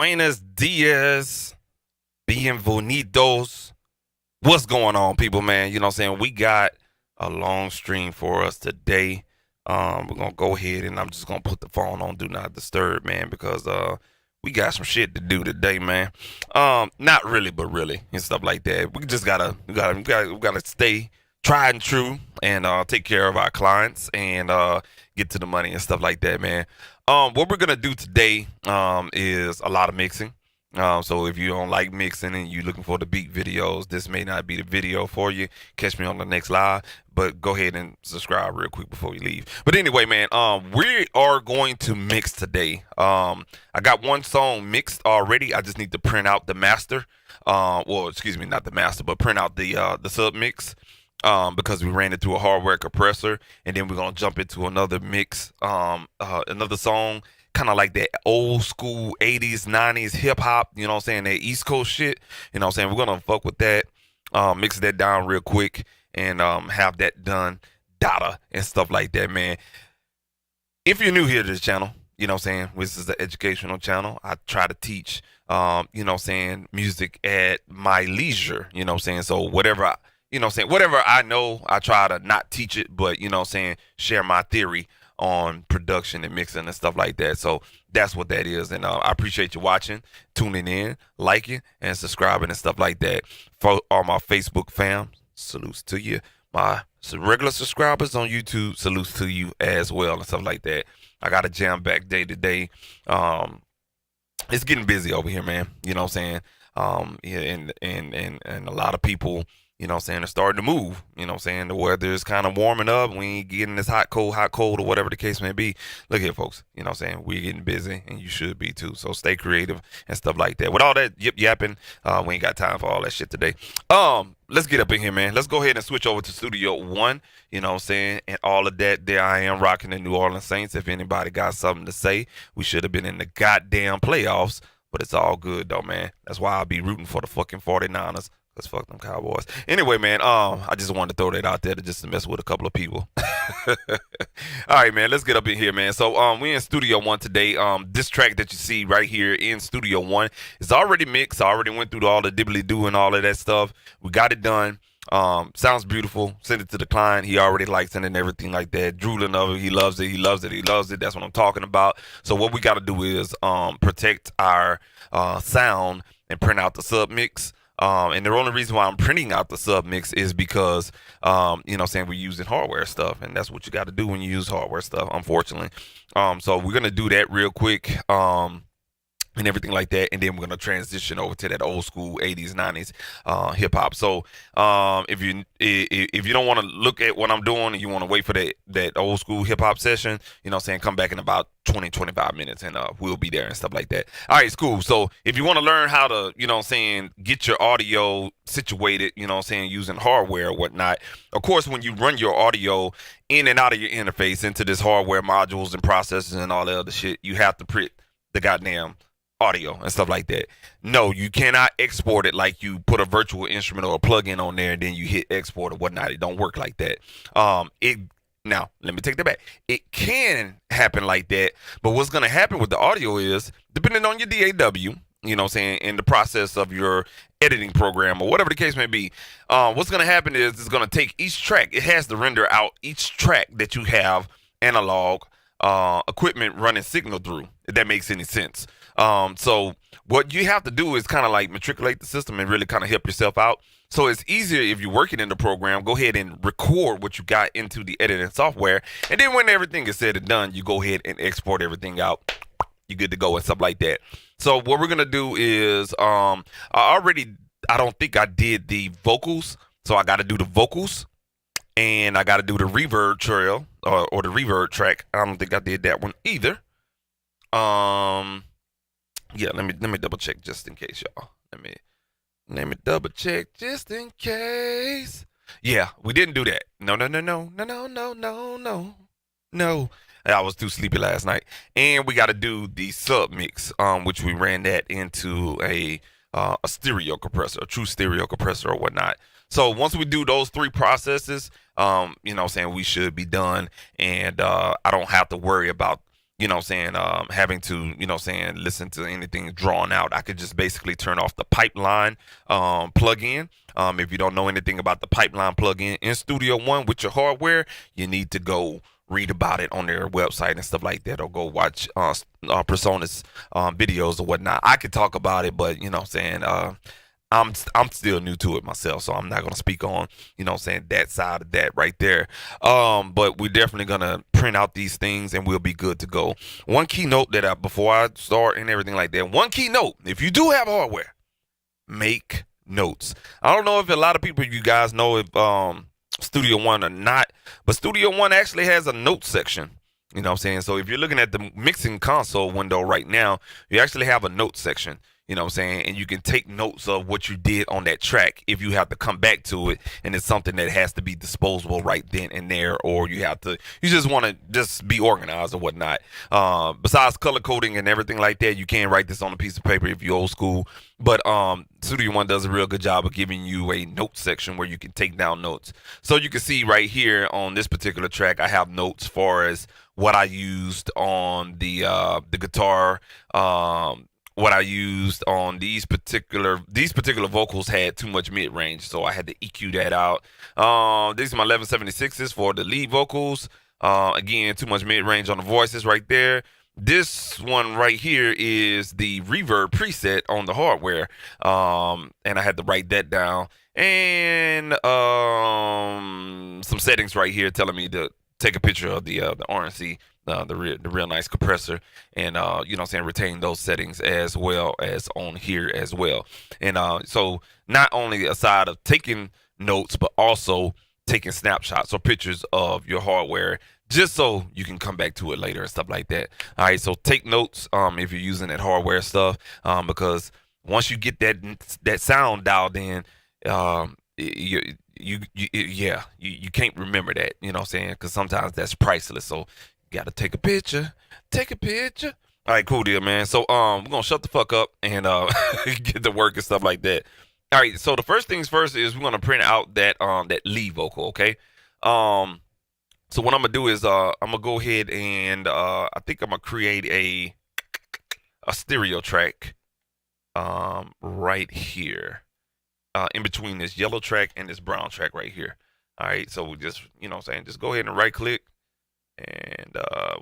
Buenos dias, bienvenidos. What's going on, people, man? You know what I'm saying? We got a long stream for us today. We're gonna go ahead and I'm just gonna put the phone on do not disturb, man, because we got some shit to do today, man. Not really, but really, and stuff like that. We just gotta stay tried and true and take care of our clients and get to the money and stuff like that, man. What we're gonna do today is a lot of mixing. So if you don't like mixing and you're looking for the beat videos, this may not be the video for you. Catch me on the next live, but go ahead and subscribe real quick before we leave. But anyway, man, we are going to mix today. I got one song mixed already. I just need to print out the master. Well, excuse me, not the master, but print out the sub mix. Because we ran it through a hardware compressor, and then we're gonna jump into another mix, another song, kind of like that old school 80's, 90's hip hop, you know what I'm saying, that East Coast shit, you know what I'm saying. We're gonna fuck with that, mix that down real quick, and have that done, data and stuff like that, man. If you're new here to this channel, you know what I'm saying, this is an educational channel. I try to teach, you know what I'm saying, music at my leisure, you know what I'm saying. So whatever you know what I'm saying, whatever I know, I try to not teach it, but you know what I'm saying, share my theory on production and mixing and stuff like that. So that's what that is. And I appreciate you watching, tuning in, liking, and subscribing and stuff like that. For all my Facebook fam, salutes to you. My regular subscribers on YouTube, salutes to you as well and stuff like that. I got a jam back day to day. It's getting busy over here, man. You know what I'm saying? Yeah, and a lot of people, you know what I'm saying, are starting to move. You know what I'm saying? The weather is kind of warming up. We ain't getting this hot, cold, or whatever the case may be. Look here, folks. You know what I'm saying? We're getting busy, and you should be too. So stay creative and stuff like that. With all that yip yapping, we ain't got time for all that shit today. Let's get up in here, man. Let's go ahead and switch over to Studio One. You know what I'm saying? And all of that. There I am rocking the New Orleans Saints. If anybody got something to say, we should have been in the goddamn playoffs. But it's all good though, man. That's why I'll be rooting for the fucking 49ers. Cause fuck them Cowboys. Anyway, man, I just wanted to throw that out there to just mess with a couple of people. All right, man, let's get up in here, man. So we in Studio One today. This track that you see right here in Studio One is already mixed. I already went through all the dibbly do and all of that stuff. We got it done. Sounds beautiful. Send it to the client. He already likes it and everything like that. Drooling of it. He loves it. He loves it. He loves it. That's what I'm talking about. So what we got to do is protect our sound and print out the sub mix. And the only reason why I'm printing out the sub mix is because, you know what I'm saying, we're using hardware stuff, and that's what you got to do when you use hardware stuff, unfortunately. So we're going to do that real quick. And everything like that, and then we're gonna transition over to that old school 80's, 90's hip hop. So if you don't want to look at what I'm doing and you want to wait for that old school hip hop session, you know what I'm saying, come back in about 20-25 minutes and we'll be there and stuff like that. All right, it's cool. So if you want to learn how to, you know what I'm saying, get your audio situated, you know what I'm saying, using hardware or whatnot, of course, when you run your audio in and out of your interface into this hardware modules and processors and all that other shit, you have to print the goddamn audio and stuff like that. No, you cannot export it like you put a virtual instrument or a plug-in on there and then you hit export or whatnot. It don't work like that. Now, let me take that back. It can happen like that, but what's going to happen with the audio is, depending on your DAW, you know what I'm saying, in the process of your editing program or whatever the case may be, what's going to happen is it's going to take each track. It has to render out each track that you have analog equipment running signal through, if that makes any sense. So what you have to do is kind of like matriculate the system and really kind of help yourself out. So it's easier if you're working in the program, go ahead and record what you got into the editing software. And then when everything is said and done, you go ahead and export everything out. You're good to go and stuff like that. So what we're going to do is, I don't think I did the vocals. So I got to do the vocals and I got to do the reverb trail or the reverb track. I don't think I did that one either. Yeah, let me double check just in case, y'all. Let me double check just in case. Yeah, we didn't do that. No. I was too sleepy last night. And we got to do the sub mix, which we ran that into a stereo compressor, a true stereo compressor or whatnot. So once we do those three processes, you know what I'm saying, we should be done. And I don't have to worry about having to, listen to anything drawn out. I could just basically turn off the pipeline plug-in. If you don't know anything about the pipeline plug-in in Studio One with your hardware, you need to go read about it on their website and stuff like that, or go watch Persona's videos or whatnot. I could talk about it, but I'm still new to it myself, so I'm not gonna speak on that side of that right there. But we're definitely gonna print out these things and we'll be good to go. One keynote that before I start and everything like that. One keynote: if you do have hardware, make notes. I don't know if a lot of people, you guys know if Studio One or not, but Studio One actually has a note section. You know what I'm saying? So if you're looking at the mixing console window right now, you actually have a note section. You know what I'm saying? And you can take notes of what you did on that track if you have to come back to it and it's something that has to be disposable right then and there, or you just want to just be organized or whatnot. Besides color coding and everything like that, you can write this on a piece of paper if you're old school. But Studio One does a real good job of giving you a note section where you can take down notes. So you can see right here on this particular track, I have notes for as what I used on the guitar. What I used on these particular vocals had too much mid range, so I had to EQ that out. These are my 1176s for the lead vocals. Again, too much mid range on the voices right there. This one right here is the reverb preset on the hardware, and I had to write that down. And some settings right here telling me to take a picture of the RNC, the real nice compressor, and retain those settings as well as on here as well. And so not only aside of taking notes, but also taking snapshots or pictures of your hardware, just so you can come back to it later and stuff like that. All right, so take notes if you're using that hardware stuff, because once you get that sound dialed in, you can't remember that, you know what I'm saying? Because sometimes that's priceless. So you gotta take a picture. Take a picture. All right, cool deal, man. So we're gonna shut the fuck up and get to work and stuff like that. All right, so the first things first is we're gonna print out that lead vocal, okay? So what I'm gonna do is I'm gonna go ahead and I think I'm gonna create a stereo track right here. In between this yellow track and this brown track right here. All right, so we just, just go ahead and right click, and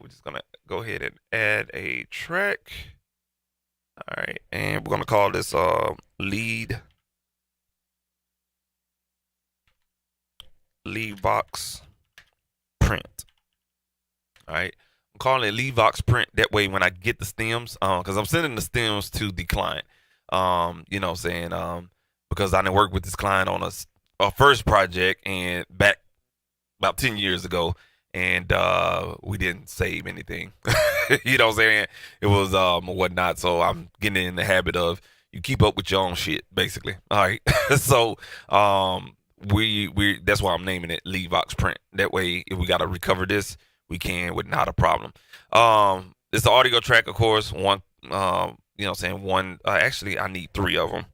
we're just gonna go ahead and add a track. All right, and we're gonna call this lead vox print. All right, I'm calling it lead vox print. That way, when I get the stems, because I'm sending the stems to the client, because I didn't work with this client on a first project and back about 10 years ago, and we didn't save anything. You know what I'm saying? It was whatnot. So I'm getting in the habit of you keep up with your own shit, basically. All right. So we that's why I'm naming it lead vox print. That way, if we gotta recover this, we can with not a problem. It's the audio track, of course. One, one. Actually, I need 3 of them.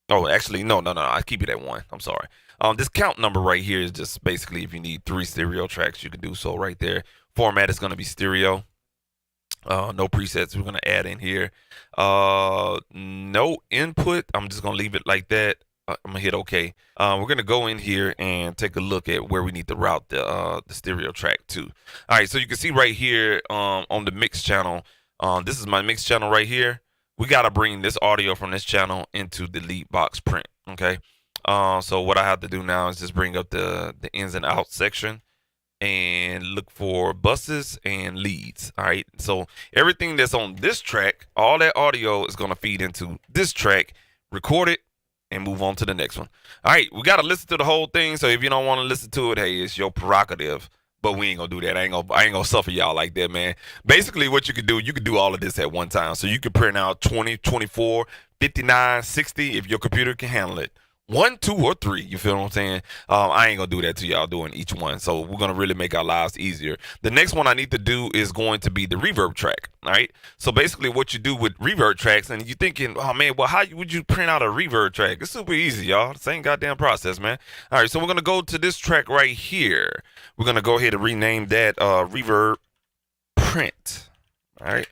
Oh, actually, no. I keep it at 1. I'm sorry. This count number right here is just basically if you need 3 stereo tracks, you can do so right there. Format is going to be stereo. No presets we're going to add in here. No input. I'm just going to leave it like that. I'm going to hit OK. We're going to go in here and take a look at where we need to route the stereo track to. All right, so you can see right here on the mix channel. This is my mix channel right here. We got to bring this audio from this channel into the lead vox print, okay? So what I have to do now is just bring up the ins and outs section and look for buses and leads, all right? So everything that's on this track, all that audio is going to feed into this track, record it, and move on to the next one. All right, we got to listen to the whole thing, so if you don't want to listen to it, hey, it's your prerogative. But we ain't gonna do that. I ain't gonna suffer y'all like that, man. Basically, what you could do all of this at one time. So you can print out 20, 24, 59, 60 if your computer can handle it. 1, 2, or 3. You feel what I'm saying? I ain't gonna do that to y'all doing each one. So we're gonna really make our lives easier. The next one I need to do is going to be the reverb track. All right. So basically, what you do with reverb tracks, and you're thinking, oh man, well, how would you print out a reverb track? It's super easy, y'all. Same goddamn process, man. All right. So we're gonna go to this track right here. We're gonna go ahead and rename that reverb print. All right.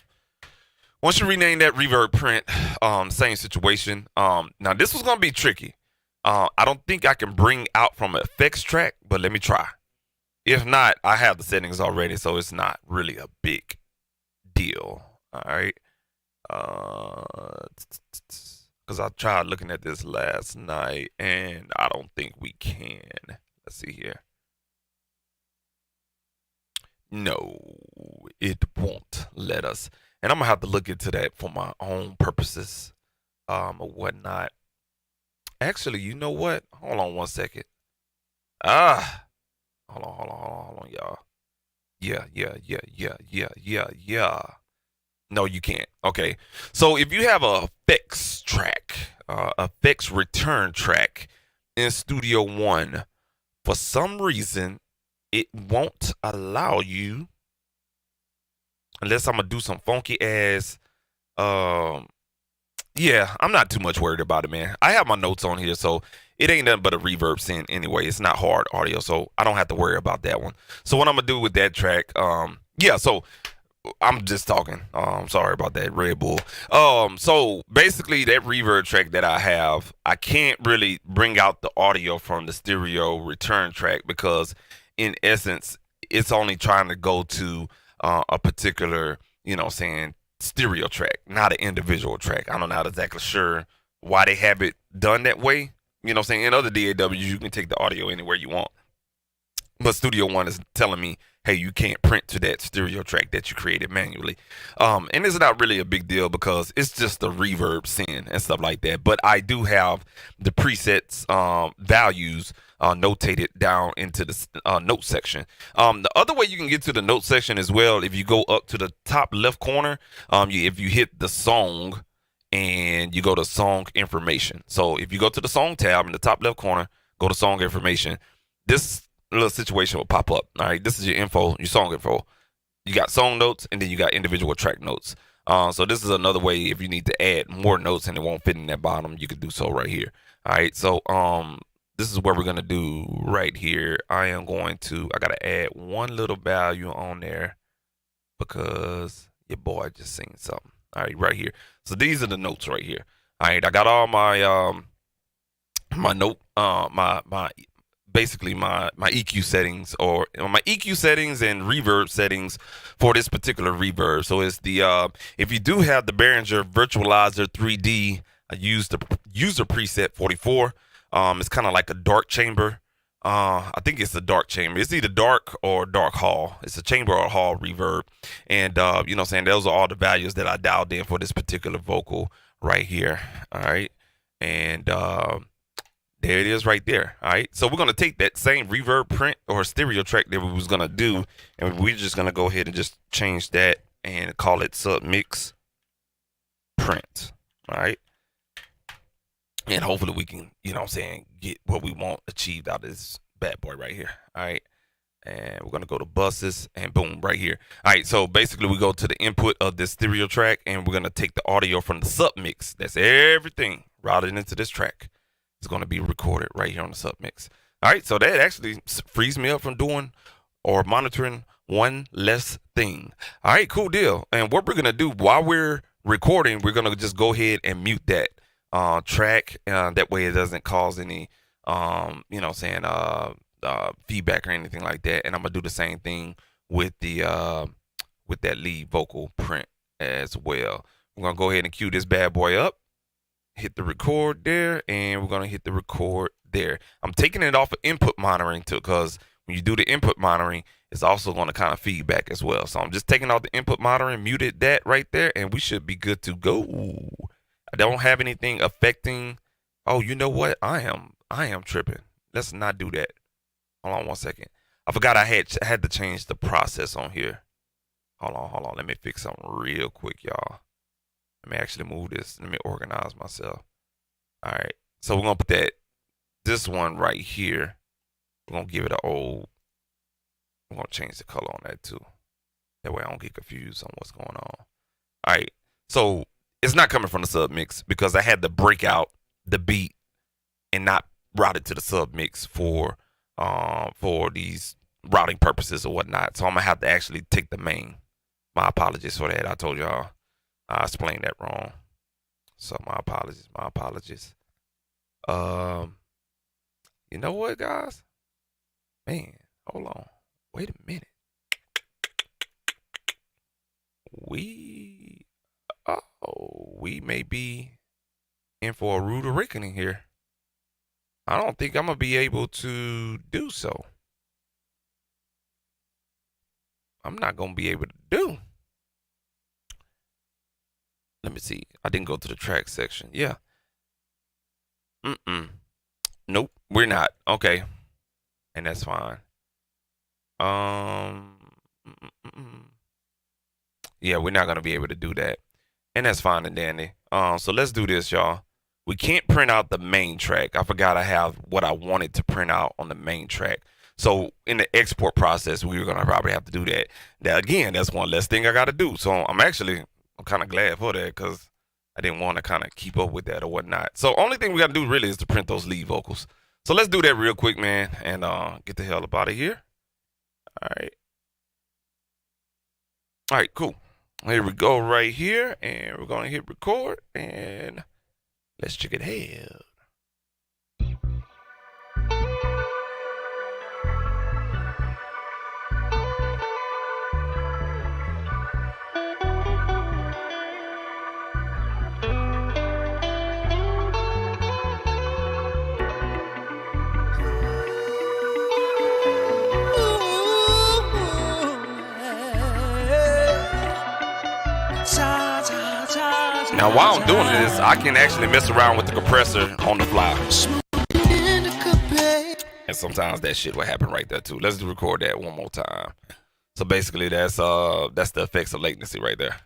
Once you rename that reverb print, same situation. Now this was gonna be tricky. I don't think I can bring out from an effects track, but let me try. If not, I have the settings already, so it's not really a big deal. All right. Because I tried looking at this last night, and I don't think we can. Let's see here. No, it won't let us. And I'm gonna have to look into that for my own purposes, or whatnot. Actually, you know what? Hold on one second. Ah, hold on, y'all. Yeah. No, you can't. Okay. So if you have a effects track, effects return track in Studio One, for some reason, it won't allow you unless I'm gonna do some funky ass. Um, yeah, I'm not too much worried about it, man. I have my notes on here, so it ain't nothing but a reverb synth anyway. It's not hard audio, so I don't have to worry about that one. So what I'm gonna do with that track, yeah. So I'm just talking. Sorry about that, Red Bull. So basically, that reverb track that I have, I can't really bring out the audio from the stereo return track because, in essence, it's only trying to go to a particular, saying stereo track, not an individual track. I'm not exactly sure why they have it done that way. Saying in other DAWs, you can take the audio anywhere you want. But Studio One is telling me, hey, you can't print to that stereo track that you created manually. And it's not really a big deal because it's just the reverb sin and stuff like that. But I do have the presets values notated down into the note section. The other way you can get to the note section as well, if you go up to the top left corner, if you hit the song and you go to song information. So if you go to the song tab in the top left corner, go to song information. This little situation will pop up. All right, this is your info, your song info. You got song notes, and then you got individual track notes. So this is another way if you need to add more notes and it won't fit in that bottom, you can do so right here. All right, so this is what we're gonna do right here. I gotta add one little value on there because your boy just seen something. All right, right here. So these are the notes right here. All right, I got all my my note my basically my EQ settings or my EQ settings and reverb settings for this particular reverb. So it's the if you do have the Behringer Virtualizer 3D, I use the user preset 44. It's kind of like a dark chamber. I think it's a dark chamber. It's either dark or dark hall. It's a chamber or hall reverb. And saying those are all the values that I dialed in for this particular vocal right here. All right. And there it is right there. All right. So we're going to take that same reverb print or stereo track that we was going to do, and we're just going to go ahead and just change that and call it submix print. All right. And hopefully we can, get what we want achieved out of this bad boy right here. All right. And we're going to go to buses and boom, right here. All right. So basically we go to the input of this stereo track and we're going to take the audio from the submix. That's everything routed into this track. It's going to be recorded right here on the submix. All right, so that actually frees me up from doing or monitoring one less thing. All right, cool deal. And what we're going to do while we're recording, we're going to just go ahead and mute that track. That way it doesn't cause any, feedback or anything like that. And I'm going to do the same thing with the with that lead vocal print as well. We're going to go ahead and cue this bad boy up. Hit the record there, and we're going to hit the record there. I'm taking it off of input monitoring too, because when you do the input monitoring, it's also going to kind of feedback as well. So I'm just taking off the input monitoring, muted that right there, and we should be good to go. I don't have anything affecting. Oh, you know what? I am tripping. Let's not do that. Hold on one second. I forgot I had to change the process on here. Hold on. Let me fix something real quick, y'all. Let me actually move this. Let me organize myself. All right. So we're going to put this one right here. We're going to give it we're going to change the color on that too. That way I don't get confused on what's going on. All right. So it's not coming from the submix because I had to break out the beat and not route it to the submix for these routing purposes or whatnot. So I'm going to have to actually take my My apologies for that. I told y'all I explained that wrong. So my apologies. My apologies. You know what, guys? Man, hold on. Wait a minute. We may be in for a rude awakening here. I don't think I'm gonna be able to do so. I'm not gonna be able to do. Let me see. I didn't go to the track section. Yeah. Nope, we're not. Okay. And that's fine. Yeah, we're not gonna be able to do that. And that's fine and dandy. So let's do this, y'all. We can't print out the main track. I forgot I have what I wanted to print out on the main track. So in the export process, we were gonna probably have to do that. Now again, that's one less thing I gotta do. So I'm kind of glad for that because I didn't want to kind of keep up with that or whatnot. So only thing we gotta do really is to print those lead vocals. So let's do that real quick, man, and get the hell up out of here. All right, cool. Here we go right here, and we're gonna hit record, and let's check it out. Now, while I'm doing this, I can actually mess around with the compressor on the fly. And sometimes that shit will happen right there, too. Let's record that one more time. So basically, that's the effects of latency right there.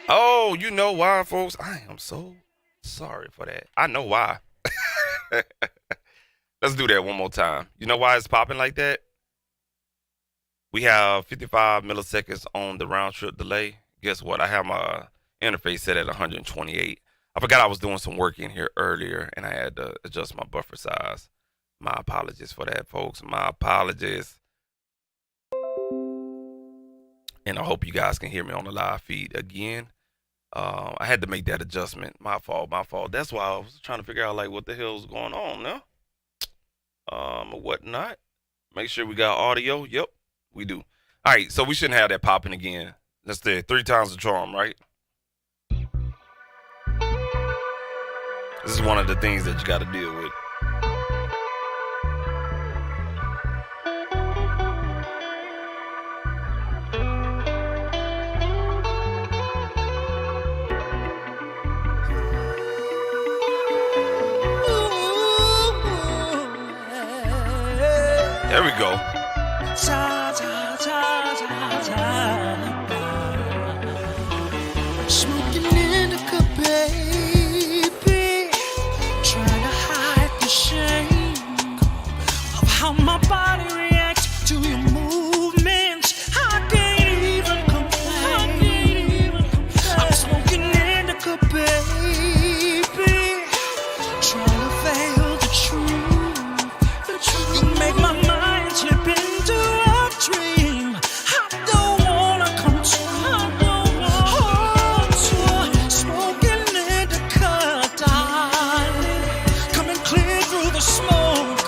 Oh, you know why, folks? I am so sorry for that. I know why. Let's do that one more time. You know why it's popping like that? We have 55 milliseconds on the round trip delay. Guess what? I have my interface set at 128. I forgot I was doing some work in here earlier, and I had to adjust my buffer size. My apologies for that, folks. My apologies. And I hope you guys can hear me on the live feed again. I had to make that adjustment. My fault. That's why I was trying to figure out, like, what the hell's going on now. Whatnot. Make sure we got audio. Yep, we do. All right, so we shouldn't have that popping again. Let's do it 3 times the charm, right? This is one of the things that you got to deal with. There we go. Smoking indica, baby. Trying to hide the shame of how my body reacts to your movements. I can't even complain. I'm smoking indica, baby. Trying to veil the truth. You make my mind slip into a dream. I don't wanna come to. Smoking indica, darling. Coming clear through the smoke.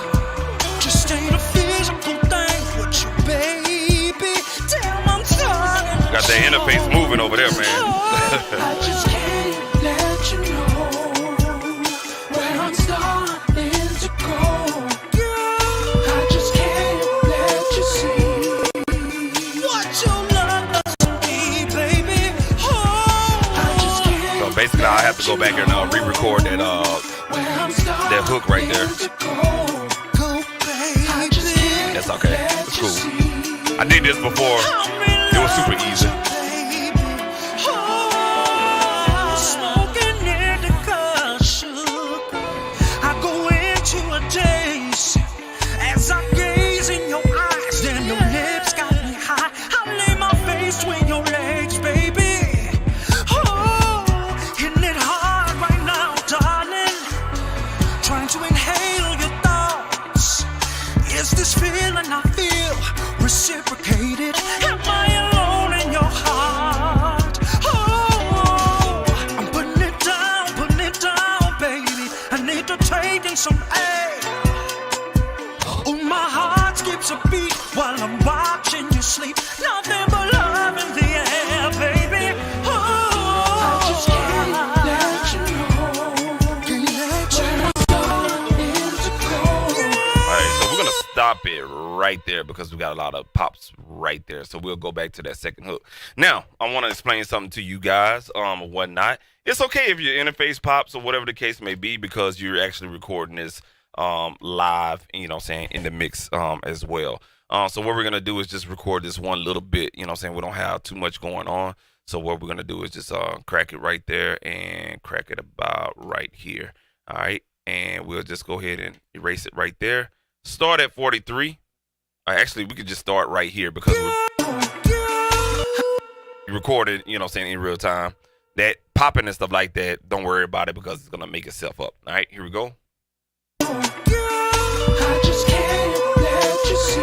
Just ain't a physical thing with you, baby. Damn, I'm tired. Got that interface moving over there, man. I just can't let you know where I'm starting to go. I just can't let you see what your love does to Basically, I have to go back and re-record that hook right there. That's okay. It's cool. I did this before. It was super easy. Reciprocated. Am I alone in your heart? Oh, I'm putting it down, baby. I need to take in some air. Oh, my heart skips a beat while I'm watching you sleep. Nothing but love in the air, baby. Oh, I just can't let you know. Can't let you know. Alright, so we're gonna stop it right there because we got a lot of pops right there. So we'll go back to that second hook. Now, I want to explain something to you guys or whatnot. It's okay if your interface pops or whatever the case may be because you're actually recording this live, you know what I'm saying, in the mix as well. So what we're going to do is just record this one little bit, you know what I'm saying. We don't have too much going on. So what we're going to do is just crack it right there and crack it about right here. All right. And we'll just go ahead and erase it right there. Start at 43. Actually, we could just start right here because we recorded, you know what I'm saying, in real time. That popping and stuff like that, don't worry about it because it's going to make itself up. All right, here we go. I just can't let you see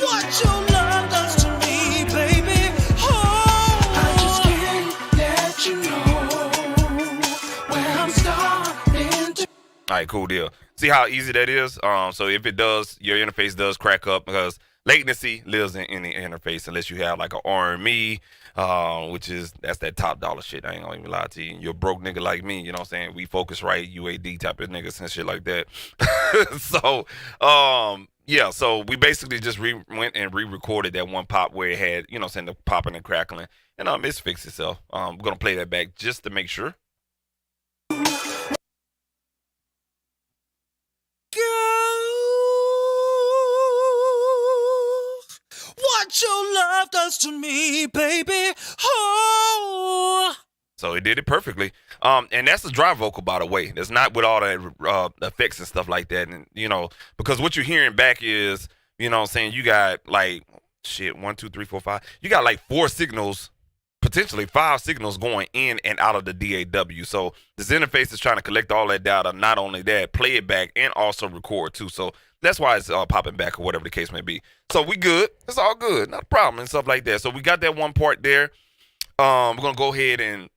what your love does to me, baby. Oh, I just can't let you know where I'm starting to. All right, cool deal. See how easy that is? So if it does, your interface does crack up because latency lives in the interface unless you have like an RME, that's that top dollar shit. I ain't gonna even lie to you. You're a broke nigga like me, you know what I'm saying? We focus right, UAD type of niggas and shit like that. So, yeah, so we basically just went and re-recorded that one pop where it had, you know what I'm saying, the popping and crackling. And it's fixed itself. We're gonna play that back just to make sure. What your love does to me, baby. Oh. So it did it perfectly. And that's the dry vocal, by the way. That's not with all the effects and stuff like that. And, you know, because what you're hearing back is, you know what I'm saying, you got like, 1, 2, 3, 4, 5. You got like 4 signals, potentially 5 signals going in and out of the DAW. So this interface is trying to collect all that data. Not only that, play it back and also record too. So that's why it's popping back or whatever the case may be. So we good. It's all good. Not a problem and stuff like that. So we got that one part there. We're going to go ahead and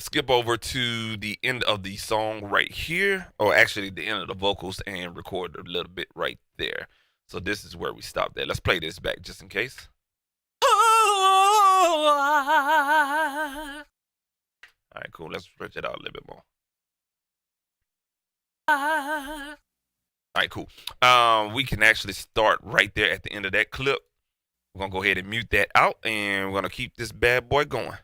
skip over to the end of the song right here. Or actually the end of the vocals and record a little bit right there. So this is where we stopped at. Let's play this back just in case. All right, cool. Let's stretch it out a little bit more. All right, cool. We can actually start right there at the end of that clip. We're going to go ahead and mute that out, and we're going to keep this bad boy going.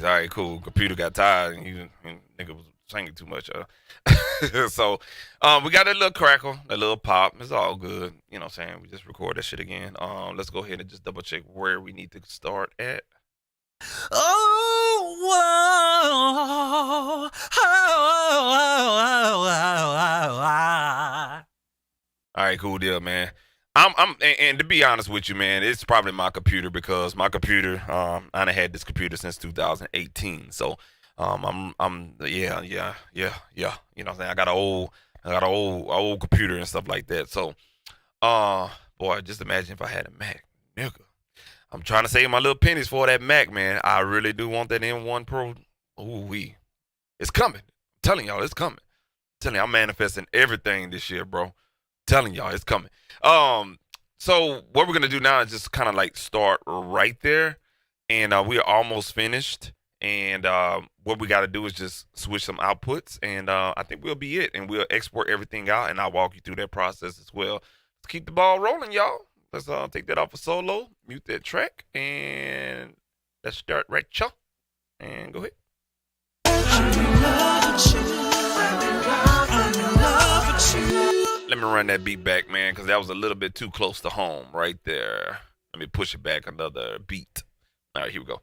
All right, cool. Computer got tired and nigga was singing too much. So we got that little crackle, that little pop. It's all good. You know what I'm saying? We just record that shit again. Let's go ahead and just double check where we need to start at. Oh, All right, cool deal, man. And to be honest with you, man, it's probably my computer because my computer, I done had this computer since 2018. So, yeah. You know what I'm saying? I got an old computer and stuff like that. So, boy, just imagine if I had a Mac, nigga. I'm trying to save my little pennies for that Mac, man. I really do want that M1 Pro. Ooh wee, it's coming. I'm telling y'all, it's coming. I'm telling you, I'm manifesting everything this year, bro. Telling y'all it's coming. So what we're gonna do now is just kind of like start right there, and we are almost finished. And what we got to do is just switch some outputs, and I think we'll be it. And we'll export everything out, and I'll walk you through that process as well. Let's keep the ball rolling, y'all. Let's take that off a solo, mute that track, and let's start right, y'all. And go ahead. Let me run that beat back, man, because that was a little bit too close to home right there. Let me push it back another beat. All right, here we go.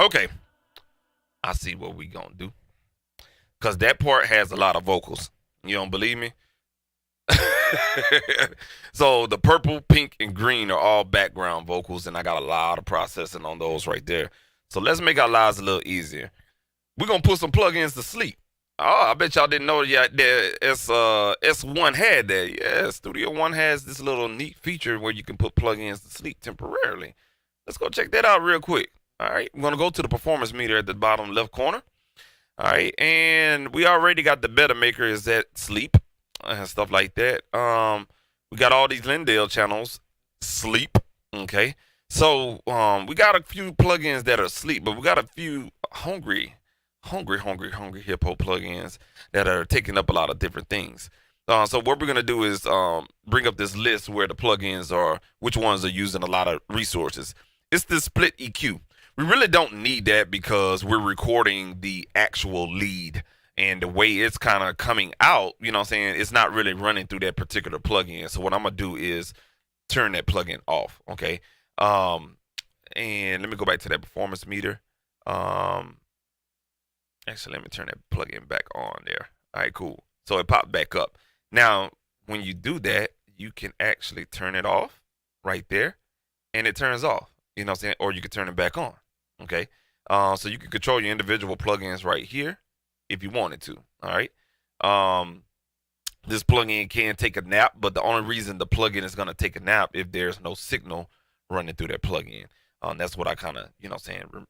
Okay, I see what we gonna do. Because that part has a lot of vocals. You don't believe me? So the purple, pink, and green are all background vocals, and I got a lot of processing on those right there. So let's make our lives a little easier. We're gonna put some plugins to sleep. Oh, I bet y'all didn't know yet that S1 had that. Yeah, Studio One has this little neat feature where you can put plugins to sleep temporarily. Let's go check that out real quick. All right, I'm gonna go to the performance meter at the bottom left corner. All right, and we already got the Better Maker is at sleep and stuff like that. We got all these Lindale channels sleep. Okay, so we got a few plugins that are asleep, but we got a few hungry hippo plugins that are taking up a lot of different things. So what we're gonna do is bring up this list where the plugins are, which ones are using a lot of resources. It's the split EQ. We really don't need that because we're recording the actual lead, and the way it's kind of coming out, you know what I'm saying, it's not really running through that particular plugin. So what I'm gonna do is turn that plugin off. Okay. And let me go back to that performance meter. Actually, let me turn that plugin back on there. All right, cool. So it popped back up. Now, when you do that, you can actually turn it off right there, and it turns off. You know what I'm saying? Or you can turn it back on. Okay. So you can control your individual plugins right here if you wanted to. All right. This plugin can take a nap, but the only reason the plugin is going to take a nap if there's no signal running through that plugin. That's what I kind of, you know what I'm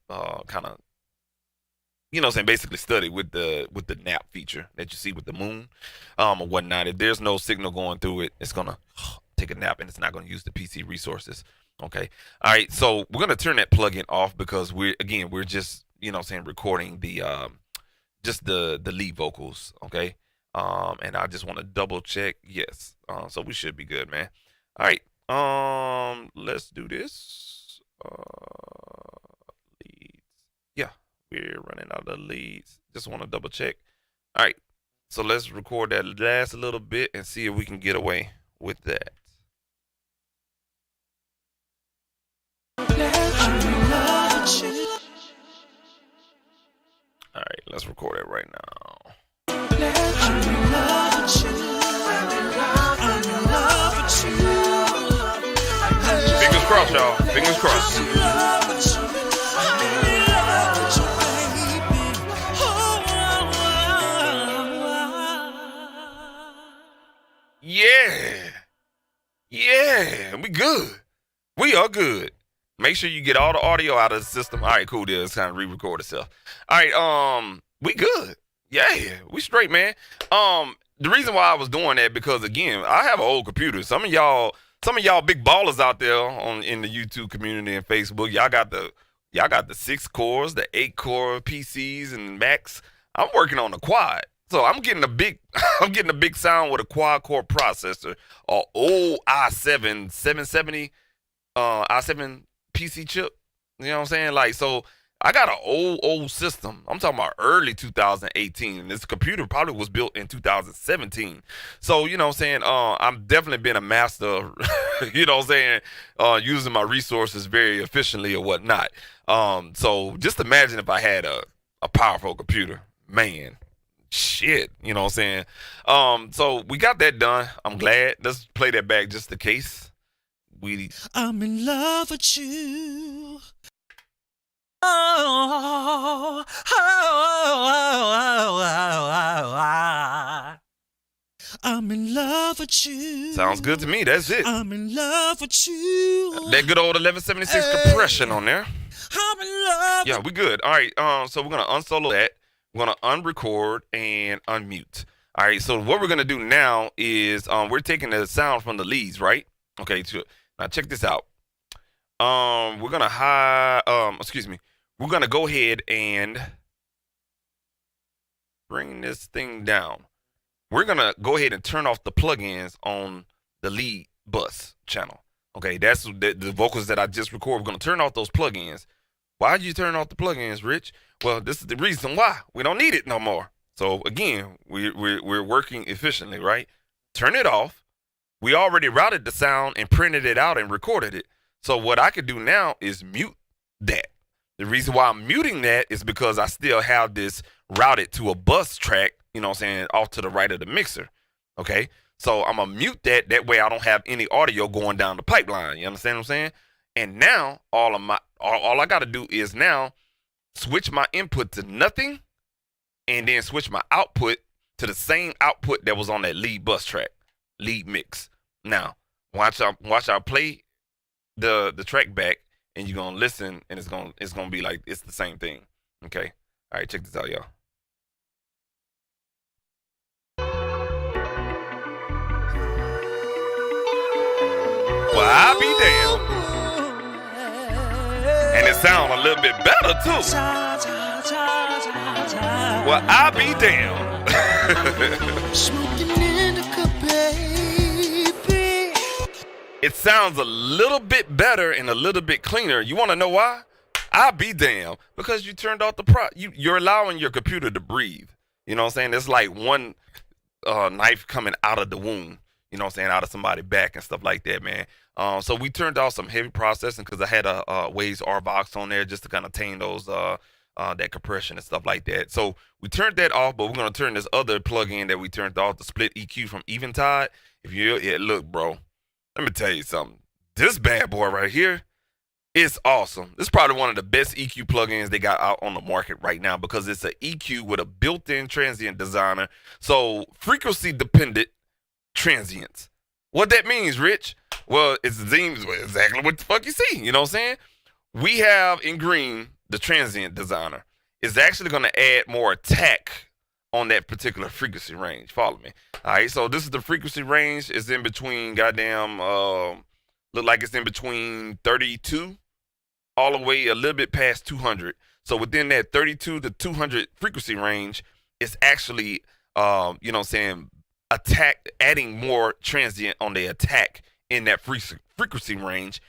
saying, basically study with the nap feature that you see with the moon, or whatnot. If there's no signal going through it, it's gonna take a nap and it's not gonna use the PC resources. Okay. All right. So we're gonna turn that plugin off because we're just, you know what I'm saying, recording the just the lead vocals. Okay. And I just want to double check. Yes. So we should be good, man. All right. Let's do this. Leads. Yeah. We're running out of leads. Just want to double check. All right. So let's record that last little bit and see if we can get away with that. All right. Let's record it right now. Fingers crossed, y'all. Fingers crossed. Yeah, we good. We are good. Make sure you get all the audio out of the system. All right, cool deal. It's kind of re-record itself. All right, we good. Yeah, we straight, man. The reason why I was doing that because again, I have an old computer. Some of y'all big ballers out there in the YouTube community and Facebook, y'all got the 6 cores, the 8 core PCs and Macs. I'm working on the quad. So I'm getting a big sound with a quad core processor, or old i7 770 i7 PC chip. You know what I'm saying? Like, so I got an old system. I'm talking about early 2018. This computer probably was built in 2017. So, you know what I'm saying? I'm definitely been a master, you know what I'm saying? Using my resources very efficiently or whatnot. So just imagine if I had a powerful computer. Man, shit, you know what I'm saying? So we got that done. I'm glad. Let's play that back just in case. I'm in love with you. Oh, I'm in love with you. Sounds good to me. That's it. I'm in love with you. That good old 1176 compression on there. I'm in love. Yeah, we good. All right. So we're gonna unsolo that. We're gonna unrecord and unmute. All right. So what we're gonna do now is we're taking the sound from the leads, right? Okay. Now check this out. We're gonna We're gonna go ahead and bring this thing down. We're gonna go ahead and turn off the plugins on the lead bus channel. Okay, that's the vocals that I just recorded. We're gonna turn off those plugins. Why'd you turn off the plugins, Rich? Well, this is the reason why. We don't need it no more. So again, we're working efficiently, right? Turn it off. We already routed the sound and printed it out and recorded it. So what I could do now is mute that. The reason why I'm muting that is because I still have this routed to a bus track, you know what I'm saying, off to the right of the mixer. Okay? So I'm going to mute that. That way I don't have any audio going down the pipeline. You understand what I'm saying? And now all I got to do is now switch my input to nothing and then switch my output to the same output that was on that lead bus track, lead mix. Now, watch I play the track back and you're going to listen and it's going to be like it's the same thing. Okay? All right, check this out, y'all. Well, I'll be damned. And it sounds a little bit better, too. Well, I'll be damned. It sounds a little bit better and a little bit cleaner. You want to know why? I'll be damned. Because you turned off the you're allowing your computer to breathe. You know what I'm saying? It's like one knife coming out of the wound. You know what I'm saying? Out of somebody's back and stuff like that, man. So we turned off some heavy processing because I had a Waves RBox on there just to kind of tame those that compression and stuff like that. So we turned that off, but we're gonna turn this other plugin that we turned off, the split EQ from Eventide. Look, bro, let me tell you something. This bad boy right here is awesome. This is probably one of the best EQ plugins they got out on the market right now because it's an EQ with a built-in transient designer. So frequency dependent transients. What that means, Rich? Well, it's exactly what the fuck you see. You know what I'm saying? We have in green the transient designer. It's actually going to add more attack on that particular frequency range. Follow me. All right, so this is the frequency range. It's in between look like it's in between 32 all the way a little bit past 200. So within that 32 to 200 frequency range, it's actually, you know what I'm saying, adding more transient on the attack in that frequency range.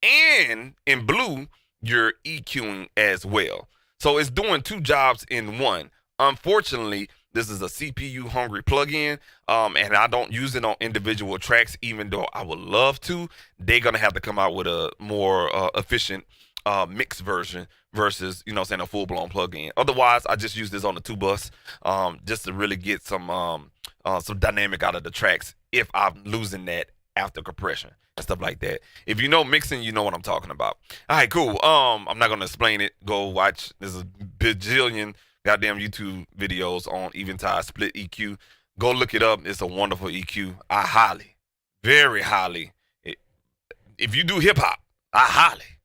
And in blue, you're EQing as well. So it's doing two jobs in one. Unfortunately, this is a CPU hungry plugin, and I don't use it on individual tracks, even though I would love to. They're going to have to come out with a more efficient mix version versus, you know what I'm saying, a full-blown plugin. Otherwise, I just use this on the 2-bus just to really get some dynamic out of the tracks if I'm losing that after compression and stuff like that. If you know mixing, you know what I'm talking about. All right, cool. I'm not going to explain it. Go watch. There's a bajillion goddamn YouTube videos on Eventide Split EQ. Go look it up. It's a wonderful EQ. I highly, very highly, if you do hip hop, I highly,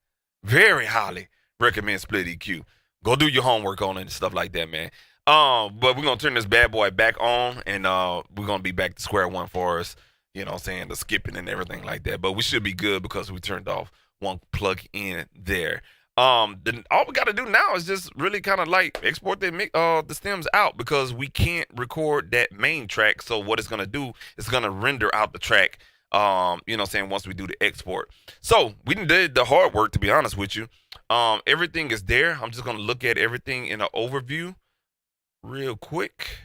very highly recommend Split EQ. Go do your homework on it and stuff like that, man. But we're gonna turn this bad boy back on, and we're gonna be back to square one for us. You know what I'm saying, the skipping and everything like that. But we should be good because we turned off one plug in there. Then all we got to do now is just really kind of like export the stems out because we can't record that main track. So what it's going to do is going to render out the track You know what I'm saying, once we do the export. So we did the hard work, to be honest with you. Everything is there. I'm just gonna look at everything in an overview real quick.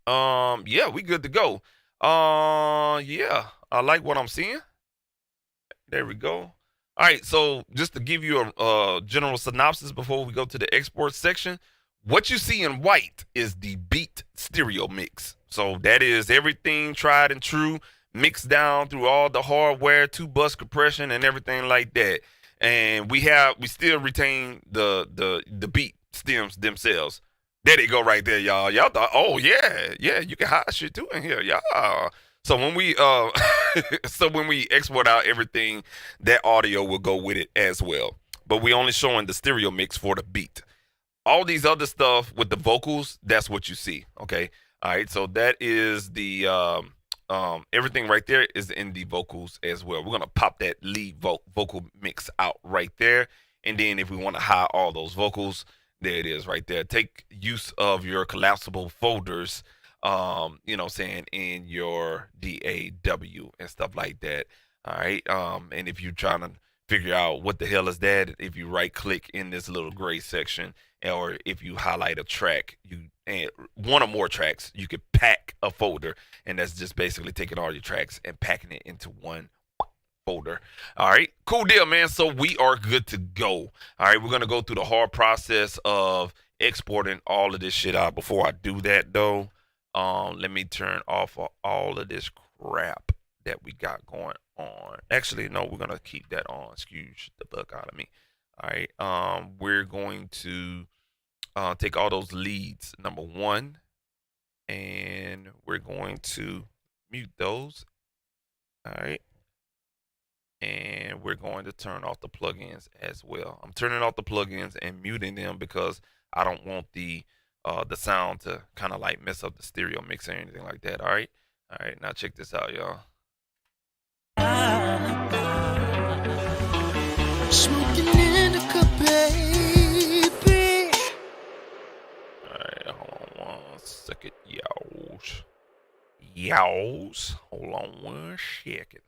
Yeah, we good to go. Yeah, I like what I'm seeing. There we go. All right, so just to give you a general synopsis before we go to the export section, what you see in white is the beat stereo mix. So that is everything tried and true, mixed down through all the hardware, 2-bus compression, and everything like that. And we still retain the beat stems themselves. There they go right there, y'all. Y'all thought, oh yeah, you can hide shit too in here, y'all. So when we so when we export out everything, that audio will go with it as well. But we only showing the stereo mix for the beat. All these other stuff with the vocals, that's what you see. Okay. All right. So that is the everything right there is in the vocals as well. We're gonna pop that lead vocal mix out right there, and then if we want to hide all those vocals, there it is right there. Take use of your collapsible folders, you know, saying in your DAW and stuff like that. All right. And if you're trying to figure out what the hell is that, if you right click in this little gray section, or if you highlight a track, and one or more tracks, you could pack a folder, and that's just basically taking all your tracks and packing it into one folder. All right, cool deal, man. So we are good to go. All right, we're gonna go through the hard process of exporting all of this shit out. Before I do that, though, let me turn off all of this crap that we got going on. Actually, no, we're gonna keep that on. Excuse the fuck out of me. All right, we're going to take all those leads, number one, and we're going to mute those. All right. And we're going to turn off the plugins as well. I'm turning off the plugins and muting them because I don't want the sound to kind of like mess up the stereo mix or anything like that. All right. Now check this out, y'all. Smoking indica, baby. All right, hold on 1 second, y'all. Hold on 1 second.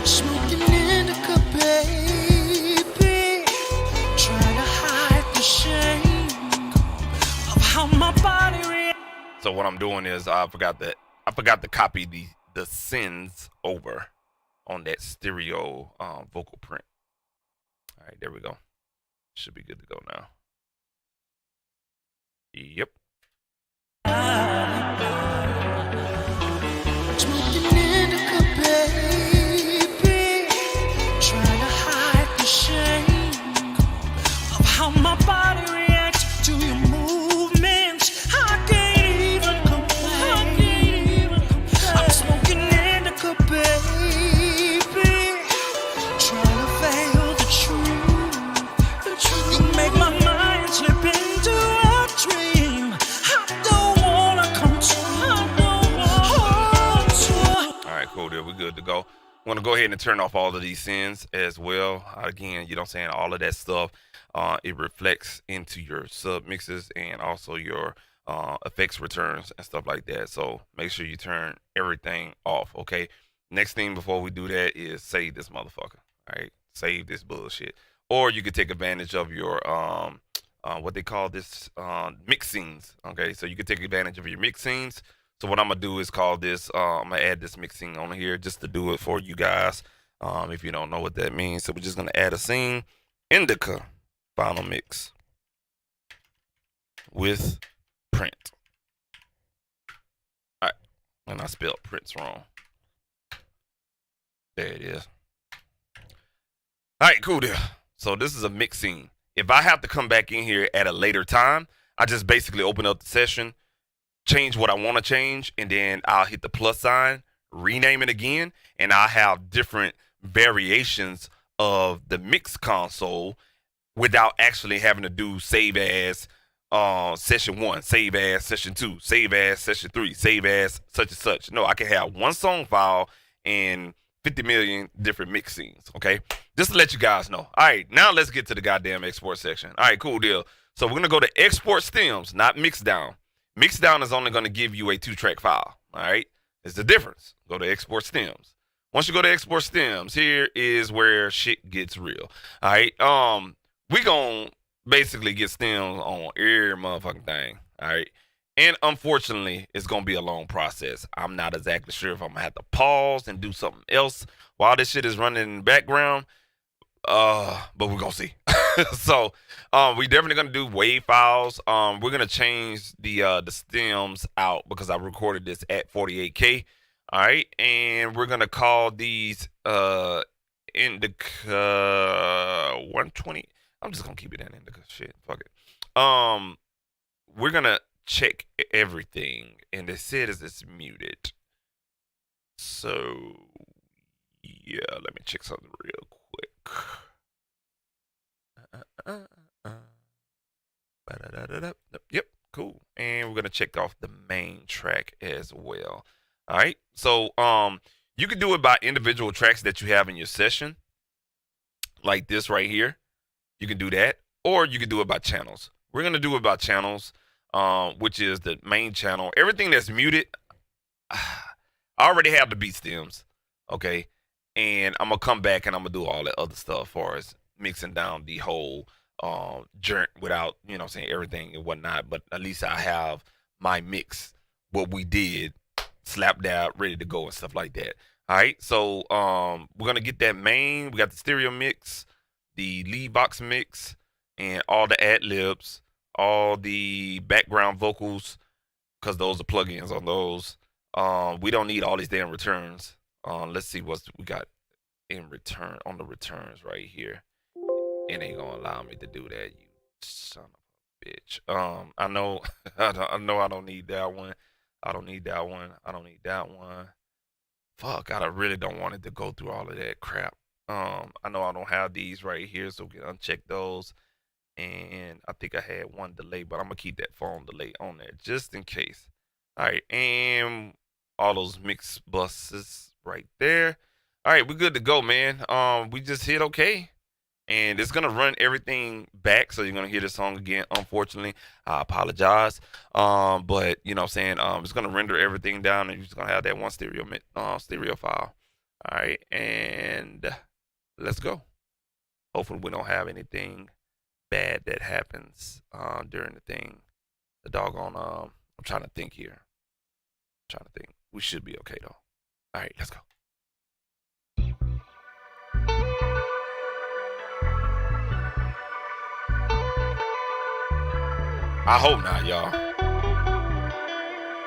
Smoking indica, baby. Trying to hide the shame of how my body reacts. So what I'm doing is I forgot to copy the sends over on that stereo vocal print. All right, there we go. Should be good to go now. Yep. Smoking indica, baby. Trying to hide the shame of how my body reacts to your movements. I can't even complain. I'm smoking indica, baby. Trying to veil the truth. You make my mind slip into a dream. I don't wanna come to. All right, cool. There, we're good to go. I'm gonna go ahead and turn off all of these sends as well. Again, you know what I'm saying, all of that stuff, it reflects into your sub mixes and also your effects returns and stuff like that. So make sure you turn everything off. Okay. Next thing before we do that is save this motherfucker. All right, save this bullshit. Or you could take advantage of your what they call this mix scenes. Okay, so you can take advantage of your mix scenes. So what I'm gonna do is call this. I'm gonna add this mixing on here just to do it for you guys. If you don't know what that means, so we're just gonna add a scene, indica, final mix with print. All right, and I spelled prints wrong. There it is. All right, cool deal. So this is a mix scene. If I have to come back in here at a later time, I just basically open up the session, change what I want to change, and then I'll hit the plus sign, rename it again, and I'll have different variations of the mix console without actually having to do save as session 1, save as session 2, save as session 3, save as such and such. No, I can have one song file and 50 million different mix scenes, okay? Just to let you guys know. All right, now let's get to the goddamn export section. All right, cool deal. So we're gonna go to export stems, not mix down. Mix down is only gonna give you a 2-track file. All right, it's the difference. Go to export stems. Once you go to export stems, here is where shit gets real. All right, we gonna basically get stems on every motherfucking thing. All right. And unfortunately, it's gonna be a long process. I'm not exactly sure if I'm gonna have to pause and do something else while this shit is running in the background. But we're gonna see. So, we definitely gonna do wave files. We're gonna change the stems out because I recorded this at 48K. All right, and we're gonna call these indica 120. I'm just gonna keep it in indica. Shit, fuck it. We're gonna check everything, and it says it's muted. So yeah, let me check something real quick. Yep, cool. And we're gonna check off the main track as well. All right, so you can do it by individual tracks that you have in your session, like this right here. You can do that, or you can do it by channels. We're gonna do it by channels, which is the main channel. Everything that's muted, I already have the beat stems, okay? And I'm gonna come back and I'm gonna do all that other stuff as far as mixing down the whole joint without, you know what I'm saying, everything and whatnot. But at least I have my mix, what we did, slapped down, ready to go and stuff like that. All right, so we're gonna get that main. We got the stereo mix, the lead box mix, and all the ad libs, all the background vocals, because those are plugins on those. We don't need all these damn returns. Let's see what we got in return on the returns right here. It ain't gonna allow me to do that, you son of a bitch. I know, I know I don't need that one. I don't need that one. I don't need that one. Fuck, I really don't want it to go through all of that crap. I know I don't have these right here, so we can uncheck those. And I think I had one delay, but I'm gonna keep that phone delay on there just in case. All right, and all those mix buses right there. All right, we're good to go, man. We just hit okay, and it's gonna run everything back, so you're gonna hear the song again. Unfortunately, I apologize. But you know what I'm saying, it's gonna render everything down, and you're just gonna have that one stereo file. All right, and let's go. Hopefully, we don't have anything bad that happens during the thing. The doggone I'm trying to think here. We should be okay though. All right, let's go. I hope not, y'all.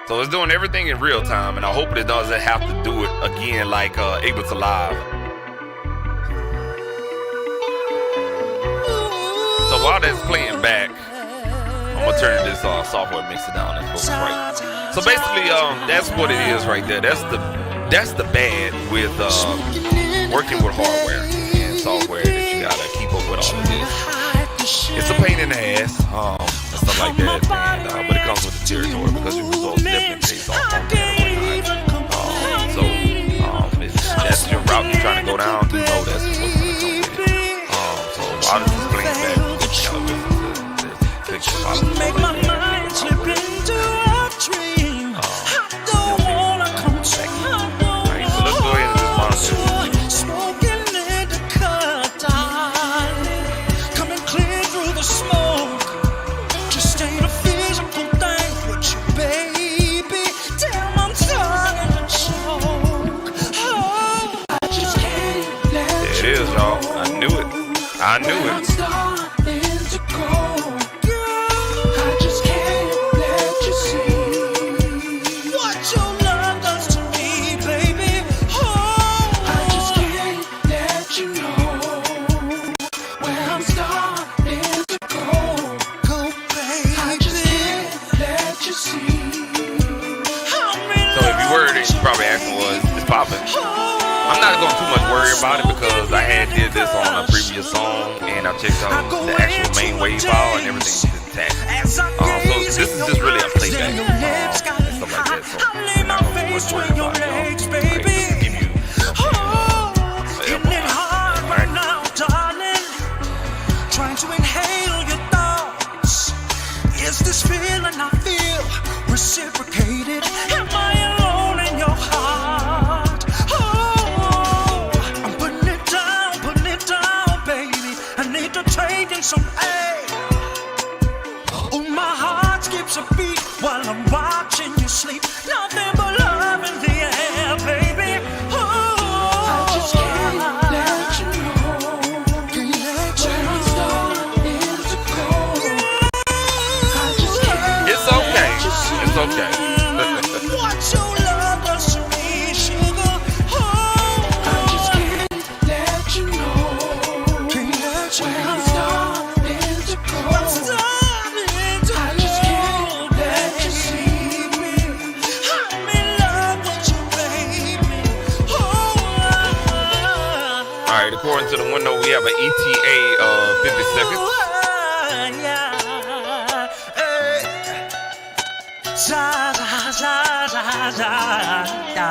So it's doing everything in real time, and I hope it doesn't have to do it again like Ableton Live. So while that's playing back, I'm gonna turn this software mixer down and focus right. So basically, that's what it is right there. That's the bad with working with hardware and software that you gotta keep up with all of this. It's a pain in the ass, and stuff like that, and, but it comes with the territory because your results definitely pays off on there and whatnot. So if that's your route you're trying to go down, you know that's what's gonna come with it. So while this is playing back, we're gonna fix the problem. Make my mind slip into a dream. I don't wanna come to Alright, so let's go ahead and just monitor this. smoking in the cut, coming clear through the smoke. Just ain't a physical thing with you, baby. Damn, I'm starting to choke. Oh, I just can't let There it is, y'all. I knew it. I'm starting to go. I just can't let you see what your love does to me, baby. Oh, I just can't let you know where I'm starting to go. Go, baby. I just can't let you see. So if you were there, you probably asking was it's popping. I'm not going to too much worry about it because I had did this on a previous song and I checked out the actual main wave file and everything is intact. So this is just really a playback and stuff like that. So I'm not going to too much worry about it, y'all. Alright, just to give you, Getting it hard right now, darling. Trying to inhale your thoughts. reciprocated? Am I alone in your heart? Oh, I'm putting it down, baby. I need to take in some air. Oh, my heart skips a beat while I'm watching you sleep. Nothing but love in the air, baby. Oh, I just can't let you know. Can't let you It's okay. what your love does to me, sugar. Oh, I just can't let you know. Can't let you know. I'm starting to go. I just can't let you see me. I'm in love with you, baby. Oh, all right, according to the window, we have an ETA of 50 seconds. Da, da, da, da, da, da.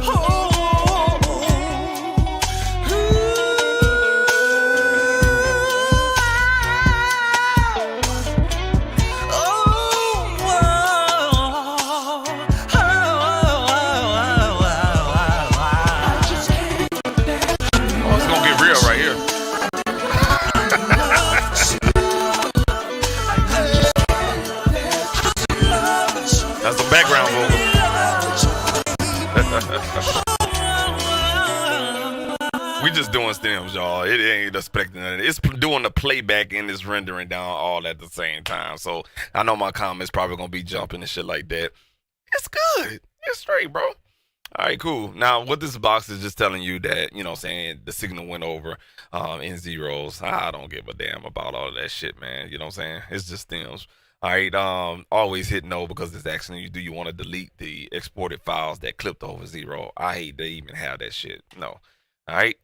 Oh, Oh, it's gonna get real right here. That's the background vocal. We just doing stems, y'all. It ain't expecting that. It's doing the playback and it's rendering down all at the same time. So I know my comments probably gonna be jumping and shit like that. It's good. It's straight, bro. All right, cool. Now, what this box is just telling you that, you know what I'm saying, the signal went over in zeros. I don't give a damn about all of that shit, man. You know what I'm saying? It's just stems. All right, always hit no because it's asking you, do you want to delete the exported files that clipped over zero? I hate to even have that shit. No. All right.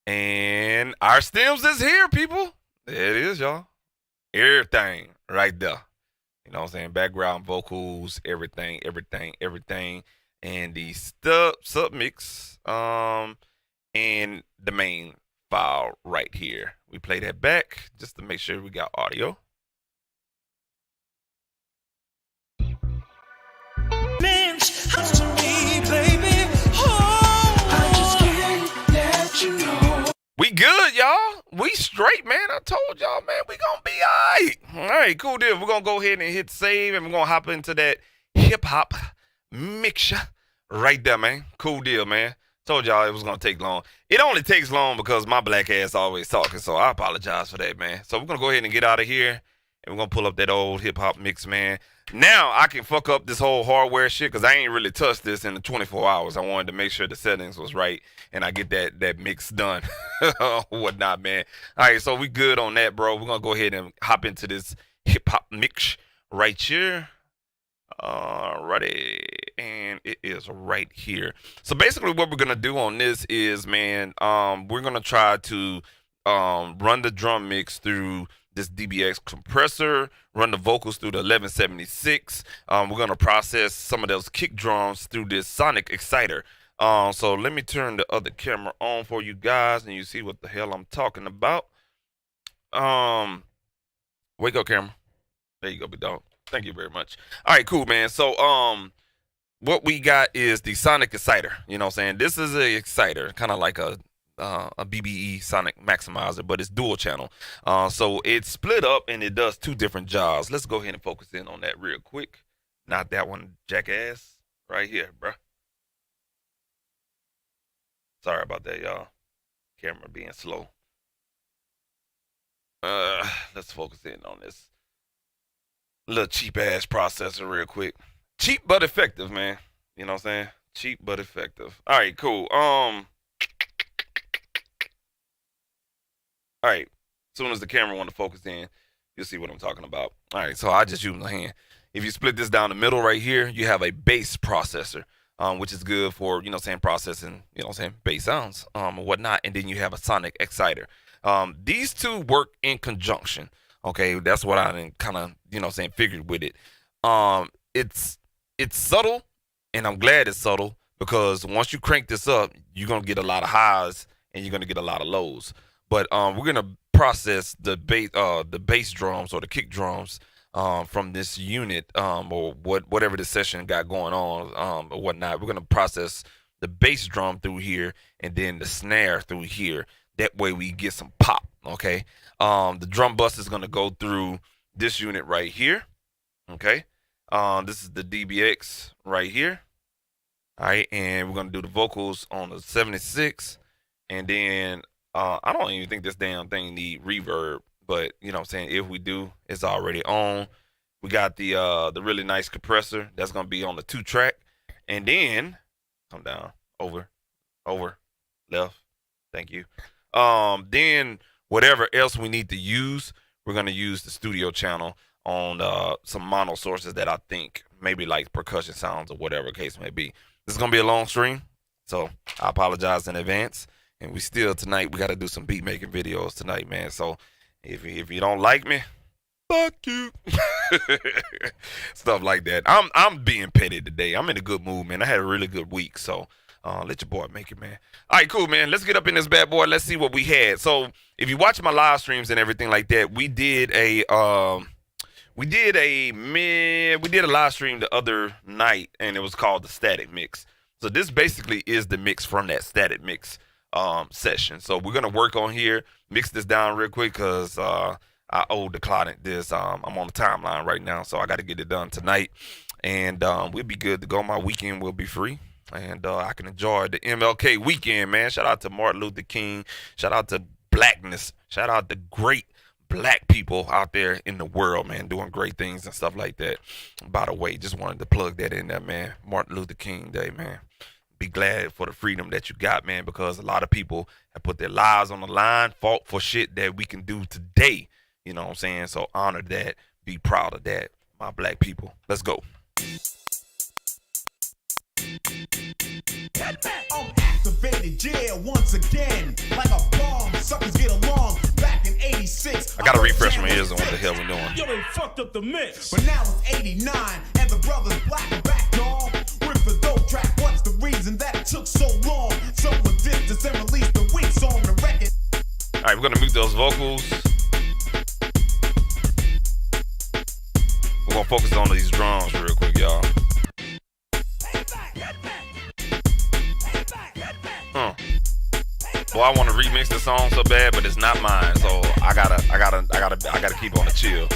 And our stems is here, people. There it is, y'all. Everything right there. You know what I'm saying? Background vocals, everything. And the submix, and the main file right here. We play that back just to make sure we got audio. to me, baby. Oh, I just can't let you know. We good, y'all. We straight, man. I told y'all, man, we gonna be all right, cool deal. We're gonna go ahead and hit save, and we're gonna hop into that hip-hop mixture right there, man. Cool deal, man. Told y'all it was gonna take long. It only takes long because my black ass always talking, so I apologize for that, man. So we're gonna go ahead and get out of here, and we're gonna pull up that old hip-hop mix, man. Now I can fuck up this whole hardware shit because I ain't really touched this in the 24 hours. I wanted to make sure the settings was right and I get that mix done whatnot, man. All right, so we good on that, bro. We're gonna go ahead and hop into this hip hop mix right here. Alrighty, and it is right here. So basically, what we're gonna do on this is, man, we're gonna try to run the drum mix through this DBX compressor, run the vocals through the 1176. We're going to process some of those kick drums through this sonic exciter. So let me turn the other camera on for you guys and you see what the hell I'm talking about. Wake up, camera. There you go, big dog. Thank you very much. All right, cool, man. So what we got is the sonic exciter. You know what I'm saying? This is an exciter, kind of like a BBE sonic maximizer, but it's dual channel. So it's split up and it does two different jobs. Let's go ahead and focus in on that real quick. Not that one, jackass. Right here, bro. Sorry about that, y'all. Camera being slow. Let's focus in on this little cheap ass processor real quick. Cheap but effective, man. You know what I'm saying? Cheap but effective. All right, cool. All right, as soon as the camera want to focus in, you'll see what I'm talking about. All right, so I just use my hand. If you split this down the middle right here, you have a bass processor, which is good for, you know what I'm saying, processing, you know what I'm saying, bass sounds, or whatnot. And then you have a sonic exciter. These two work in conjunction. Okay, that's what I kind of, you know what I'm saying, figured with it. It's subtle, and I'm glad it's subtle because once you crank this up, you're going to get a lot of highs and you're going to get a lot of lows. But we're gonna process the bass drums or the kick drums from this unit, or whatever the session got going on, or whatnot. We're gonna process the bass drum through here and then the snare through here. That way we get some pop. Okay. The drum bus is gonna go through this unit right here. Okay. This is the DBX right here. All right, and we're gonna do the vocals on the 76, and then I don't even think this damn thing need reverb, but you know what I'm saying, if we do, it's already on. We got the really nice compressor that's gonna be on the 2-track, and then come down, over, left, thank you. Then whatever else we need to use, we're gonna use the studio channel on some mono sources that I think maybe like percussion sounds or whatever case may be. This is gonna be a long stream, so I apologize in advance. And we still tonight we got to do some beat making videos tonight, man. So if you don't like me, fuck you. Stuff like that. I'm being petty today. I'm in a good mood, man. I had a really good week, so let your boy make it, man. All right, cool, man. Let's get up in this bad boy. Let's see what we had. So if you watch my live streams and everything like that, we did a live stream the other night, and it was called the Static Mix. So this basically is the mix from that Static Mix session. So we're gonna work on here, mix this down real quick because I owe the client this. I'm on the timeline right now, so I got to get it done tonight, and we'll be good to go. My weekend will be free, and I can enjoy the MLK weekend, man. Shout out to Martin Luther King. Shout out to Blackness. Shout out to great Black people out there in the world, man, doing great things and stuff like that. By the way, just wanted to plug that in there, man. Martin Luther King Day, man. Be glad for the freedom that you got, man, because a lot of people have put their lives on the line, fought for shit that we can do today. You know what I'm saying? So honor that. Be proud of that, my Black people. Let's go. I'm activated, yeah, once again. Like a bomb, suckers get along. Back in 86. I gotta refresh my ears on what the hell we're doing. Yo, they fucked up the mix. But now it's 89, and the brothers Black and back, dog. With the dope track, what's the reason that it took so long? Someone did this and released the weak song to record. All right, we're gonna mute those vocals. We're gonna focus on these drums real quick, y'all. Well, I want to remix the song so bad, but it's not mine, so I gotta keep on the chill.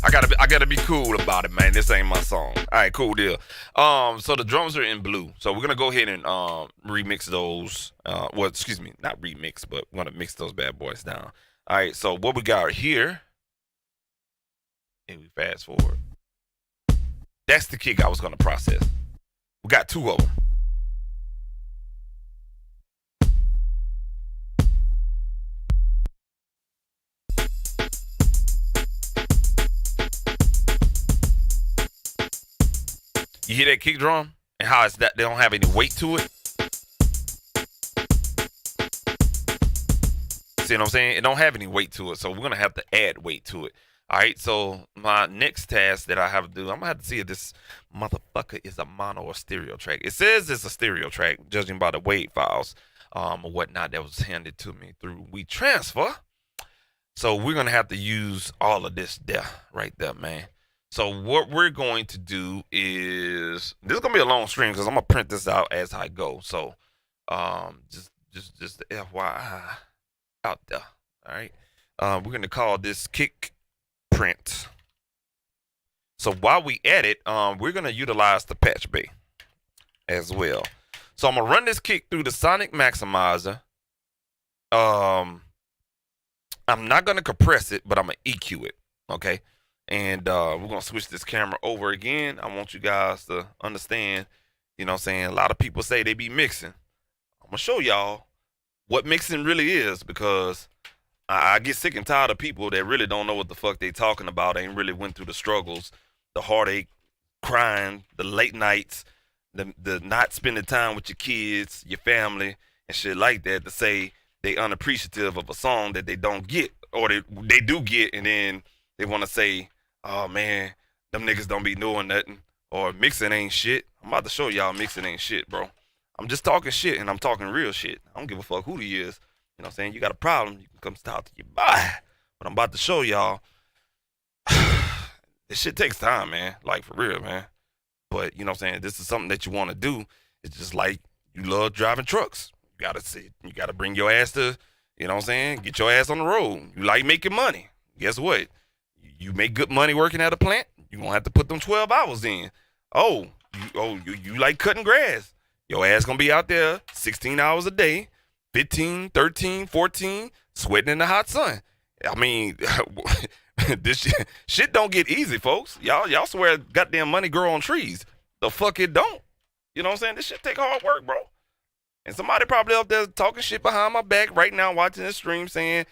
I gotta be cool about it, man. This ain't my song. All right, cool deal. So the drums are in blue, so we're gonna go ahead and remix those. Well, excuse me, not remix, but we're gonna mix those bad boys down. All right, so what we got here? And we fast forward. That's the kick I was gonna process. We got two of them. You hear that kick drum and how it's that they don't have any weight to it? See what I'm saying? It don't have any weight to it, so we're gonna have to add weight to it. All right, so my next task that I have to do, I'm gonna have to see if this motherfucker is a mono or stereo track. It says it's a stereo track, judging by the WAV files or whatnot that was handed to me through WeTransfer. So we're gonna have to use all of this there, right there, man. So what we're going to do is, this is gonna be a long stream because I'm gonna print this out as I go. So just the FYI out there. All right. We're gonna call this kick print. So while we edit, we're gonna utilize the patch bay as well. So I'm gonna run this kick through the Sonic Maximizer. I'm not gonna compress it, but I'm gonna EQ it. Okay. And we're going to switch this camera over again. I want you guys to understand, you know what I'm saying? A lot of people say they be mixing. I'm going to show y'all what mixing really is, because I get sick and tired of people that really don't know what the fuck they talking about. They ain't really went through the struggles, the heartache, crying, the late nights, the not spending time with your kids, your family, and shit like that, to say they unappreciative of a song that they don't get, or they do get, and then they want to say, oh man, them niggas don't be doing nothing, or mixing ain't shit. I'm about to show y'all mixing ain't shit, bro. I'm just talking shit, and I'm talking real shit. I don't give a fuck who he is. You know what I'm saying? You got a problem, you can come talk to your boy. But I'm about to show y'all this shit takes time, man. Like for real, man. But you know what I'm saying? This is something that you want to do. It's just like you love driving trucks. You gotta bring your ass to, you know what I'm saying? Get your ass on the road. You like making money. Guess what? You make good money working at a plant. You're gonna have to put them 12 hours in. You like cutting grass. Your ass gonna be out there 16 hours a day, 15, 13, 14, sweating in the hot sun. I mean, this shit don't get easy, folks. Y'all swear goddamn money grow on trees. The fuck it don't. You know what I'm saying? This shit take hard work, bro. And somebody probably up there talking shit behind my back right now watching this stream saying,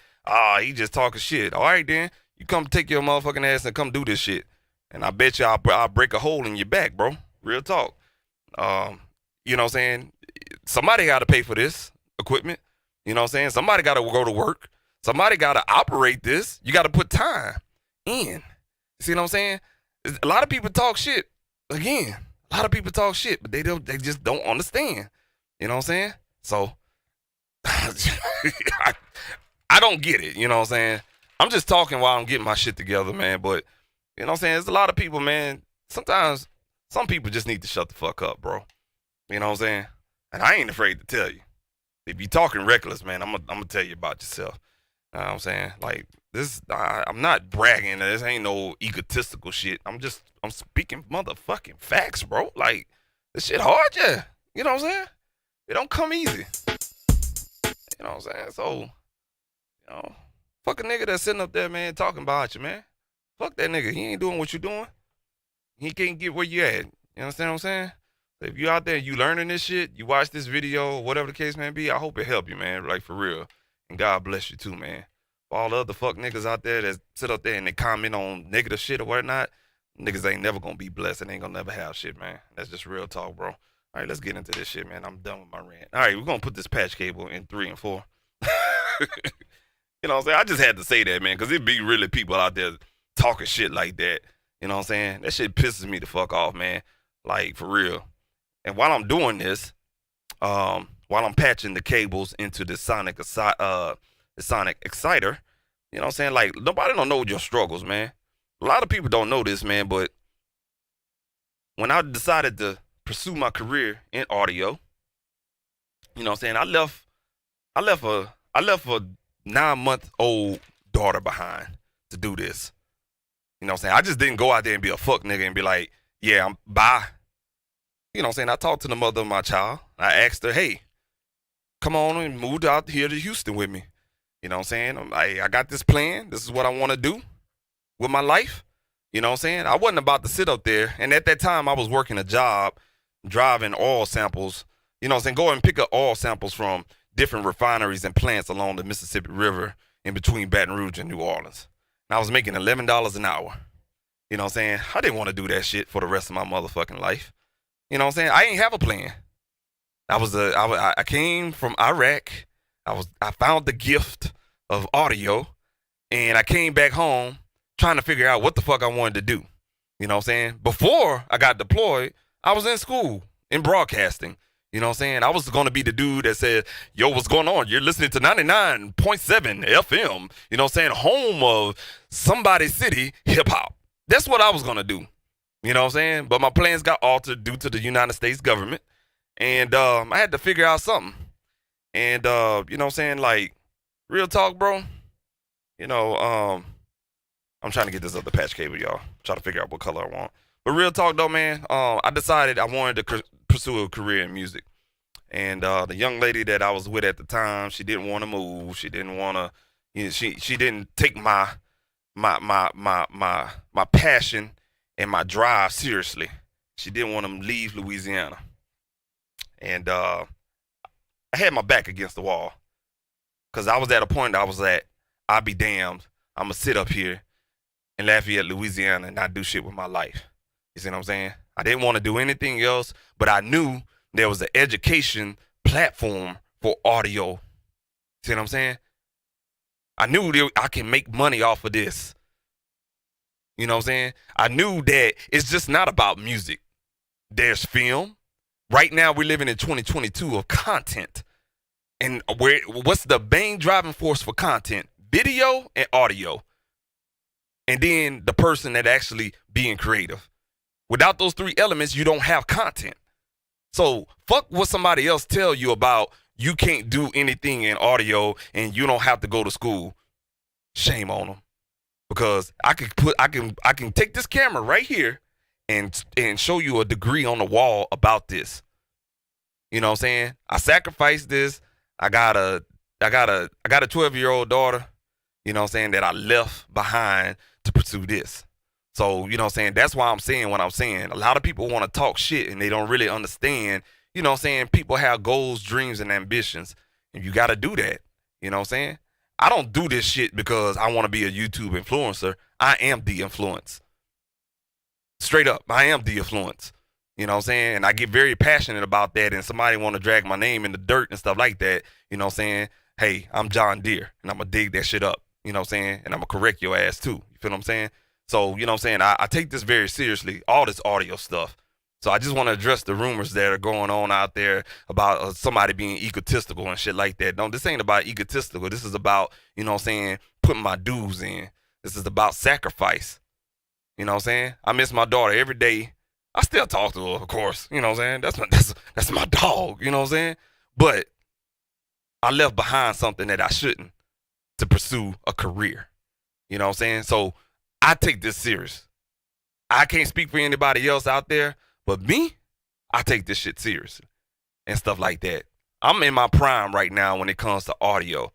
he just talking shit. All right, then. You come take your motherfucking ass and come do this shit. And I bet you I'll break a hole in your back, bro. Real talk. You know what I'm saying? Somebody got to pay for this equipment. You know what I'm saying? Somebody got to go to work. Somebody got to operate this. You got to put time in. See what I'm saying? A lot of people talk shit. Again, a lot of people talk shit, but they just don't understand. You know what I'm saying? So, I don't get it. You know what I'm saying? I'm just talking while I'm getting my shit together, man. But, you know what I'm saying? There's a lot of people, man. Sometimes, some people just need to shut the fuck up, bro. You know what I'm saying? And I ain't afraid to tell you. If you talking reckless, man, I'm gonna tell you about yourself. You know what I'm saying? Like, I'm not bragging. This ain't no egotistical shit. I'm speaking motherfucking facts, bro. Like, this shit hard, yeah. You know what I'm saying? It don't come easy. You know what I'm saying? So, you know, fuck a nigga that's sitting up there, man, talking about you, man. Fuck that nigga. He ain't doing what you doing. He can't get where you at. You understand what I'm saying? If you out there and you learning this shit, you watch this video, whatever the case may be, I hope it help you, man. Like, for real. And God bless you, too, man. For all the other fuck niggas out there that sit up there and they comment on negative shit or whatnot, niggas ain't never gonna be blessed and ain't gonna never have shit, man. That's just real talk, bro. All right, let's get into this shit, man. I'm done with my rant. All right, we're going to put this patch cable in 3 and 4. You know what I'm saying? I just had to say that, man, because it be really people out there talking shit like that. You know what I'm saying? That shit pisses me the fuck off, man. Like, for real. And while I'm doing this, while I'm patching the cables into the sonic exciter, you know what I'm saying? Like, nobody don't know your struggles, man. A lot of people don't know this, man, but when I decided to pursue my career in audio, you know what I'm saying? I left a 9-month-old daughter behind to do this. You know what I'm saying? I just didn't go out there and be a fuck nigga and be like, yeah, I'm bye. You know what I'm saying? I talked to the mother of my child. I asked her, hey, come on and move out here to Houston with me. You know what I'm saying? I got this plan. This is what I want to do with my life. You know what I'm saying? I wasn't about to sit up there. And at that time, I was working a job driving oil samples, you know what I'm saying, go and pick up oil samples from different refineries and plants along the Mississippi River in between Baton Rouge and New Orleans. And I was making $11 an hour. You know what I'm saying? I didn't want to do that shit for the rest of my motherfucking life. You know what I'm saying? I ain't have a plan. I came from Iraq. I found the gift of audio, and I came back home trying to figure out what the fuck I wanted to do. You know what I'm saying? Before I got deployed, I was in school in broadcasting. You know what I'm saying? I was going to be the dude that said, yo, what's going on? You're listening to 99.7 FM, you know what I'm saying? Home of somebody city hip hop. That's what I was going to do. You know what I'm saying? But my plans got altered due to the United States government. And I had to figure out something. And, you know what I'm saying? Like, real talk, bro. You know, I'm trying to get this other patch cable, y'all. Try to figure out what color I want. But real talk, though, man, I decided I wanted to pursue a career in music. And the young lady that I was with at the time, she didn't want to move. She didn't want to, you know, she didn't take my passion and my drive seriously. She didn't want to leave Louisiana. And I had my back against the wall. Because I was at a point I was at, I'll be damned, I'm going to sit up here in Lafayette, Louisiana and not do shit with my life. You see what I'm saying? I didn't want to do anything else, but I knew there was an education platform for audio. See what I'm saying? I knew I can make money off of this. You know what I'm saying? I knew that it's just not about music. There's film. Right now, we're living in 2022 of content. And what's the main driving force for content? Video and audio. and then the person that actually being creative. Without those three elements, you don't have content. So fuck what somebody else tell you about you can't do anything in audio and you don't have to go to school. Shame on them. Because I can take this camera right here and show you a degree on the wall about this. You know what I'm saying? I sacrificed this. I got a 12-year-old daughter, you know what I'm saying, that I left behind to pursue this. So, you know what I'm saying? That's why I'm saying what I'm saying. A lot of people want to talk shit and they don't really understand, you know what I'm saying? People have goals, dreams, and ambitions. And you got to do that. You know what I'm saying? I don't do this shit because I want to be a YouTube influencer. I am the influence. Straight up, I am the influence. You know what I'm saying? And I get very passionate about that, and somebody want to drag my name in the dirt and stuff like that. You know what I'm saying? Hey, I'm John Deere, and I'm going to dig that shit up. You know what I'm saying? And I'm going to correct your ass too. You feel what I'm saying? So, you know what I'm saying? I take this very seriously, all this audio stuff. So I just want to address the rumors that are going on out there about somebody being egotistical and shit like that. No, this ain't about egotistical. This is about, you know what I'm saying, putting my dues in. This is about sacrifice. You know what I'm saying? I miss my daughter every day. I still talk to her, of course. You know what I'm saying? That's my dog. You know what I'm saying? But I left behind something that I shouldn't to pursue a career. You know what I'm saying? So I take this serious. I can't speak for anybody else out there, but me, I take this shit seriously and stuff like that. I'm in my prime right now when it comes to audio.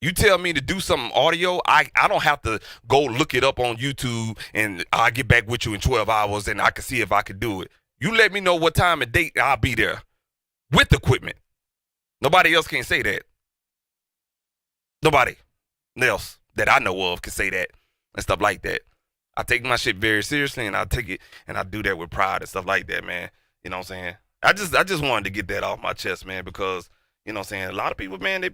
You tell me to do something audio, I don't have to go look it up on YouTube and I'll get back with you in 12 hours and I can see if I can do it. You let me know what time and date, I'll be there with equipment. Nobody else can say that. Nobody else that I know of can say that and stuff like that. I take my shit very seriously and I take it and I do that with pride and stuff like that, man. You know what I'm saying? I just wanted to get that off my chest, man, because, you know what I'm saying, a lot of people, man,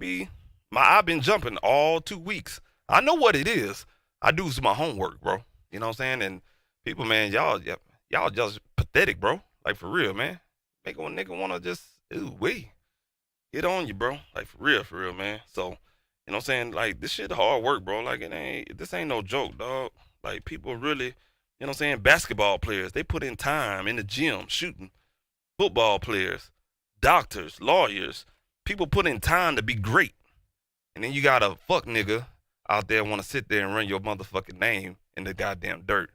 I've been jumping all 2 weeks. I know what it is. I do my homework, bro. You know what I'm saying? And people, man, y'all just pathetic, bro. Like, for real, man. Make a nigga want to just, get on you, bro. Like, for real, man. So, you know what I'm saying? Like, this shit hard work, bro. Like, this ain't no joke, dog. Like, people really, you know what I'm saying? Basketball players, they put in time in the gym shooting. Football players, doctors, lawyers, people put in time to be great. And then you got a fuck nigga out there want to sit there and run your motherfucking name in the goddamn dirt.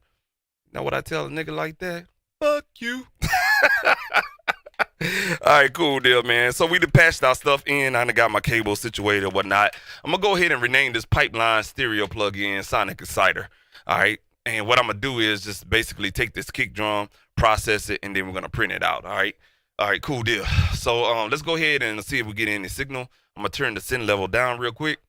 You know what I tell a nigga like that? Fuck you. All right, cool deal, man. So we done patched our stuff in. I done got my cable situated and whatnot. I'm going to go ahead and rename this pipeline stereo plug-in Sonic Exciter. All right. And what I'm going to do is just basically take this kick drum, process it, and then we're going to print it out. All right. All right, cool deal. So let's go ahead and see if we get any signal. I'm going to turn the send level down real quick.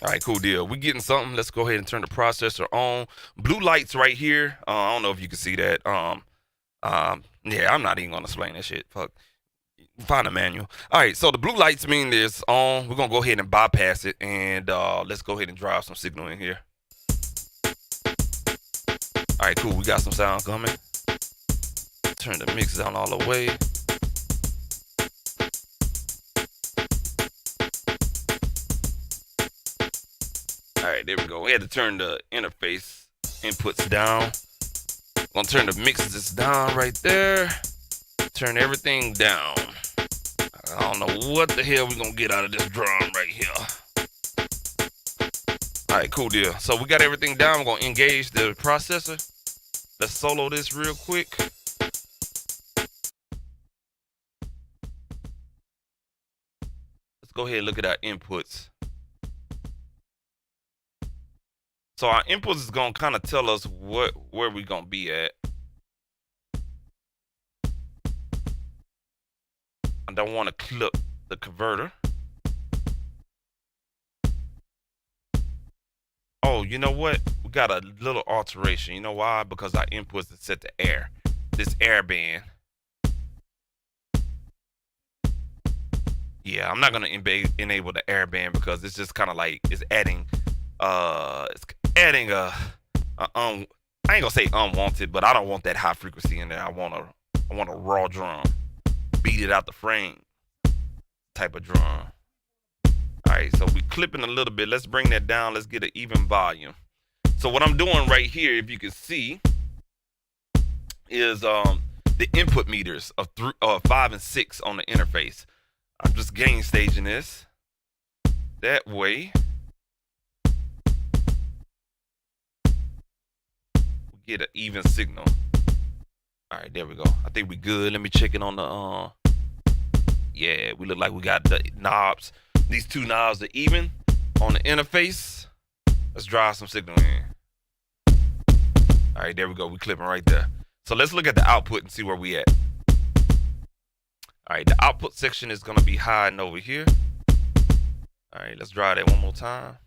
All right, cool deal. We getting something. Let's go ahead and turn the processor on. Blue lights right here. I don't know if you can see that. Yeah, I'm not even going to explain that shit. Fuck. Find a manual. All right, so the blue lights mean this on. We're going to go ahead and bypass it, and let's go ahead and drive some signal in here. All right, cool. We got some sound coming. Turn the mix down all the way. All right, there we go. We had to turn the interface inputs down. Gonna turn the mixes down right there. Turn everything down. I don't know what the hell we're gonna get out of this drum right here. All right, cool deal. So we got everything down. We're gonna engage the processor. Let's solo this real quick. Let's go ahead and look at our inputs. So our inputs is gonna kind of tell us where we gonna be at. I don't want to clip the converter. Oh, you know what? We got a little alteration. You know why? Because our inputs is set to air. This air band. Yeah, I'm not gonna enable the air band because it's just kind of like it's adding I ain't gonna say unwanted, but I don't want that high frequency in there. I want a raw drum, beat it out the frame type of drum. All right, so we clipping a little bit. Let's bring that down. Let's get an even volume. So what I'm doing right here, if you can see, is the input meters of 5 and 6 on the interface. I'm just gain staging this that way. We get an even signal. All right, there we go. I think we good. Let me check it on the yeah, we look like we got the knobs. These two knobs are even on the interface. Let's drive some signal in. All right, there we go. We clipping right there. So let's look at the output and see where we at. All right, the output section is gonna be hiding over here. All right, let's drive that one more time.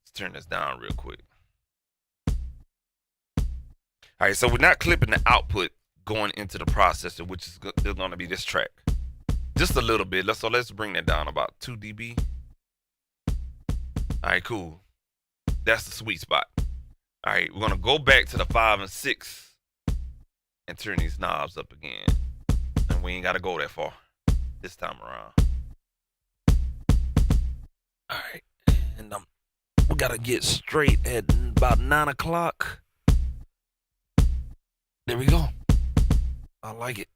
Let's turn this down real quick. All right, so we're not clipping the output going into the processor, which is still gonna be this track. Just a little bit. So let's bring that down about 2 dB. All right, cool. That's the sweet spot. All right, we're gonna go back to the 5 and 6 and turn these knobs up again. And we ain't gotta go that far this time around. All right, and we gotta get straight at about 9 o'clock. There we go. I like it.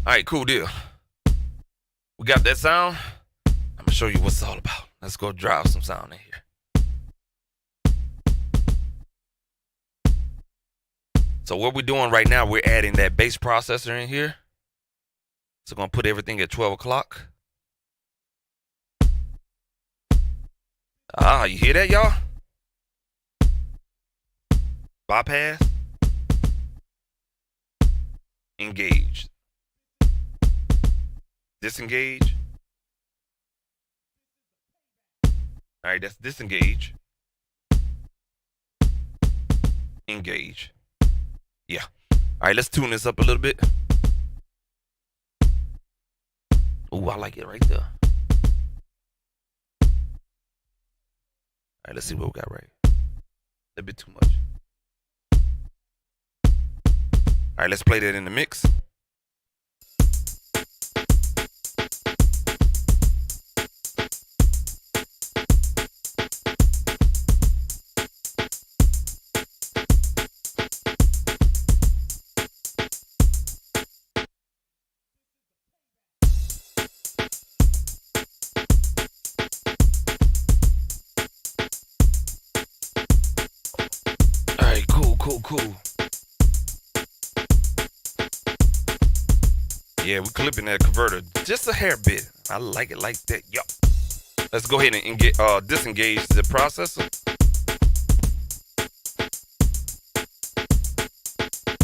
All right, cool deal. We got that sound. I'm gonna show you what it's all about. Let's go drive some sound in here. So what we're doing right now, we're adding that bass processor in here. So I'm gonna put everything at 12 o'clock. Ah, you hear that, y'all? Bypass. Engaged. Disengage. All right, that's disengage. Engage. Yeah. All right, let's tune this up a little bit. Ooh, I like it right there. All right, let's see what we got right. A little bit too much. All right, let's play that in the mix. All right, cool. Yeah, we're clipping that converter just a hair bit. I like it like that. Yup. Let's go ahead and get disengage the processor.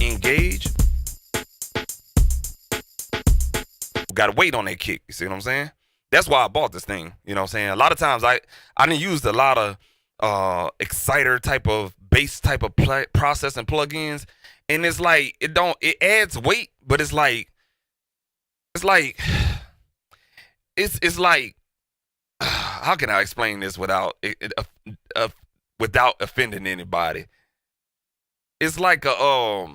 Engage. We gotta wait on that kick. You see what I'm saying? That's why I bought this thing. You know what I'm saying? A lot of times I didn't use a lot of exciter type of bass type of processing plugins, and it's like it adds weight, but it's like how can I explain this without without offending anybody? It's like a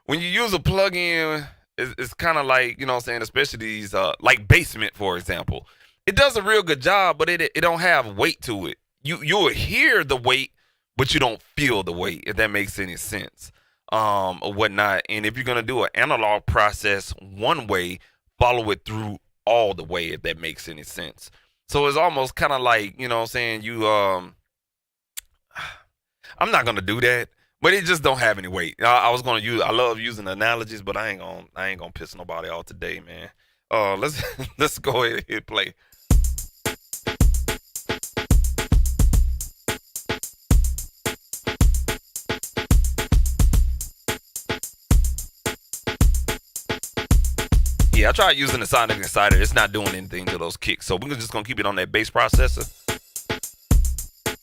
when you use a plugin, it's kind of like, you know what I'm saying, especially these like Basement, for example. It does a real good job, but it don't have weight to it. You'll hear the weight, but you don't feel the weight, if that makes any sense. Or whatnot. And if you're gonna do an analog process one way, follow it through all the way, if that makes any sense. So it's almost kind of like, you know what I'm saying, I'm not gonna do that, but it just don't have any weight. I love using analogies, but I ain't gonna piss nobody off today, man. Let's go ahead and hit play. Yeah, I tried using the Sonic Insider. It's not doing anything to those kicks. So we're just going to keep it on that bass processor.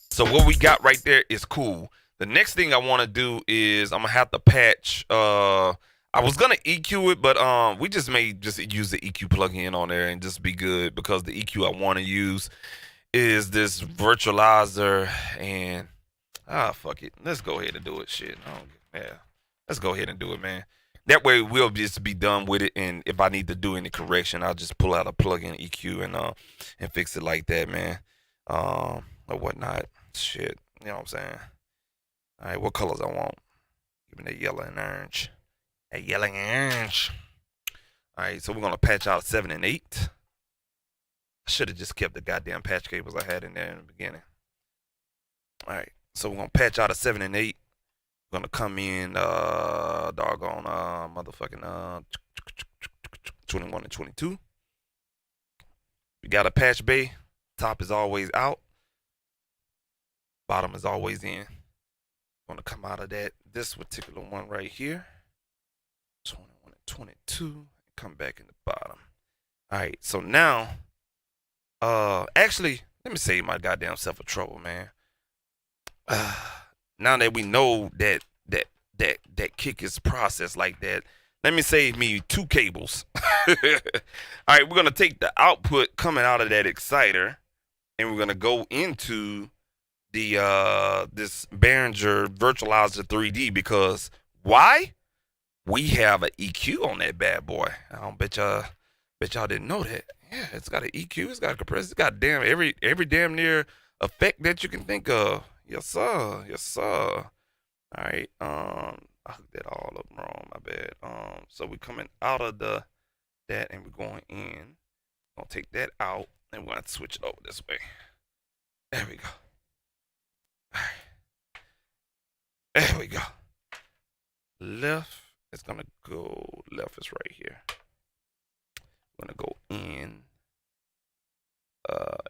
So what we got right there is cool. The next thing I want to do is I'm going to have to patch. I was going to EQ it, but we just may just use the EQ plugin on there and just be good, because the EQ I want to use is this virtualizer. And, fuck it. Let's go ahead and do it. Shit. Yeah. Let's go ahead and do it, man. that way we'll just be done with it. And if I need to do any correction, I'll just pull out a plug-in EQ and fix it like that, man. Or whatnot. Shit, you know what I'm saying? All right, what colors I want? Give me that yellow and orange. That yellow and orange. All right, so we're gonna patch out 7 and 8. I should have just kept the goddamn patch cables I had in there in the beginning. All right, so we're gonna patch out a 7 and 8. We're gonna come in, doggone, motherfucking 21 and 22. We got a patch bay. Top is always out. Bottom is always in. Gonna come out of that this particular one right here. 21 and 22. Come back in the bottom. All right, so now, actually, let me save my goddamn self a trouble, man. Now that we know that kick is processed like that, let me save me 2 cables. All right, we're gonna take the output coming out of that exciter, and we're gonna go into the this Behringer Virtualizer 3D, because why? We have an EQ on that bad boy. I don't bet y'all didn't know that. Yeah, it's got an EQ, it's got a compressor, it's got damn every damn near effect that you can think of. Yes sir, yes sir. All right, I hooked that all up wrong, my bad. So we're coming out of that and we're going in. Gonna take that out and we're gonna switch it over this way. There we go. All right. There we go. Left is gonna go. Left is right here. We're gonna go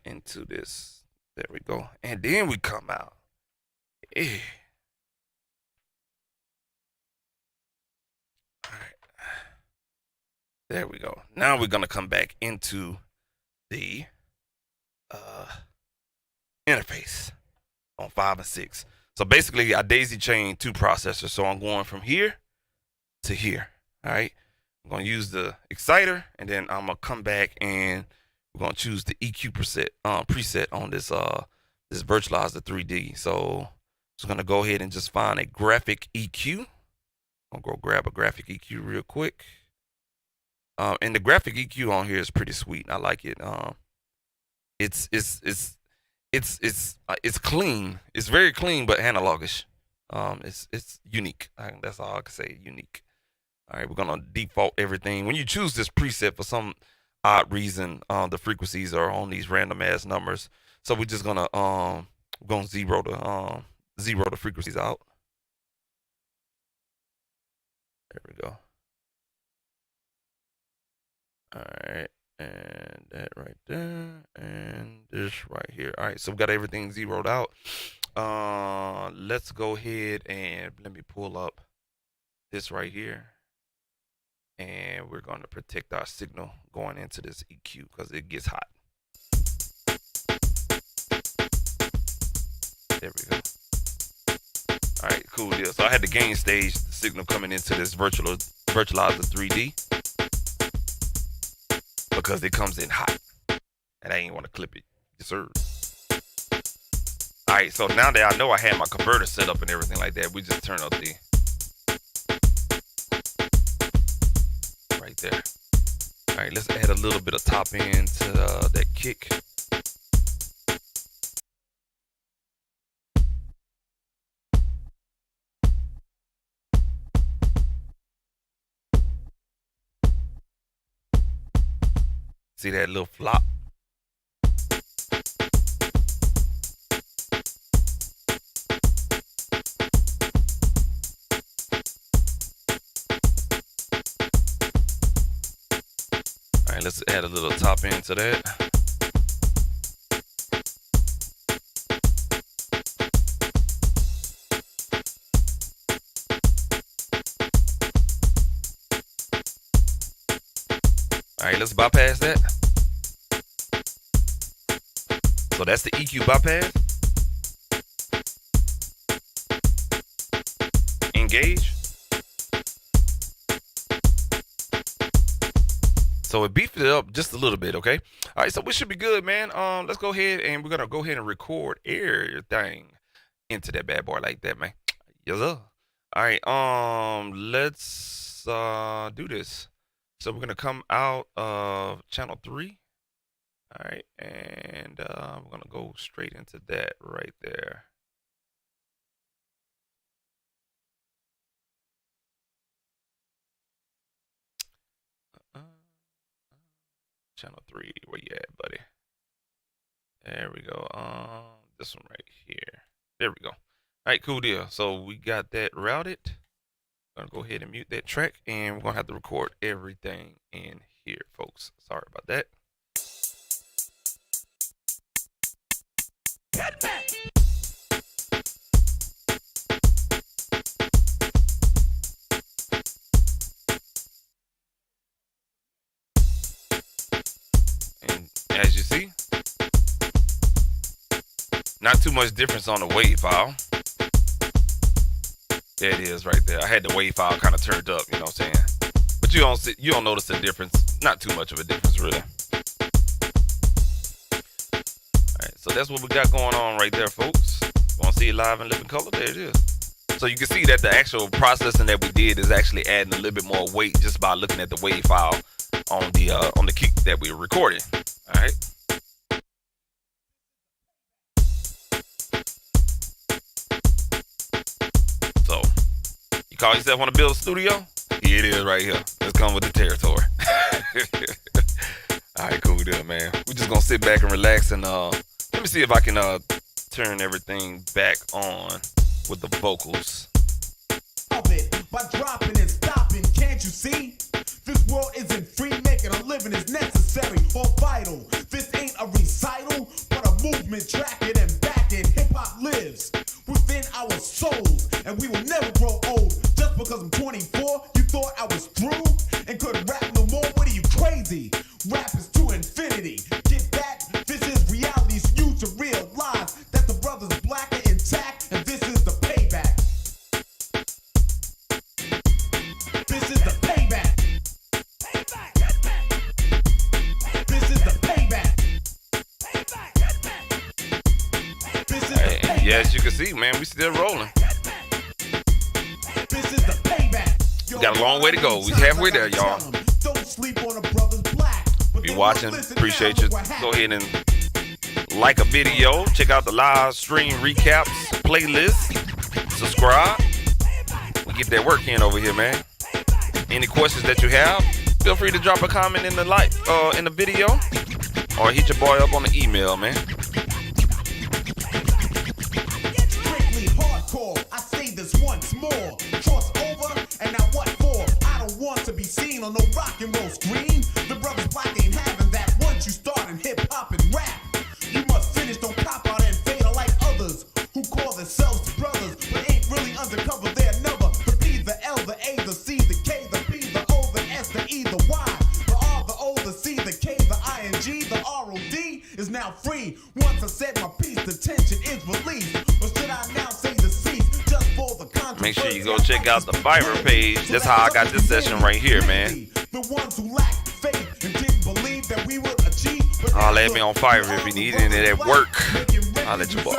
into this. There we go. And then we come out. Yeah. All right. There we go. Now we're gonna come back into the interface on 5 and 6. So basically I daisy chained 2 processors. So I'm going from here to here. All right. I'm going to use the exciter, and then I'm going to come back and we're going to choose the EQ preset on this this Virtualizer 3D. So just going to go ahead and just find a graphic EQ. I'm going to go grab a graphic EQ real quick. And the graphic EQ on here is pretty sweet. I like it. It's clean. It's very clean, but analogish. It's unique. That's all I can say. Unique. All right, we're gonna default everything. When you choose this preset, for some odd reason, the frequencies are on these random ass numbers. So we're just gonna zero the frequencies out. There we go. All right, and that right there, and this right here. All right, so we got everything zeroed out. Let's go ahead and let me pull up this right here. And we're going to protect our signal going into this EQ because it gets hot. There we go. All right, cool deal. So I had the gain stage the signal coming into this Virtualizer 3D because it comes in hot. And I ain't want to clip it. Yes, sir. All right, so now that I know I had my converter set up and everything like that, we just turn up the right there. All right, let's add a little bit of top end to that kick. See that little flop? All right, let's add a little top end to that. All right, let's bypass that. So that's the EQ bypass. Engage. So it beefed it up just a little bit, okay? All right, so we should be good, man. Let's go ahead and we're gonna go ahead and record everything into that bad boy like that, man. Yes, sir. All right, let's let's do this. So we're gonna come out of channel 3. All right, and we're gonna go straight into that right there. Channel 3, where you at, buddy? There we go. This one right here. There we go. All right, cool deal. So we got that routed. I'm gonna go ahead and mute that track, and we're gonna have to record everything in here, folks. Sorry about that. And as you see, not too much difference on the WAV file. There it is right there. I had the WAV file kind of turned up, you know what I'm saying? But you don't notice the difference. Not too much of a difference, really. Alright, so that's what we got going on right there, folks. Want to see it live in living color? There it is. So you can see that the actual processing that we did is actually adding a little bit more weight just by looking at the WAV file on the key that we recorded. Alright. So you call yourself want to build a studio? Here it is right here. Let's come with the territory. Alright, cool deal, man. We're just gonna sit back and relax, and let me see if I can turn everything back on with the vocals. Of it by dropping and stopping, can't you see? This world isn't free, making a living is necessary or vital. This ain't a recital, but a movement tracking and backing. Hip hop lives within our souls, and we will never grow old. Just because I'm 24, you thought I was through and couldn't rap no more? What are you, crazy? Rap is to infinity. Get that? This is reality, so you to realize that the brothers black are intact, and this is the payback. This is the payback. This is the payback. This is the payback. Yeah, as you can see, man, we still rolling. This is the payback. We got a long way to go. We halfway there, y'all. Don't sleep on the brothers black. If you're watching, appreciate you. Go ahead and like a video. Check out the live stream recaps, playlist. Subscribe. We get that work in over here, man. Any questions that you have, feel free to drop a comment in the in the video, or hit your boy up on the email, man. Strictly hardcore. I say this once more. Cross over, and now what for? I don't want to be seen on no rock and roll screen. The brothers black ain't having that. Once you start in hip hop and rap, you must finish, don't cop out and fade like others who call themselves brothers, but ain't really undercover. They're never the B, the L, the A, the C, the K, the P, the O, the S, the E, the Y, the R, the O, the C, the K, the I, and G, the R-O-D is now free. Once I said my piece, the tension is released. Or should I now say deceased just for the controversy? Make sure you go check out the Fiverr page. That's how I got this session right here, man. The ones who lacked faith and didn't believe that we would achieve. Holla at me on Fiverr if you need any of that work. I'll let you boy.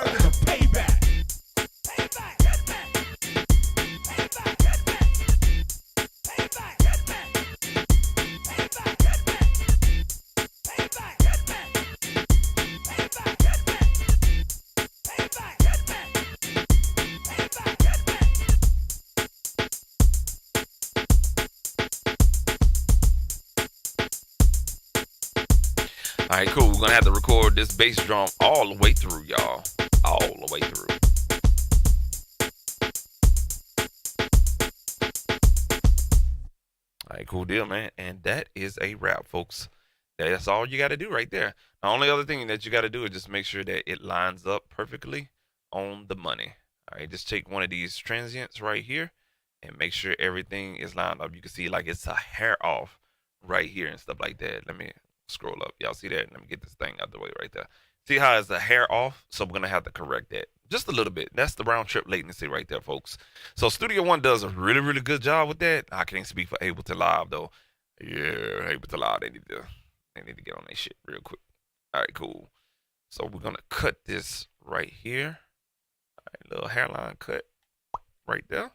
Alright, cool. We're gonna have to record this bass drum all the way through, y'all. All the way through. Alright, cool deal, man. And that is a wrap, folks. That's all you gotta do right there. The only other thing that you gotta do is just make sure that it lines up perfectly on the money. Alright, just take one of these transients right here and make sure everything is lined up. You can see like it's a hair off right here and stuff like that. Let me scroll up. Y'all see that? Let me get this thing out the way right there. See how it's a hair off? So we're gonna have to correct that just a little bit. That's the round trip latency right there, folks. So Studio One does a really, really good job with that. I can't speak for Ableton Live though. Yeah, Ableton Live, they need to get on that shit real quick. All right, cool. So we're gonna cut this right here. All right, little hairline cut right there.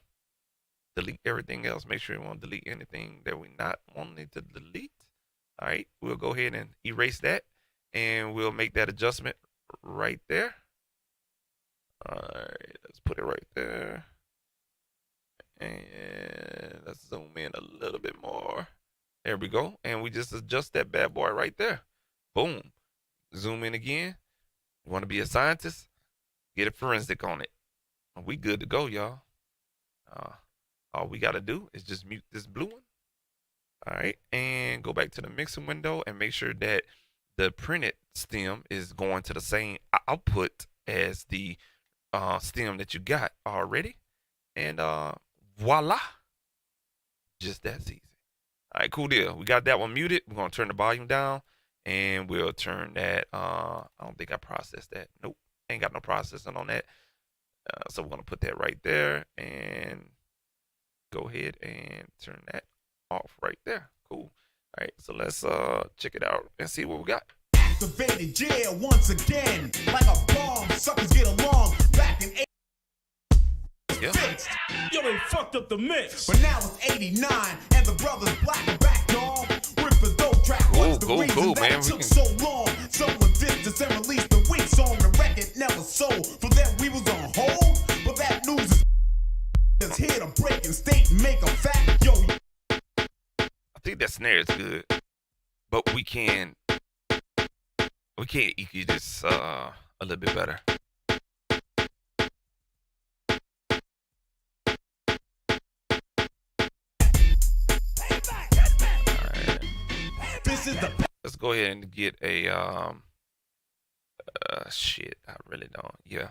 delete everything else. Make sure you won't delete anything that we not wanting to delete. All right, we'll go ahead and erase that, and we'll make that adjustment right there. All right, let's put it right there, and let's zoom in a little bit more. There we go, and we just adjust that bad boy right there. Boom. Zoom in again. You want to be a scientist? Get a forensic on it. We good to go, y'all. All we got to do is just mute this blue one. All right, and go back to the mixing window and make sure that the printed stem is going to the same output as the stem that you got already. And voila, just that easy. All right, cool deal. We got that one muted. We're going to turn the volume down, and we'll turn that. I don't think I processed that. Nope, ain't got no processing on that. So we're going to put that right there and go ahead and turn that off right there. Cool. All right, so let's check it out and see what we got. Activated jail once again, like a bomb. Suckers get along. Back in 80's, Yeah. fixed. Yo, they fucked up the mix. But now it's 89, and the brothers black and back, dog. Rip the dope track. What's the Cool, reason cool, that man. it We took can- so long? Someone distance and released the weak song. The record never sold. For them, we was on hold. But that news is here to break and state and make a fact. Yo, I think that snare is good, but we can EQ this a little bit better. Alright. this is the Let's go ahead and get a shit. I really don't. Yeah.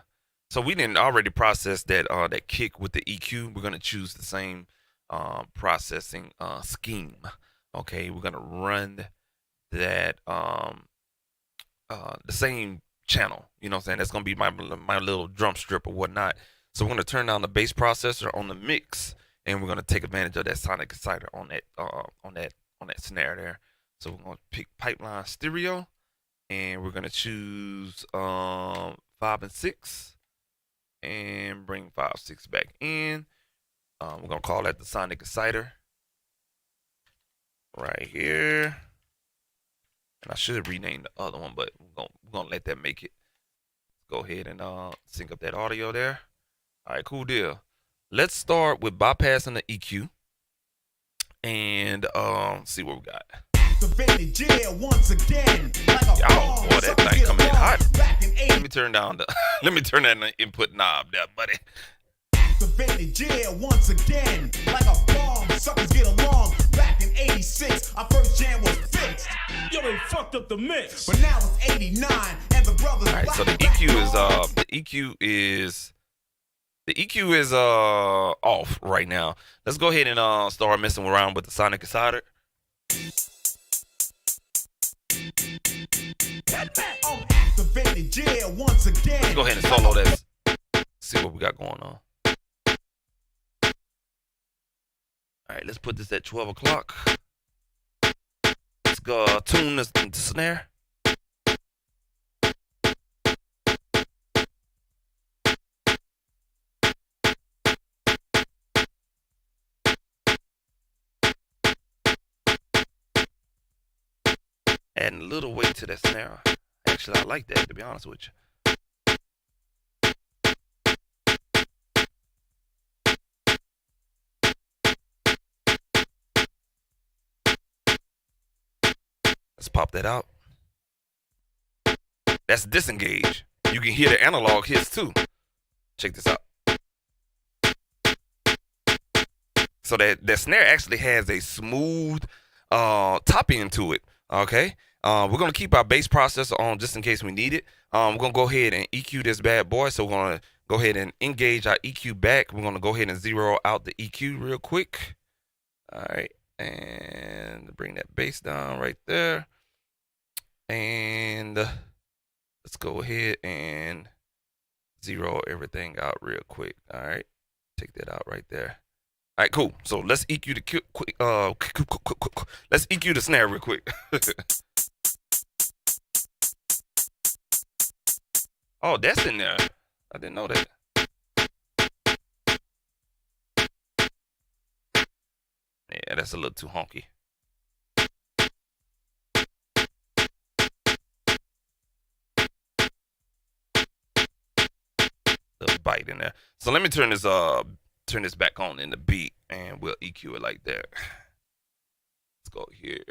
So we didn't already process that that kick with the EQ. We're gonna choose the same processing scheme. Okay, we're gonna run that the same channel. You know what I'm saying? That's gonna be my little drum strip or whatnot. So we're gonna turn down the bass processor on the mix, and we're gonna take advantage of that sonic exciter on that snare there. So we're gonna pick pipeline stereo, and we're gonna choose 5 and 6, and bring 5, 6 back in. We're gonna call that the sonic exciter right here. And I should rename the other one, but we're gonna let that make it. Go ahead and sync up that audio there. All right, cool deal. Let's start with bypassing the EQ and see what we got. activated jail once again, like a Y'all, bomb. boy, that Suckers thing get coming in along. hot. Back in Let me turn down the let me turn that input knob there, buddy. activated jail once again, like a bomb. Suckers get along. Back in 86, our first jam was fixed. Yo, they fucked up the mix. But now it's 89, and the brothers All right, so the black EQ back, is dog. the EQ is off right now. Let's go ahead and start messing around with the sonic exciter. Activated jail once again. Let's go ahead and solo this. See what we got going on. All right, let's put this at 12 o'clock. Let's go tune the snare. Adding a little weight to that snare. Actually, I like that, to be honest with you. Let's pop that out. That's disengage. You can hear the analog hits too. Check this out. So that snare actually has a smooth top end to it. Okay. We're gonna keep our bass processor on just in case we need it. We're gonna go ahead and EQ this bad boy. So we're gonna go ahead and engage our EQ back. We're gonna go ahead and zero out the EQ real quick. All right, and bring that bass down right there. And let's go ahead and zero everything out real quick. All right, take that out right there. All right, cool. So let's EQ the let's EQ the snare real quick. Oh, that's in there. I didn't know that. That's a little too honky. Little bite in there. So let me turn this back on in the beat, and we'll EQ it like that. Let's go here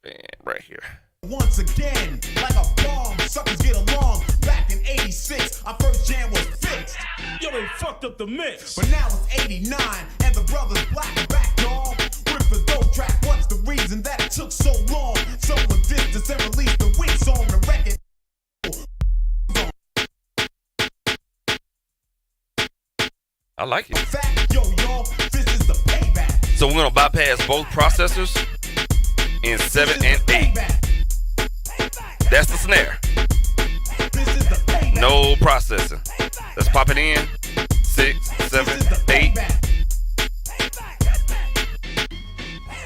and right here. Once again, like a bomb, suckers get along. Back in 86, our first jam was fixed. Yo, they fucked up the mix. But now it's 89, and the brothers black and back, dog. With the dope track, what's the reason that it took so long? Someone did this and released the weak song, the record. I like it. Fact, yo, y'all, this is the payback. So we're gonna bypass both processors in 7 and 8. That's the snare. This is the payback. No processing. Let's pop it in. 6, 7, 8.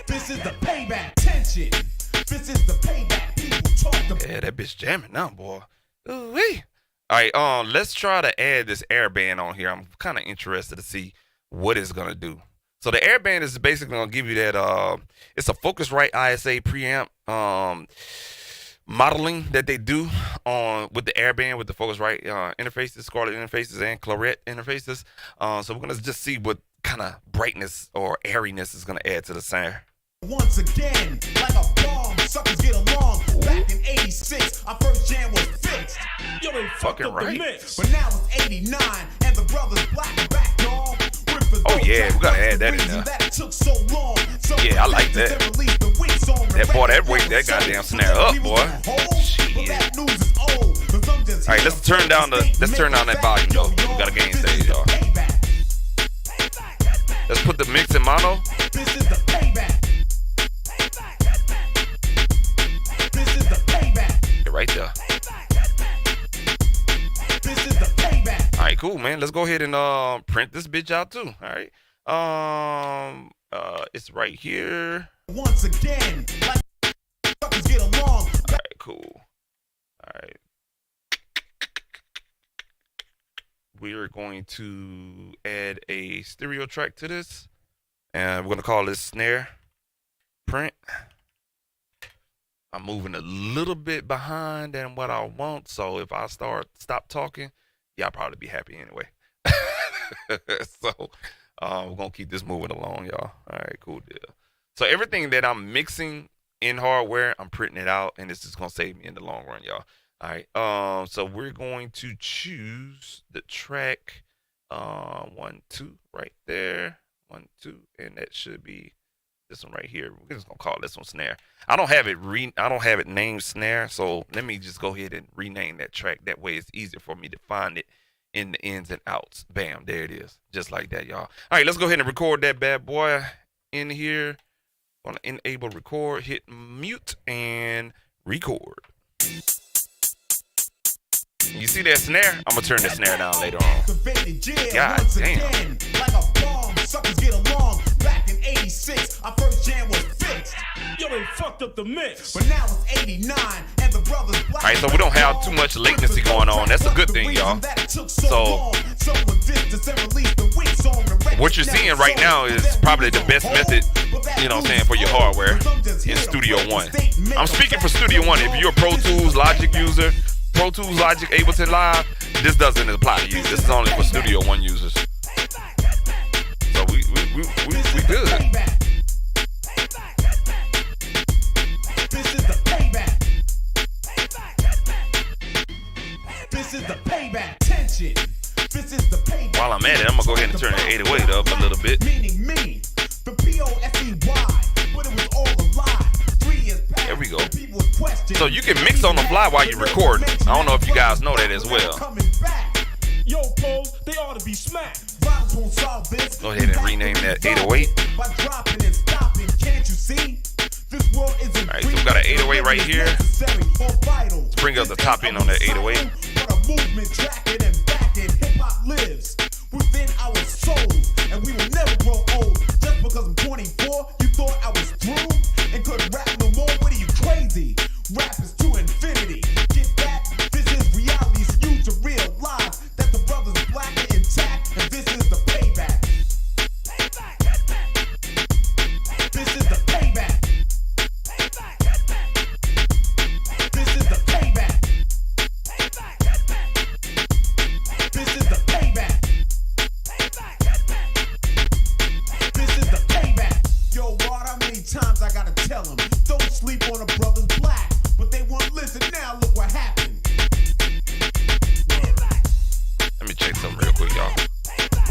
This is the payback. Tension. This is the payback. People talk about. Yeah, that bitch jamming now, boy. Ooh-wee. All right, let's try to add this airband on here. I'm kind of interested to see what it's gonna do. So the airband is basically gonna give you that. It's a Focusrite ISA preamp modeling that they do on with the airband with the Focusrite interfaces, Scarlett interfaces, and Claret interfaces. So we're gonna just see what kind of brightness or airiness is gonna add to the sound. Once again, like a bomb, suckers get along. Back in 86, our first jam was fixed. Yo, they fucked Fucking up the right. mix. But now it's 89, and the brothers black and back, dog. Oh yeah, we gotta add that in there. Yeah, I like that. That boy, that wake that goddamn snare up, boy. Shit. All right, let's turn down that volume though. We got a gain stage, y'all. Let's put the mix in mono. This is the payback. This is the payback. Yeah, right there. This is the payback. All right, cool, man. Let's go ahead and print this bitch out too. All right. It's right here. Once again, like suckers get along. All right, cool. All right. We're going to add a stereo track to this, and we're gonna call this snare print. I'm moving a little bit behind than what I want, so if I stop talking, y'all probably be happy anyway. So we're gonna keep this moving along, y'all. All right, cool deal. So everything that I'm mixing in hardware, I'm printing it out, and this is gonna save me in the long run, y'all. All right, so we're going to choose the track 1, 2 right there, 1, 2, and that should be this one right here. We're just gonna call this one snare. I don't have it named snare, so let me just go ahead and rename that track. That way it's easier for me to find it in the ins and outs. Bam, there it is, just like that, y'all. All right, let's go ahead and record that bad boy in here. Gonna enable record, hit mute, and record. You see that snare? I'm gonna turn the snare down later on. God damn. Like a bomb, suckers get along. Back in 86, our first jam was fixed. Yo, they fucked up the mix. But now it's 89, and the brothers black. All right, so we don't have too much latency going on. That's a good thing, y'all. So what you're seeing right now is probably the best method, you know what I'm saying, for your hardware in Studio One. I'm speaking for Studio One. If you're a Pro Tools Logic user, Pro Tools Logic Ableton Live, this doesn't apply to you. This is only for Studio One users. So we good. This is the payback. This is the payback. Tension. This is the payback. While I'm at it, I'm gonna go ahead and turn the 808 up a little bit. Meaning me, the POSEY, but it was all a lie. 3 years past. There we go. So you can mix on the fly while you're recording. I don't know if you guys know that as well. Yo, Pose, they ought to be smacked. Go ahead and rename that 808. Alright, so we got an 808 right here. Let's bring up the top end on that 808. Within our souls, and we will never grow old. Just because I'm 24, you thought I was through and couldn't rap no more. What are you, crazy? Rap is to infinity. Get that? This is reality, so you to realize that the brothers black are intact, and this is the payback.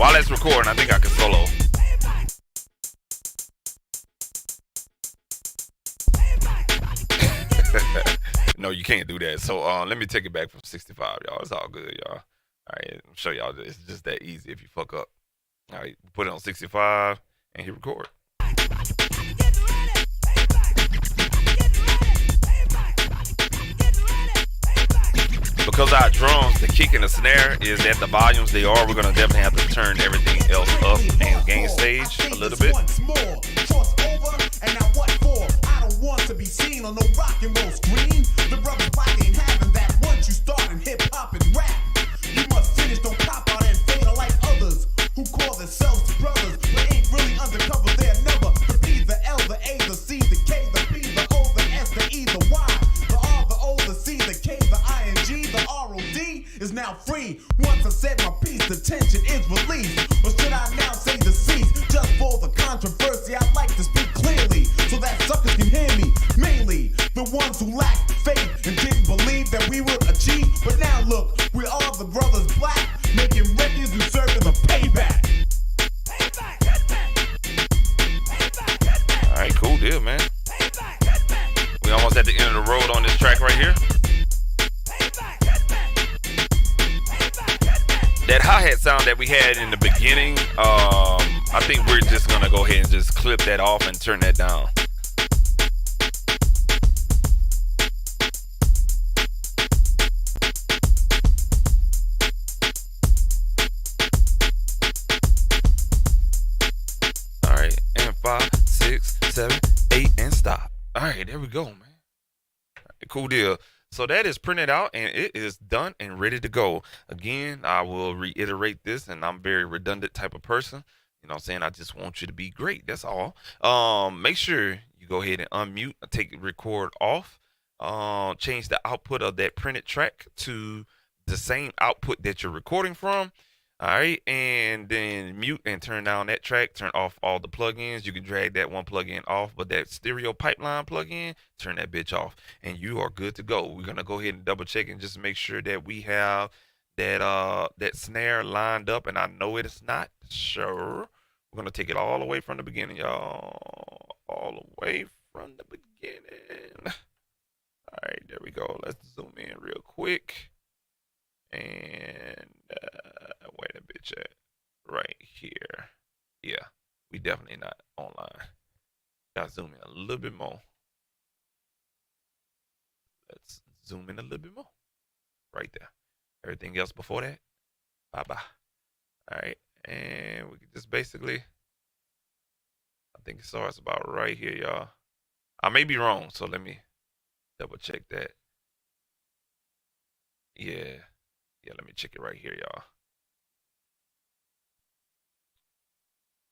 While it's recording, I think I can solo. No, you can't do that. So let me take it back from 65, y'all. It's all good, y'all. All right, I'll show y'all. It's just that easy if you fuck up. All right, put it on 65 and hit record. Because our drums, the kick and the snare is at the volumes they are, we're gonna definitely have to turn everything else up and gain stage a little bit. Want to be seen on no rock and roll screen. The brothers black ain't having that. Once you start in hip hop and rap, you must finish, don't pop out and fade like others who call themselves brothers but ain't really undercover. They're never the B, the L, the A, the C, the K, the P, the O, the S, the E, the Y, the R, the O, the C, the K, the I, and G, the R, O, D is now free. Once I said my piece, the tension is released. Or should I now say deceased? Just for the controversy, I like to speak clearly so that suckers can hear me. Mainly the ones who lacked faith and didn't believe that we would achieve. But now look, we are the brothers black, making records and serving the payback. Alright, cool deal, man. We almost at the end of the road on this track right here. That hi-hat sound that we had in the beginning, I think we're just gonna go ahead and just clip that off and turn that down. Alright, and 5, 6, 7, 8, and stop. Alright, there we go, man. Right, cool deal. So that is printed out and it is done and ready to go. Again, I will reiterate this, and I'm a very redundant type of person. You know what I'm saying? I just want you to be great. That's all. Make sure you go ahead and unmute, take record off, change the output of that printed track to the same output that you're recording from. All right, and then mute and turn down that track, turn off all the plugins. You can drag that one plugin off, but that stereo pipeline plugin, turn that bitch off, and you are good to go. We're gonna go ahead and double check and just make sure that we have that snare lined up, and I know it is not. Sure, we're gonna take it all the way from the beginning, y'all. All the way from the beginning. All right, there we go. Let's zoom in real quick. And where the bitch at? Right here. Yeah, we definitely not online. Gotta zoom in a little bit more. Let's zoom in a little bit more. Right there. Everything else before that, bye-bye. All right, and we can just basically, I think it starts about right here, y'all. I may be wrong, so let me double check that. Yeah, let me check it right here, y'all.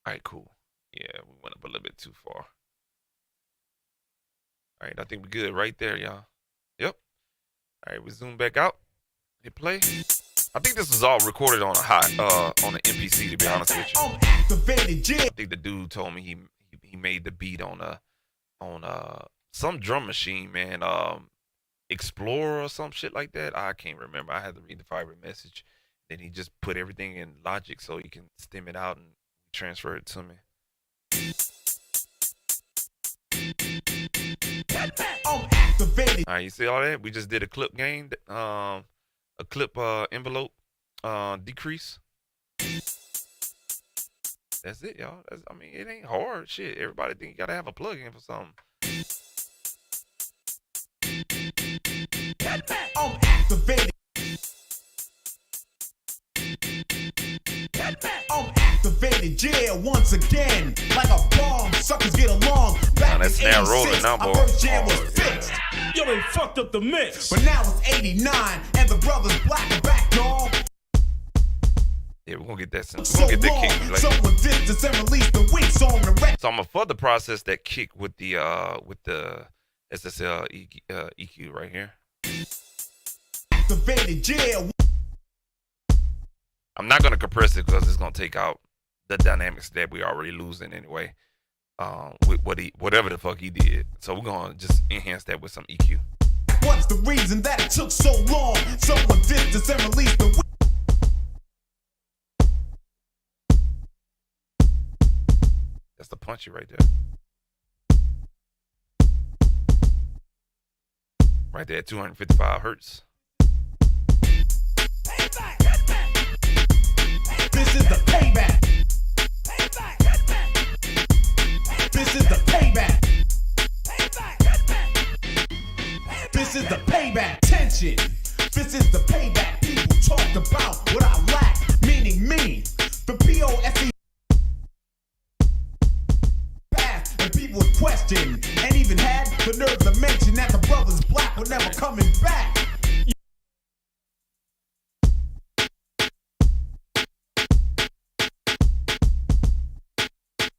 All right, cool. Yeah, we went up a little bit too far. All right, I think we're good right there, y'all. Yep. All right, we zoom back out. Hit play. I think this was all recorded on on an MPC, to be honest with you. I think the dude told me he made the beat on some drum machine, man. Explorer or some shit like that. I can't remember. I had to read the Fiverr message. Then he just put everything in Logic so he can stem it out and transfer it to me. Alright, you see all that? We just did a clip gain, a clip envelope decrease. That's it, y'all. I mean, it ain't hard. Shit, everybody think you gotta have a plug-in for something. I'm activated. I'm activated, yeah, once again. Like a bomb, suckers get along. Back that's in now 86, rolling now, boy. our first jam was fixed. Yo, they fucked up the mix. But now it's 89, and the brothers black are back, dog. Yeah, we're gonna get that. We're So gonna get that long, kick. Like, someone did this and released the weak song to rap. so I'm gonna further process that kick with the SSL EQ right here. Activated, yeah. I'm not gonna compress it because it's gonna take out the dynamics that we already losing anyway. With whatever the fuck he did. So we're gonna just enhance that with some EQ. What's the reason that it took so long? Someone did this and released the weak. That's the punchy right there. Right there at 255 hertz. This is the payback. This is the payback. This is the payback. Tension. This is the payback. People talked about what I lack, meaning me. The POSE path, and people would question, and even had the nerve to mention that the brothers black were never coming back.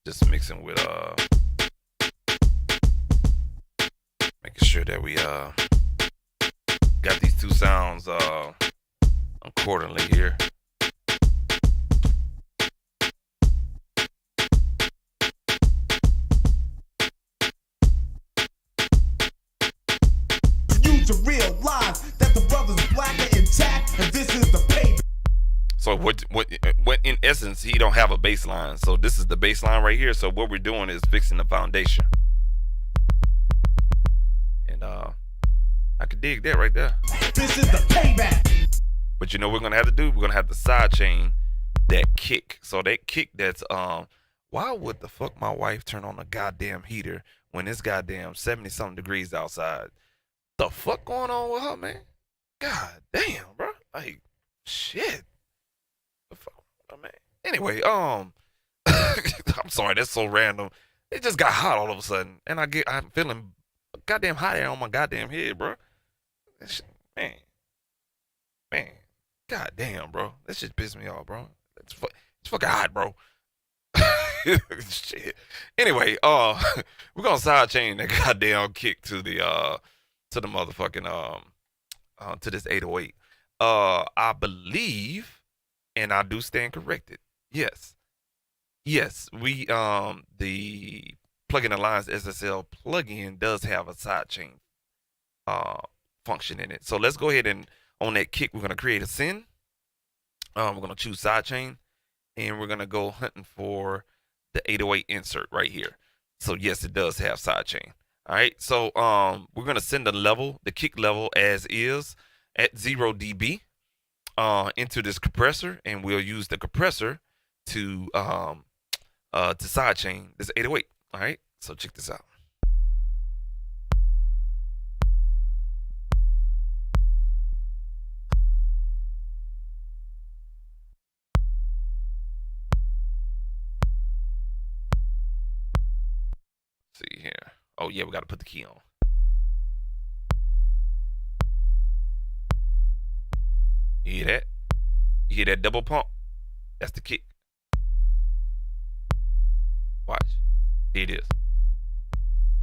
Just mixing with making sure that we got these two sounds accordingly here. You to realize that the brothers black are intact, and this is the payback. So what in essence, he don't have a bass line. So this is the bass line right here. So what we're doing is fixing the foundation. And I could dig that right there. This is the payback. But you know what we're gonna have to do? We're gonna have to sidechain that kick. So that kick that's why would the fuck my wife turn on a goddamn heater when it's goddamn 70-something degrees outside? The fuck going on with her, man? God damn, bro. Like, shit. The fuck, man. Anyway, I'm sorry, that's so random. It just got hot all of a sudden, and I'm feeling goddamn hot air on my goddamn head, bro. That shit, man, goddamn, bro. That shit pissed me off, bro. It's fucking hot, bro. Shit. Anyway, we're gonna sidechain that goddamn kick to the motherfucking to this 808. I believe, and I do stand corrected. Yes, we the Plugin Alliance SSL plugin does have a sidechain function in it. So let's go ahead and on that kick, we're gonna create a send. We're gonna choose sidechain, and we're gonna go hunting for the 808 insert right here. So yes, it does have sidechain. All right, so we're gonna send the kick level as is at 0 dB into this compressor, and we'll use the compressor to sidechain this 808. All right, so check this out. See here. Oh yeah, we got to put the key on. You hear that? You hear that double pump? That's the kick. Watch. Here it is.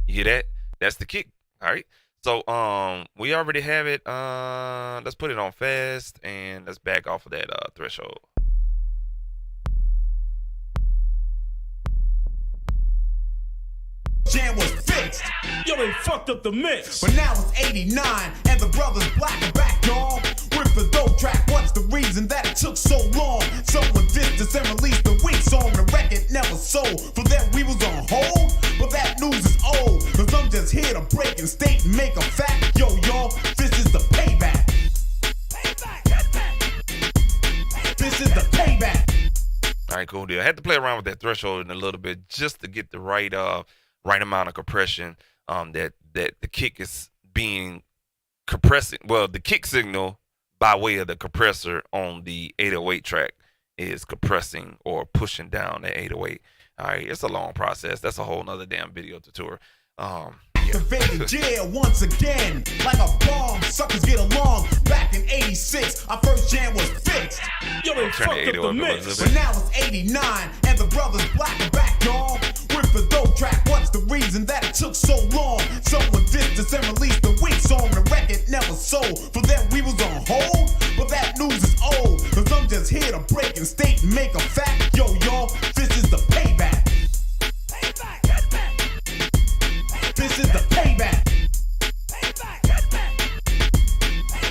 You hear that? That's the kick. All right. So we already have it. Let's put it on fast and let's back off of that threshold. Jam was fixed, Yo, they fucked up the mix. but now it's 89, and the brothers black are back, y'all. With the dope track, what's the reason that it took so long? Someone dissed us and released the weak song. The record never sold, for that we was on hold. But that news is old, cause I'm just here to break and state and make a fact. Yo, y'all, this is the payback. This is the payback. All right, cool deal. I had to play around with that threshold in a little bit just to get the right amount of compression. That the kick is being compressing. Well, the kick signal by way of the compressor on the 808 track is compressing or pushing down the 808. All right, it's a long process. That's a whole nother damn video tutorial. Activated jail once again, like a bomb. Suckers get along. Back in '86, our first jam was fixed. Yo, they Turn fucked the up 808 the up a mix. little But bit. now it's 89, and the brothers black are back, y'all. With the dope track, what's the reason that it took so long? Someone dissed us and released the weak song. The record never sold, for that we was on hold. But that news is old, cause I'm just here to break and state and make a fact. Yo, y'all, this is the payback. This is the payback.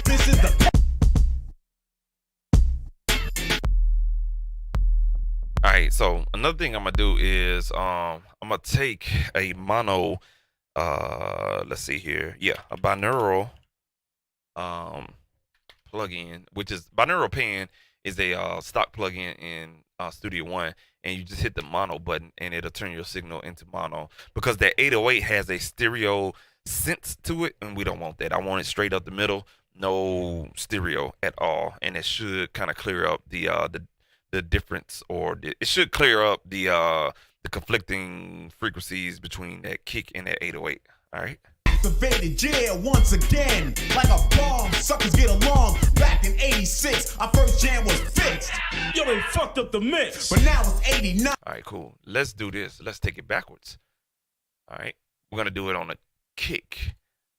This is the So another thing I'm gonna do is I'm gonna take a mono let's see here. Yeah, a binaural um plugin, which is binaural pen is a stock plugin in Studio One, and you just hit the mono button and it'll turn your signal into mono because that 808 has a stereo sense to it, and we don't want that. I want it straight up the middle, no stereo at all, and it should kind of clear up the difference, or it should clear up the conflicting frequencies between that kick and that 808. All right. Activated jail once again, like a bomb. Suckers get along. Back in '86, our first jam was fixed, Yo, they fucked up the mix. but now it's '89. All right, cool. Let's do this. Let's take it backwards. All right. We're going to do it on a kick.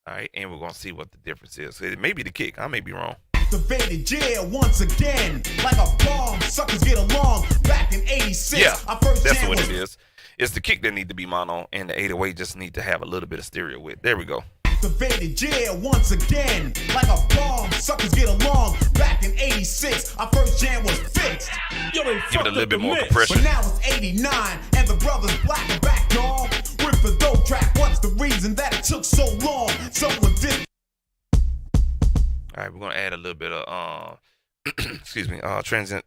All right. And we're going to see what the difference is. It may be the kick. I may be wrong. Activated jail once again, like a bomb. Suckers get along. Back in '86, Yeah, our first that's jam what was it is. It's the kick that need to be mono, and the 808 just need to have a little bit of stereo with it. There we go. activated jail once again, like a bomb. Suckers get along. Back in '86, our first jam was fixed, Yo, they Give fucked it a little up bit the more mix. compression. but now it's '89, and the brothers Black are back, y'all. With the dope track, what's the reason that it took so long? Someone did. All right, we're gonna add a little bit of excuse me, transient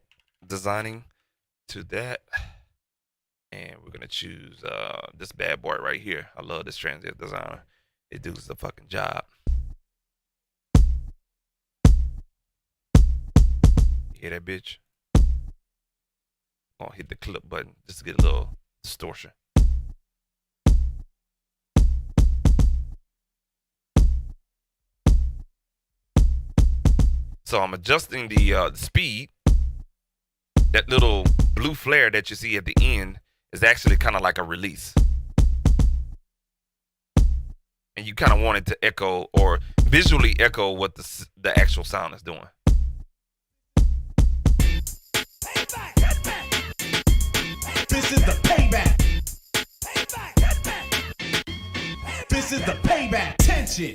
designing to that, and we're gonna choose this bad boy right here. I love this transient designer. It does the fucking job. You hear that bitch? Gonna hit the clip button just to get a little distortion. So I'm adjusting the speed. That little blue flare that you see at the end is actually kind of like a release. And you kind of want it to echo or visually echo what the actual sound is doing. This is the payback. This is the payback. Tension.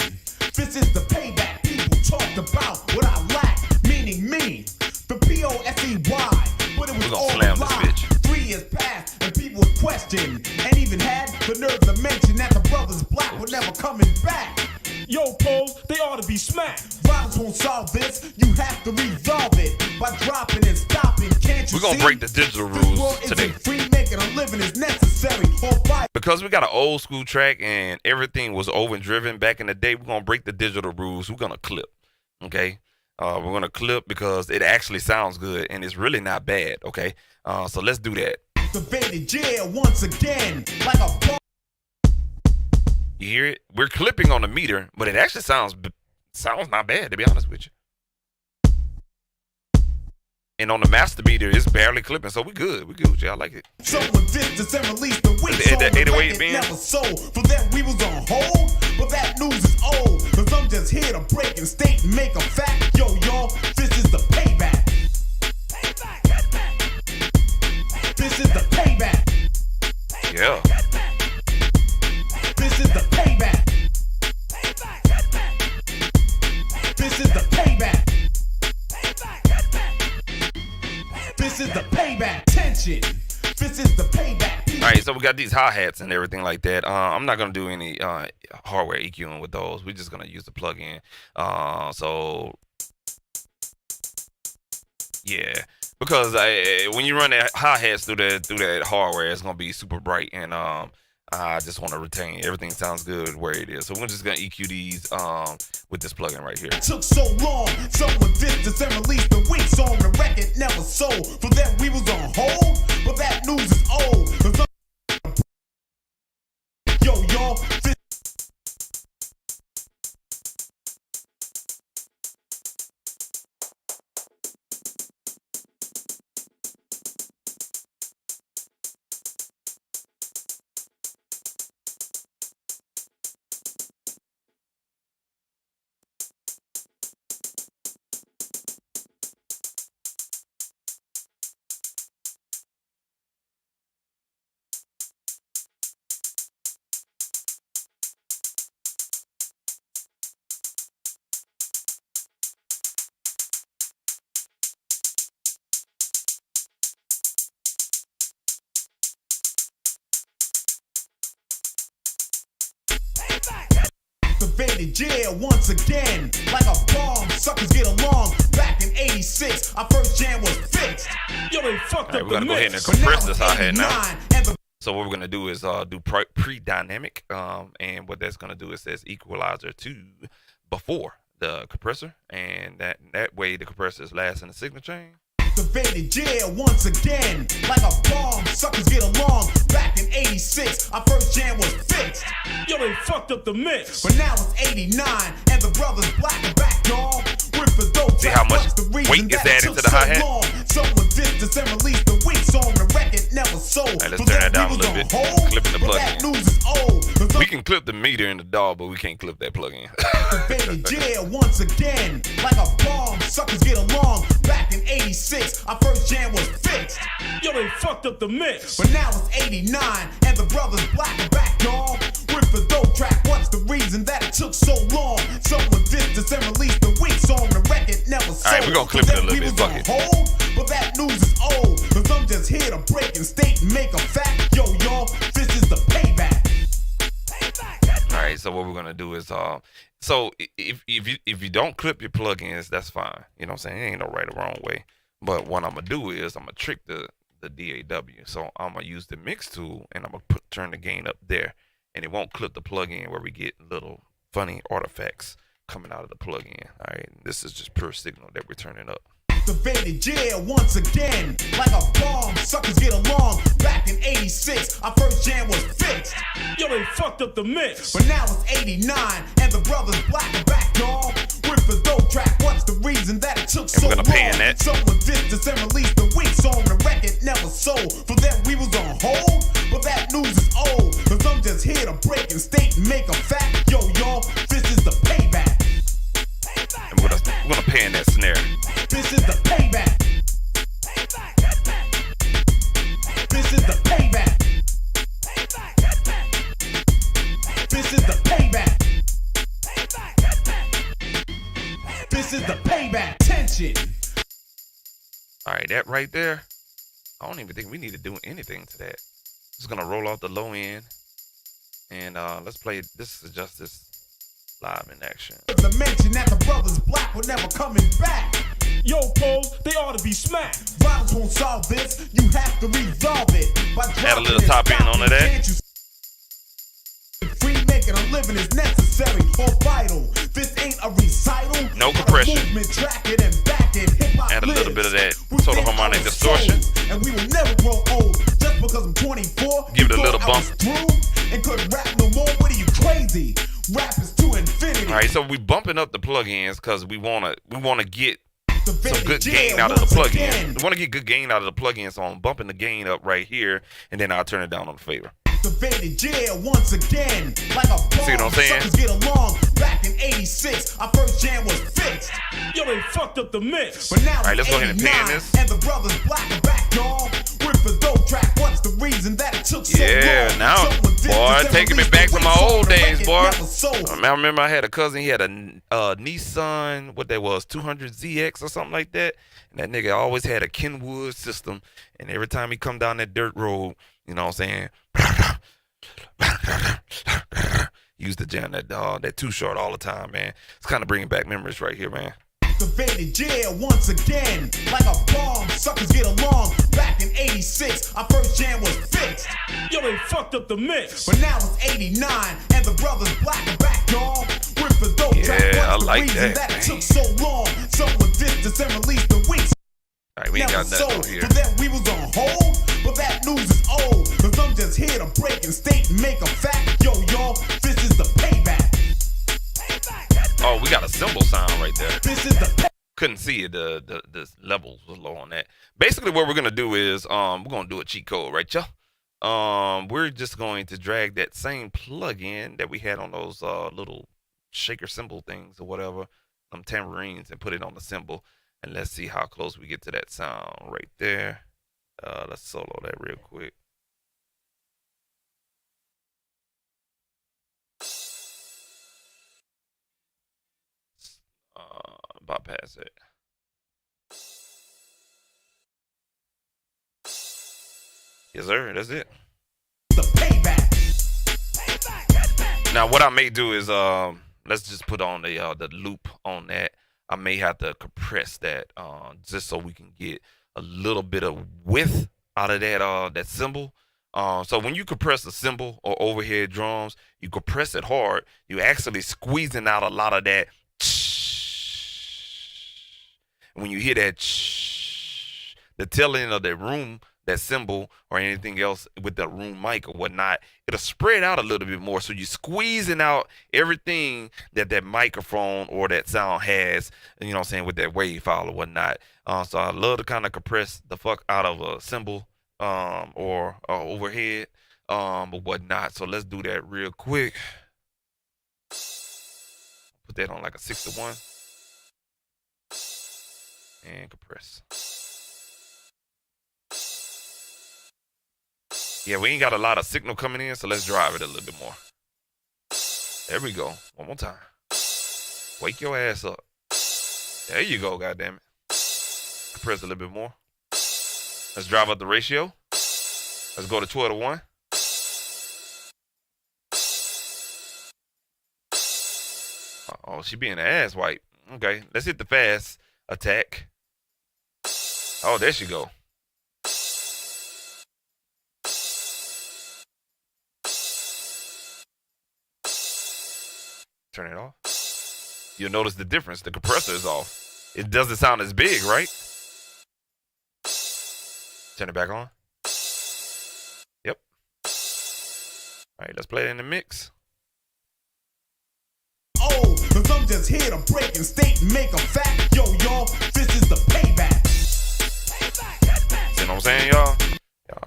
This is the payback. People talked about what I lack, meaning me. The POSEY. But it was We're gonna all slam a this lie. bitch. 3 years passed and people would question and even had the nerve to mention that the brothers Black were never coming back. Yo, Pose, they ought to be smacked. Violence won't solve this. You have to resolve it by dropping and stopping. Can't you We're gonna see? break the digital This world rules isn't today. free, making a living is necessary. Or by Because we got an old school track and everything was overdriven back in the day, we're gonna break the digital rules. We're gonna clip. Okay? We're gonna clip because it actually sounds good and it's really not bad. Okay? So let's do that. activated jail once again, like a bomb. You hear it? We're clipping on the meter, but it actually sounds not bad, to be honest with you. And on the master meter, it's barely clipping, so we good. We good with you. I like it. Someone did this and released the weak The song. The 808 record band. never sold. For that we was on hold, but that news is old. Cause I'm just here to break and state and make a fact. Yo, y'all, this is the payback. This is the payback. Yeah. This is the payback. This is the payback. This is the payback. Tension. This is the payback. All right, so we got these hi-hats and everything like that. I'm not going to do any hardware EQing with those. We're just going to use the plugin. So, yeah. Because when you run that hi-hats through that hardware, it's going to be super bright. And I just want to retain everything sounds good where it is. So we're just going to EQ these with this plugin right here. It took so long. Someone did this and released the weak song. The record never sold. For that we was on hold, but that news is old. 'Cause yo, y'all, this Activated jail once again, like a bomb. Suckers get along. Back in '86, our first jam was fixed. Yo, they fucked All right, up we're gonna the go ahead and mix. compress this hi-hat now. And the So what we're gonna do is do pre-dynamic, and what that's gonna do is says equalizer to before the compressor, and that way the compressor is last in the signal chain. activated jail once again, like a bomb. Suckers get along. Back in '86, our first jam was fixed. Yo, they fucked up the mix. But now it's '89, and the brothers black and back, y'all. With the dope. See how much What's the reason weight is that it added took to the so hi-hat? long? Someone did this and released the weak song. The record never sold. Alright, let's For turn that down a we little was bit. on hold, Clipping the but plug that in. news is old. 'Cause We can clip the meter in the DAW, but we can't clip that plug in. activated jail once again, like a bomb. Suckers get along. Back in '86, our first jam was fixed. Yo, they fucked up the mix. But now it's '89, and the brothers black and back, y'all. With the dope track, what's the reason that it took so long? Someone did this and released the weak song. The record never sold. Alright, we're gonna clip it a little We bit, was fuck on it. hold, but that news is old. Cause I'm just here to break and state and make a fact. Yo, y'all, this is the payback. All right, so what we're gonna do is so if you don't clip your plugins, that's fine. You know what I'm saying? It ain't no right or wrong way. But what I'm gonna do is I'm gonna trick the DAW. So I'm gonna use the mix tool and I'm gonna turn the gain up there, and it won't clip the plugin where we get little funny artifacts coming out of the plugin. All right, this is just pure signal that we're turning up. Activated jail once again, like a bomb. Suckers get along. Back in '86, our first jam was fixed. Yo, they fucked up the mix. But now it's '89, and the brothers black and back, y'all. With the dope track, what's the reason that it took so we're long? gonna pan that. Someone did this and released the weak song. The record never sold. For that we was on hold, but that news is old. Cause I'm just here to break and state and make a fact. Yo, y'all, this is the payback. And we're gonna pan that snare. This is the payback. This is the payback. This is the payback. This is the payback. Tension. All right, that right there. I don't even think we need to do anything to that. Just gonna roll off the low end, and let's play. This is just this live in action. The mention that the brothers black were never coming back. Yo, Pole, they ought to be smacked. Violence won't solve this. You have to resolve it. By Add a little dropping top it, end onto that. Can't you see? Free making a living is necessary or vital. This ain't a recital. No but a compression. movement, track it and back it. Hip-hop Add a little lives bit of that within total harmonic our distortion. souls, and we will never grow old. Just because I'm 24, Give it a you little thought I bump. was through and couldn't rap no more. What are you, crazy? Rap is to infinity. All right, so we bumping up the plugins because we wanna get some Activated good jail gain out of the once plugin. again. We want to get good gain out of the plugin, so I'm bumping the gain up right here, and then I'll turn it down on the fader. Activated jail once again, like a bomb. See what I'm saying? Suckers get along. Back in '86, our first jam was fixed. Yo, they fucked up the mix. But now All right, let's it's go ahead and pan 89, this. and the brothers black and back, y'all. With the dope track, what's the reason that it took so long? Yeah, now, Someone did boy, this and taking me released back the to my weak song. old The days, record boy. never sold. I remember I had a cousin. He had a Nissan, what that was, 200ZX or something like that. And that nigga always had a Kenwood system. And every time he come down that dirt road, you know what I'm saying? He used to jam that Too Short all the time, man. It's kind of bringing back memories right here, man. Activated jail once again, like a bomb. Suckers get along. Back in '86, our first jam was fixed. Yo, they fucked up the mix. But now it's '89, and the brothers black and back, y'all. With the dope track, Yeah, what's I like the reason that, it man. took so long? Someone did this and released the weak. All right, we ain't got nothing on here. For that we was on hold, but that news is old. Cause I'm just here to break and state and make a fact. Yo, y'all, this is the payback. Oh, we got a cymbal sound right there. This is the Couldn't see it. The levels was low on that. Basically, what we're gonna do is we're gonna do a cheat code, right, y'all? We're just going to drag that same plug-in that we had on those little shaker cymbal things or whatever, tambourines, and put it on the cymbal. And let's see how close we get to that sound right there. Let's solo that real quick. Bypass it. Yes, sir. That's it. payback. Now, what I may do is let let's just put on the loop on that. I may have to compress that just so we can get a little bit of width out of that cymbal. So when you compress a cymbal or overhead drums, you compress it hard. You actually squeezing out a lot of that. When you hear that, the tail end of that room, that cymbal or anything else with the room mic or whatnot, it'll spread out a little bit more. So you're squeezing out everything that microphone or that sound has, you know what I'm saying, with that wave file or whatnot. So I love to kind of compress the fuck out of a cymbal or overhead or whatnot. So let's do that real quick. Put that on like a 6-to-1 and compress. Yeah, we ain't got a lot of signal coming in, so let's drive it a little bit more. There we go. One more time. Wake your ass up. There you go, goddammit. Compress a little bit more. Let's drive up the ratio. Let's go to 12-to-1. Oh, she being an ass wipe. Okay, let's hit the fast attack. Oh, there she go. Turn it off. You'll notice the difference. The compressor is off. It doesn't sound as big, right? Turn it back on. Yep. All right, let's play it in the mix. Oh, cause I'm just here to break and state and make a fact. Yo, y'all, this is the payback. See what I'm saying, y'all?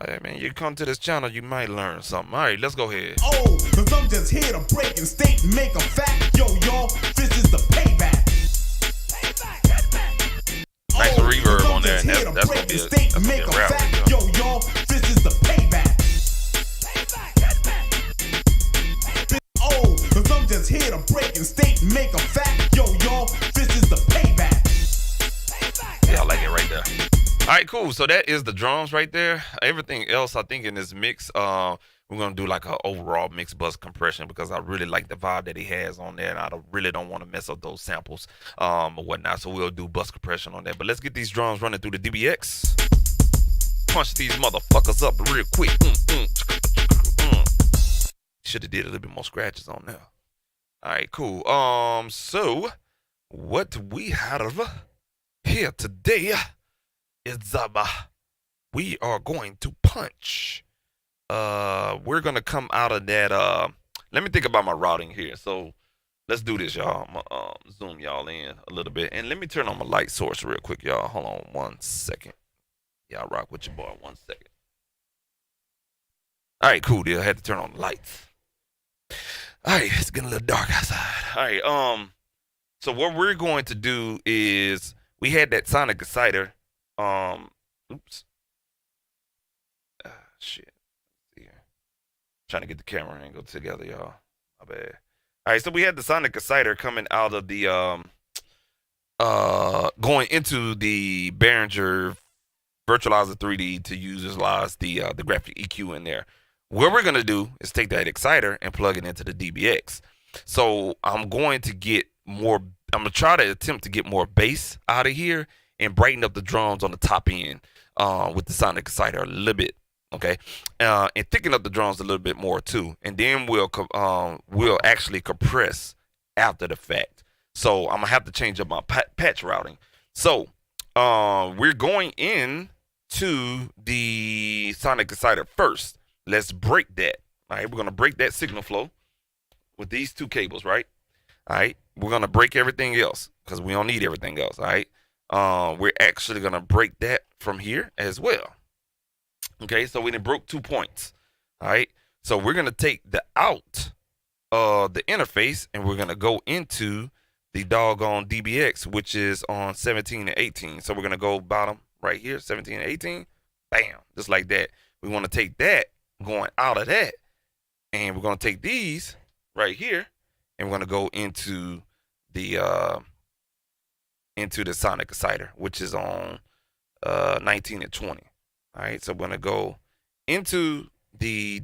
Hey, man, you come to this channel, you might learn something. All right, let's go ahead. Oh, cause I'm just here to break and state and make a fact. Yo, y'all, this is the payback. Nice reverb on there, and that's gonna be a rap right there. Yo, y'all, this is the payback. Oh, cause I'm just here to break and state and make a fact. Yo, y'all, this is the payback. Yeah, I like it right there. All right, cool. So that is the drums right there. Everything else, I think, in this mix, we're gonna do like an overall mix bus compression because I really like the vibe that he has on there, and I really don't want to mess up those samples or whatnot. So we'll do bus compression on that. But let's get these drums running through the DBX. Punch these motherfuckers up real quick. Should have did a little bit more scratches on there. All right, cool. So what we have here today is we are going to punch. We're gonna come out of that. Let me think about my routing here. So let's do this, y'all. I'm gonna zoom y'all in a little bit, and let me turn on my light source real quick, y'all. Hold on 1 second. Y'all rock with your boy 1 second. All right, cool deal. I had to turn on the lights. All right, it's getting a little dark outside. All right, so what we're going to do is we had that sonic exciter. Oops. Shit. Here. Trying to get the camera angle together, y'all. My bad. All right, so we had the sonic exciter coming out of the going into the Behringer Virtualizer 3D to utilize the graphic EQ in there. What we're gonna do is take that exciter and plug it into the DBX. So I'm going to get more. I'm gonna try to attempt to get more bass out of here and brighten up the drums on the top end with the sonic exciter a little bit, okay, and thicken up the drums a little bit more too. And then we'll actually compress after the fact. So I'm gonna have to change up my patch routing. So we're going in to the sonic exciter first. Let's break that. All right, we're gonna break that signal flow with these two cables, right? All right, we're gonna break everything else because we don't need everything else. All right, we're actually gonna break that from here as well. Okay, so we done broke 2 points. All right, so we're gonna take the out the interface and we're gonna go into the doggone DBX, which is on 17 and 18. So we're gonna go bottom right here, 17 and 18. Bam, just like that. We want to take that going out of that, and we're gonna take these right here, and we're gonna go into the sonic exciter, which is on 19 and 20. All right, so we're gonna go into the.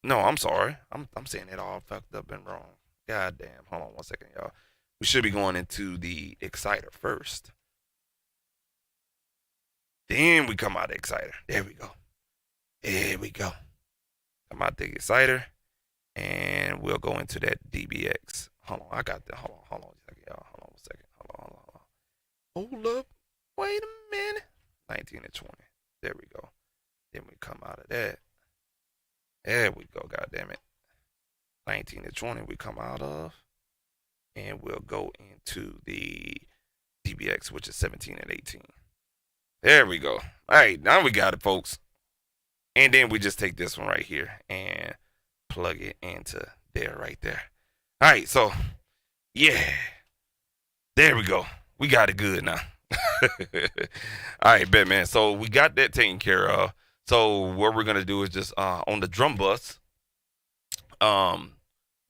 No, I'm sorry, I'm saying it all fucked up and wrong. God damn. Hold on 1 second, y'all. We should be going into the Exciter first. Then we come out the Exciter. There we go. There we go. Come out the Exciter. And we'll go into that DBX. Hold on. I got that. Hold on a second, y'all. Hold on a second. Hold up. Wait a minute. 19 and 20. There we go. Then we come out of that. There we go. God damn it. 19 and 20 we come out of. And we'll go into the DBX, which is 17 and 18. There we go. All right, now we got it, folks. And then we just take this one right here and plug it into there, right there. All right, so yeah, there we go. We got it good now. All right, bet, man. So we got that taken care of. So what we're gonna do is just on the drum bus.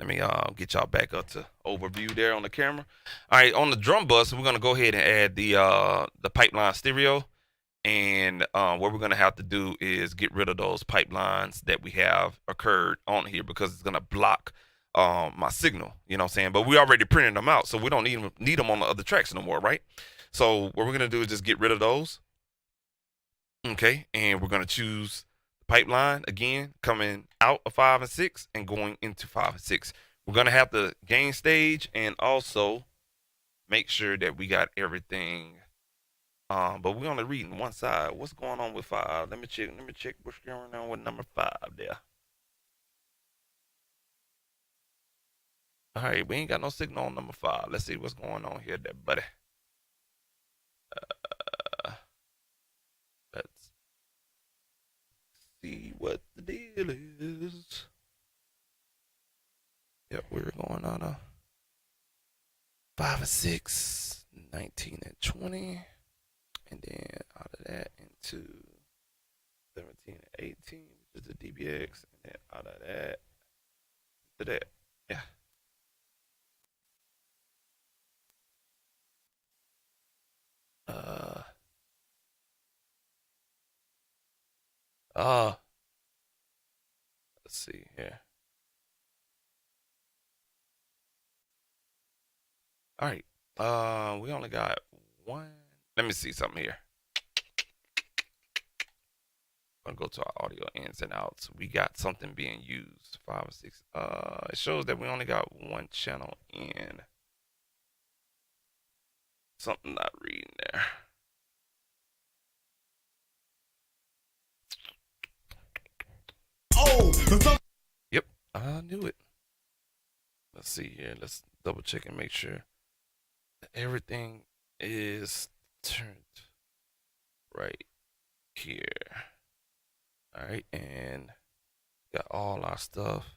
Let me get y'all back up to overview there on the camera. All right, on the drum bus, we're gonna go ahead and add the pipeline stereo. And what we're gonna have to do is get rid of those pipelines that we have occurred on here because it's gonna block my signal. You know what I'm saying? But we already printed them out, so we don't need them on the other tracks no more, right? So what we're gonna do is just get rid of those. Okay, and we're gonna choose pipeline again, coming out of 5 and 6 and going into 5 and 6. We're gonna have the gain stage and also make sure that we got everything. But we're only reading one side. What's going on with 5? Let me check what's going on with number 5 there. All right, we ain't got no signal on number 5. Let's see what's going on here there, buddy. Let's see what the deal is. Yep, we're going on 5 and 6, 19 and 20. And then out of that into 17 and 18, which is the DBX. And then out of that to that. Yeah. Let's see here. All right. We only got one. Let me see something here. I'm gonna go to our audio ins and outs. We got something being used. 5 or 6. It shows that we only got one channel in. Something not reading there. Oh, Yep, I knew it. Let's see here. Let's double check and make sure that everything is turned right here. All right, and got all our stuff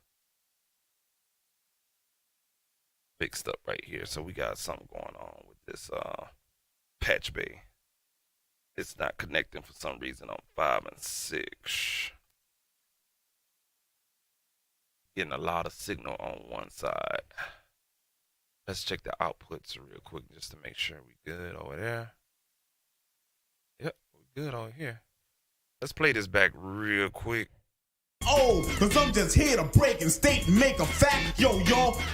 fixed up right here. So we got something going on with this patch bay. It's not connecting for some reason on 5 and 6. Getting a lot of signal on one side. Let's check the outputs real quick just to make sure we good over there. Yep, we're good over here. Let's play this back real quick. oh, cause I'm just here to break and state and make a fact. Yo,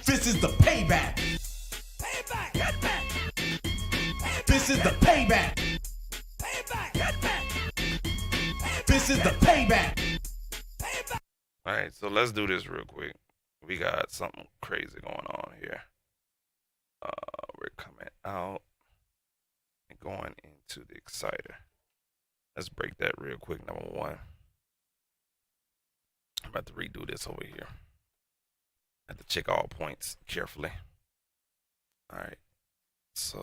this is the payback. Payback, get back. This is the payback. Payback, get back. This is the payback. All right, so let's do this real quick. We got something crazy going on here. We're coming out and going into the exciter. Let's break that real quick. Number 1. I'm about to redo this over here. I have to check all points carefully. All right, so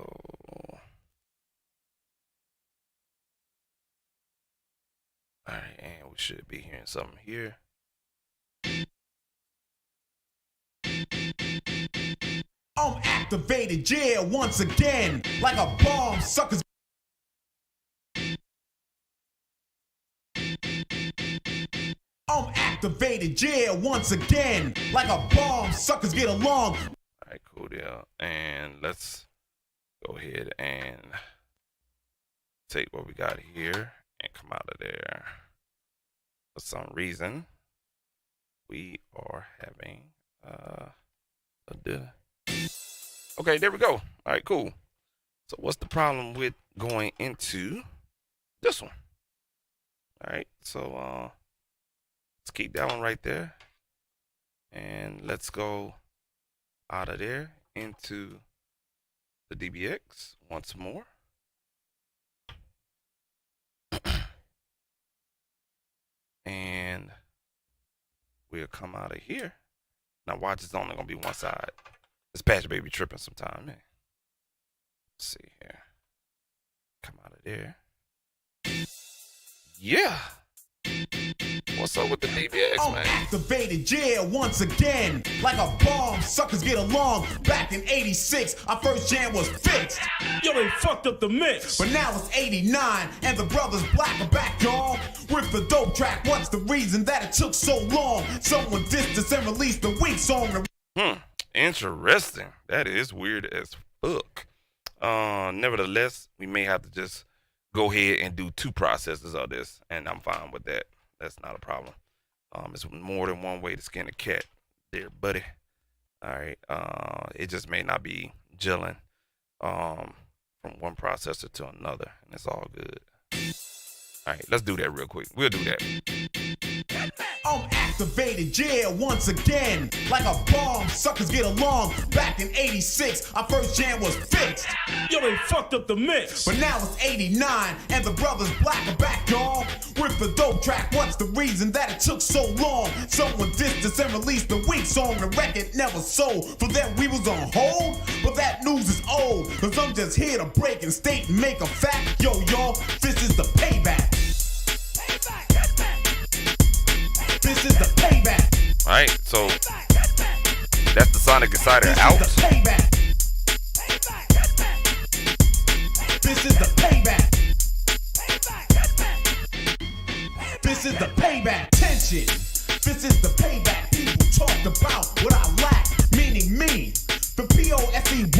all right, and we should be hearing something here. I'm activated, yeah, once again, like a bomb, suckers. I'm activated, yeah, once again, like a bomb, suckers get along. All right, cool deal. And let's go ahead and take what we got here and come out of there. For some reason, we are having Did I? Okay, there we go. All right, cool. So what's the problem with going into this one? All right, so let's keep that one right there. And let's go out of there into the DBX once more. And we'll come out of here. Now watch, it's only gonna be one side. This patch may be tripping sometime, man. Let's see here. Come out of there. Yeah. What's up with the DBX, I'm man? activated, yeah, once again. Like a bomb, suckers get along. Back in 86, our first jam was fixed. Yo, they fucked up the mix. But now it's 89, and the brothers Black are back, y'all. With the dope track, what's the reason that it took so long? Someone dissed us and released the weak song. Interesting. That is weird as fuck. Nevertheless, we may have to just go ahead and do 2 processes of this, and I'm fine with that. That's not a problem. It's more than one way to skin a cat there, buddy. All right. It just may not be gelling from one processor to another, and it's all good. All right, let's do that real quick. We'll do that. I'm activated, yeah, once again. Like a bomb, suckers get along. Back in 86, our first jam was fixed. Yo, they fucked up the mix. But now it's 89, and the brothers Black are back, y'all. With the dope track, what's the reason that it took so long? Someone dissed us and released the weak song. The record never sold. For them, we was on hold. But that news is old. Cause I'm just here to break and state and make a fact. Yo, y'all, this is the payback. This is the payback. All right, so that's the Sonic Insider out. This is the payback. This is the payback. This is the payback. Tension. This is the payback. People talked about what I lack, meaning me. The POSEY,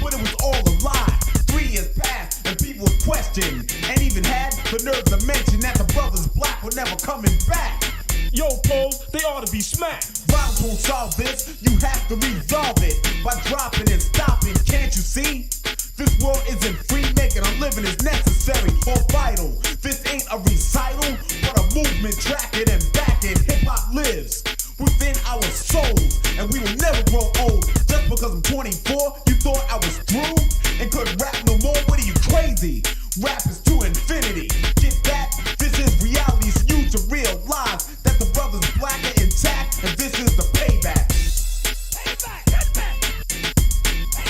but it was all a lie. 3 years passed and people questioned, and even had the nerve to mention that the brothers Black were never coming back. Yo, Pose, they ought to be smacked. Rhymes won't solve this, you have to resolve it by dropping and stopping, can't you see? This world isn't free, making a living is necessary or vital. This ain't a recital, but a movement tracking and backing. Hip-hop lives within our souls, and we will never grow old. Just because I'm 24, you thought I was through and couldn't rap no more? What are you, crazy? Rap is to infinity, get that? This is reality, so you to realize that the brothers Black are intact, and this is the payback.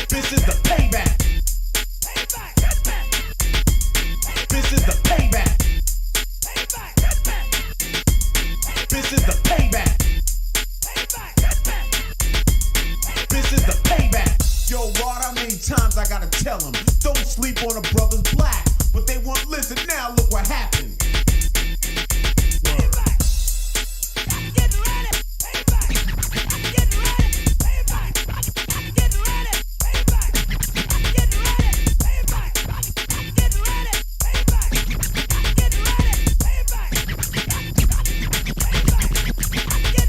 This is the payback. This is the payback. This is the payback. This is the payback. Yo, Rod, how many times I gotta tell them? Don't sleep on the brothers Black. But they won't listen. Now look what happened.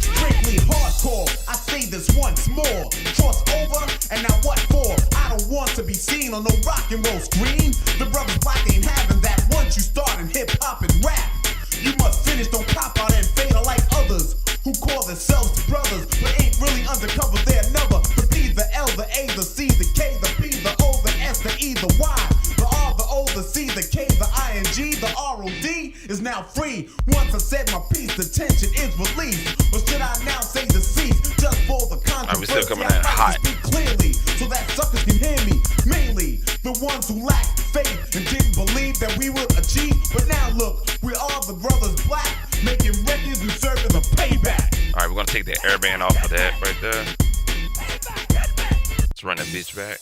Strictly hardcore. I say this once more. Cross over, and now what for? I don't want to be seen on no rock and roll screen. The brothers Black ain't having that. Once you start in hip hop and rap, you must finish, don't cop out and fade like others who call themselves brothers, but ain't really undercover. They're never the P, the L, the A, the C, the K, the P, the O, the S, the E, the Y, the R, the O, the C, the K, the I, and G, the R, O, D is now free. Once I said my piece, the tension is released. Or should I now say deceased? Just for the we still controversy, coming I in like hot. to speak clearly so that suckers can hear me. Mainly the ones who lacked faith and didn't believe that we would achieve. But now look, we are the brothers Black, making records and serving the payback. All right, we're gonna take that airband off of that right there. Let's run that bitch back.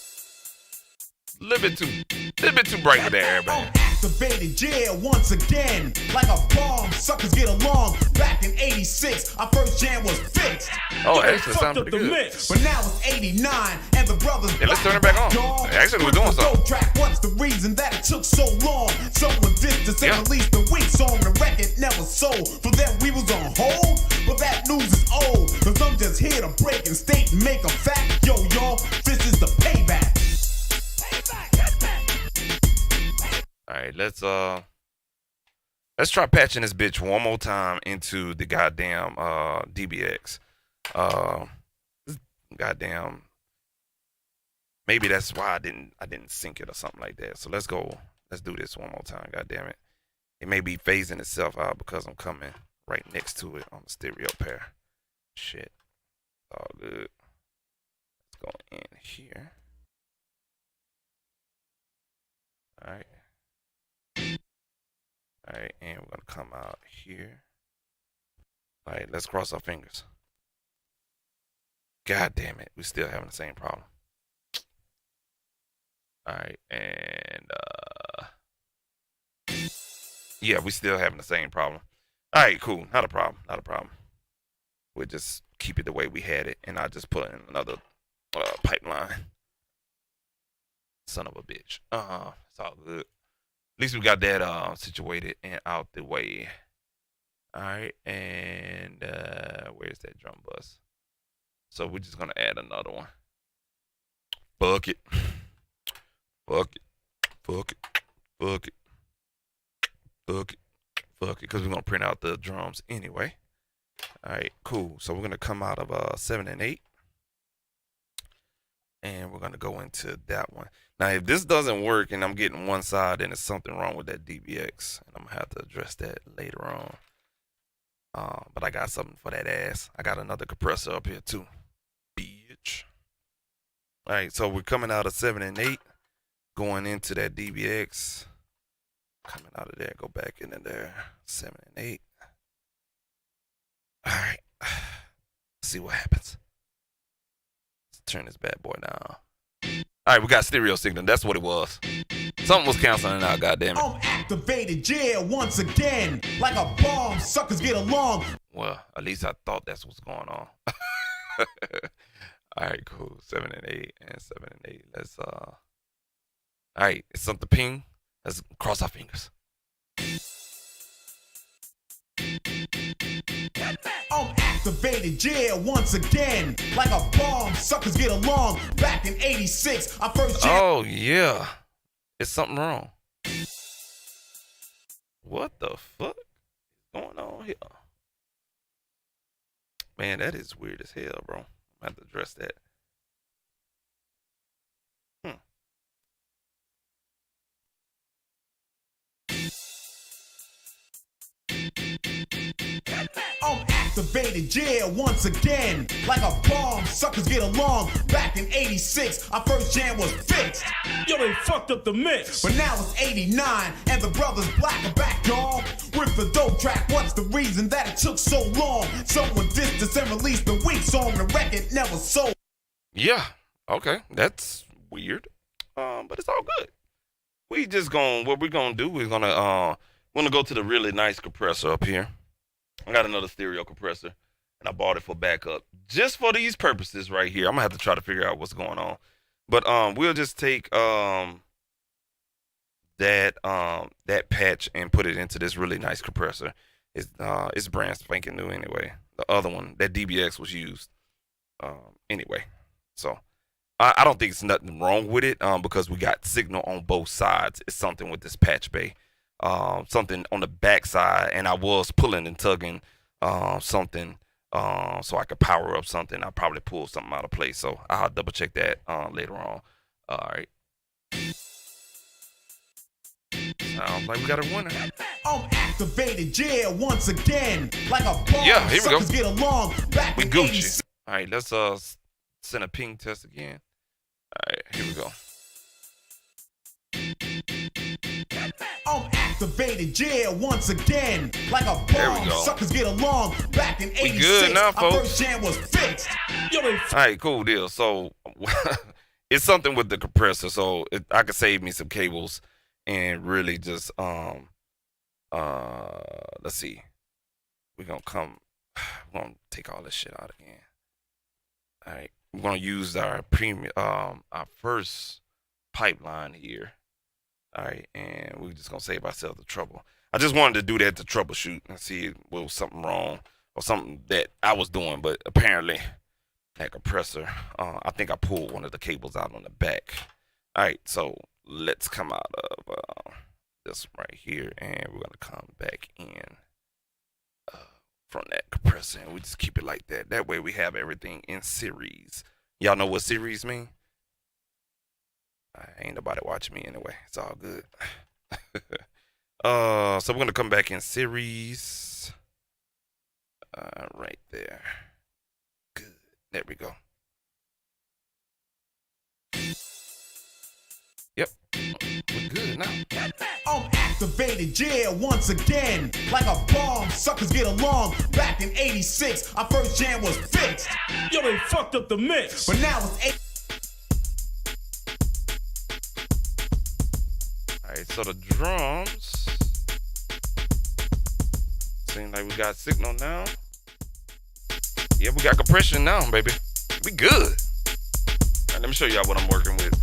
Little bit too bright with that airband. activated, yeah, once again. Like a bomb, suckers get along. Back in 86, our first jam was fixed. Oh, They actually, fucked sound up pretty the good. mix. But now it's 89, and the brothers. Yeah, let's turn it back on. Actually, we're doing something. Track, what's the reason that it took so long? Someone dissed us and Yeah. released the weak song. The record never sold. For them, we was on hold. But that news is old. Cause I'm just here to break and state and make a fact. Yo, y'all, this is the payback. All right, let's try patching this bitch one more time into the goddamn DBX. Goddamn. Maybe that's why I didn't sync it or something like that. So let's go. Let's do this one more time. God damn it. It may be phasing itself out because I'm coming right next to it on the stereo pair. Shit. All good. Let's go in here. All right. All right, and we're gonna come out here. All right, let's cross our fingers. God damn it, we still having the same problem. All right, and yeah, we still having the same problem. All right, cool, not a problem, not a problem. We'll just keep it the way we had it, and I'll just put in another pipeline. Son of a bitch. It's all good. At least we got that situated and out the way. All right, and where's that drum bus? So we're just gonna add another one. Fuck it. Fuck it. Fuck it. Fuck it. Fuck it. Fuck it. Because we're gonna print out the drums anyway. All right, cool. So we're gonna come out of 7 and 8. And we're going to go into that one. Now, if this doesn't work and I'm getting one side, then there's something wrong with that DBX. And I'm going to have to address that later on. But I got something for that ass. I got another compressor up here too. Bitch. All right, so we're coming out of 7 and 8. Going into that DBX. Coming out of there, go back into there. 7 and 8. All right. Let's see what happens. Turn this bad boy down. All right, we got stereo signal. That's what it was. Something was canceling out. Goddamn it. I'm activated, yeah, once again. Like a bomb, suckers get along. Well, at least I thought that's what's going on. All right, cool. 7 and 8 and 7 and 8. Let's All right, it's something ping. Let's cross our fingers. I'm activated, yeah, once again. Like a bomb, suckers get along. Back in 86, our first jam. Oh yeah, it's something wrong. What the fuck is going on here? Man, that is weird as hell, bro. I'm gonna have to address that. I'm activated, yeah, once again. Like a bomb, suckers get along. Back in 86, our first jam was fixed. Yo, they fucked up the mix. But now it's 89, and the brothers Black are back, y'all. With the dope track, what's the reason that it took so long? Someone dissed us and released the weak song. The record never sold. Yeah, okay, that's weird. But it's all good. What we're gonna do is we're gonna go to the really nice compressor up here. I got another stereo compressor, and I bought it for backup just for these purposes right here. I'm gonna have to try to figure out what's going on, but we'll just take that patch and put it into this really nice compressor. It's brand spanking new anyway. The other one, that DBX, was used anyway, so I don't think it's nothing wrong with it because we got signal on both sides. It's something with this patch bay. Something on the back side, and I was pulling and tugging something so I could power up something. I probably pulled something out of place, so I'll double check that later on. All right. Sounds like we got a winner. I'm activated, yeah, once again. Like a bomb, Yeah, here we go. suckers get along. Back We in Gucci. 86. All right, let's send a ping test again. All right, here we go. I'm activated, yeah, once again. Like a There we bomb, go. suckers get along. Back in 86, good now, our folks. first jam was fixed. Yo, they All right, cool deal. So it's something with the compressor, so I could save me some cables and really just let's see. We're gonna take all this shit out again. All right. We're gonna use our premium our first pipeline here. All right, and we're just gonna save ourselves the trouble. I just wanted to do that to troubleshoot and see what was something wrong or something that I was doing, but apparently that compressor, I think I pulled one of the cables out on the back. All right, so let's come out of this right here, and we're gonna come back in from that compressor, and we just keep it like that. That way we have everything in series. Y'all know what series mean? Ain't nobody watching me anyway. It's all good. So we're gonna come back in series. Right there. Good. There we go. Yep. We're good now. I'm activated, yeah, once again. Like a bomb, suckers get along. Back in 86, our first jam was fixed. Yo, they fucked up the mix. But now it's 8. Alright, so the drums. Seems like we got signal now. Yeah, we got compression now, baby. We good. Alright, let me show y'all what I'm working with.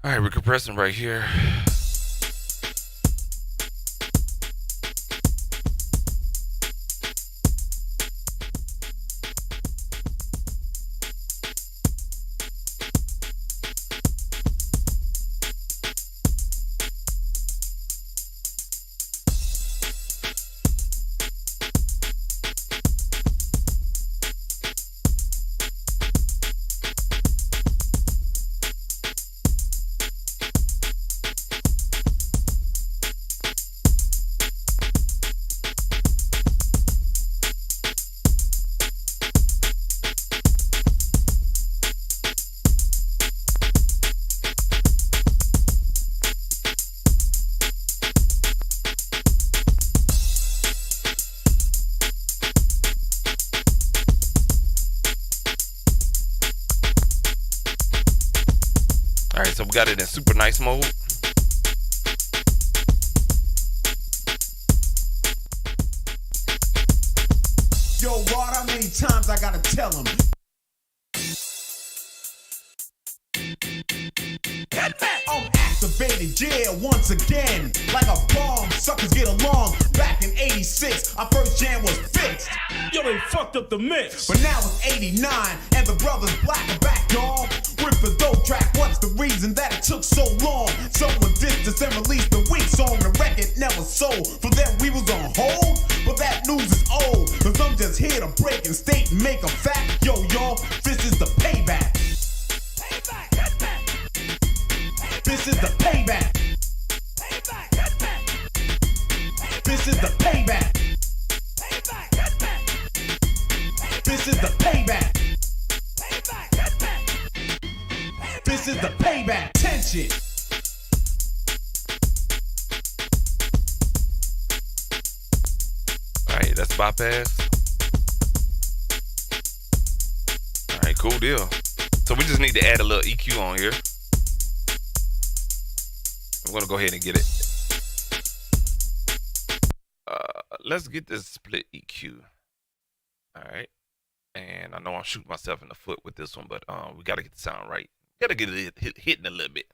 Alright, we're compressing right here. Alright, so we got it in super nice mode. Yo, Rod, how many times I gotta tell him? I'm activated, yeah, once again. Like a bomb, suckers get along. Back in 86, our first jam was fixed. Yo, they fucked up the mix. But now it's 89, and the brothers Black are back, dawg. With the dope track, what's the reason that it took so long? Someone dissed us and released the weak song. The record never sold, for that we was on hold. But that news is old, cause I'm just here to break and state and make a fact. Yo, y'all, this is the payback. This is the payback. This is the payback. This is the payback. This is the payback. Tension. Alright, that's bypass. Alright, cool deal. So we just need to add a little EQ on here. I'm gonna go ahead and get it. Let's get this split EQ. Alright. And I know I'm shooting myself in the foot with this one, but we gotta get the sound right. Gotta get it hitting a little bit.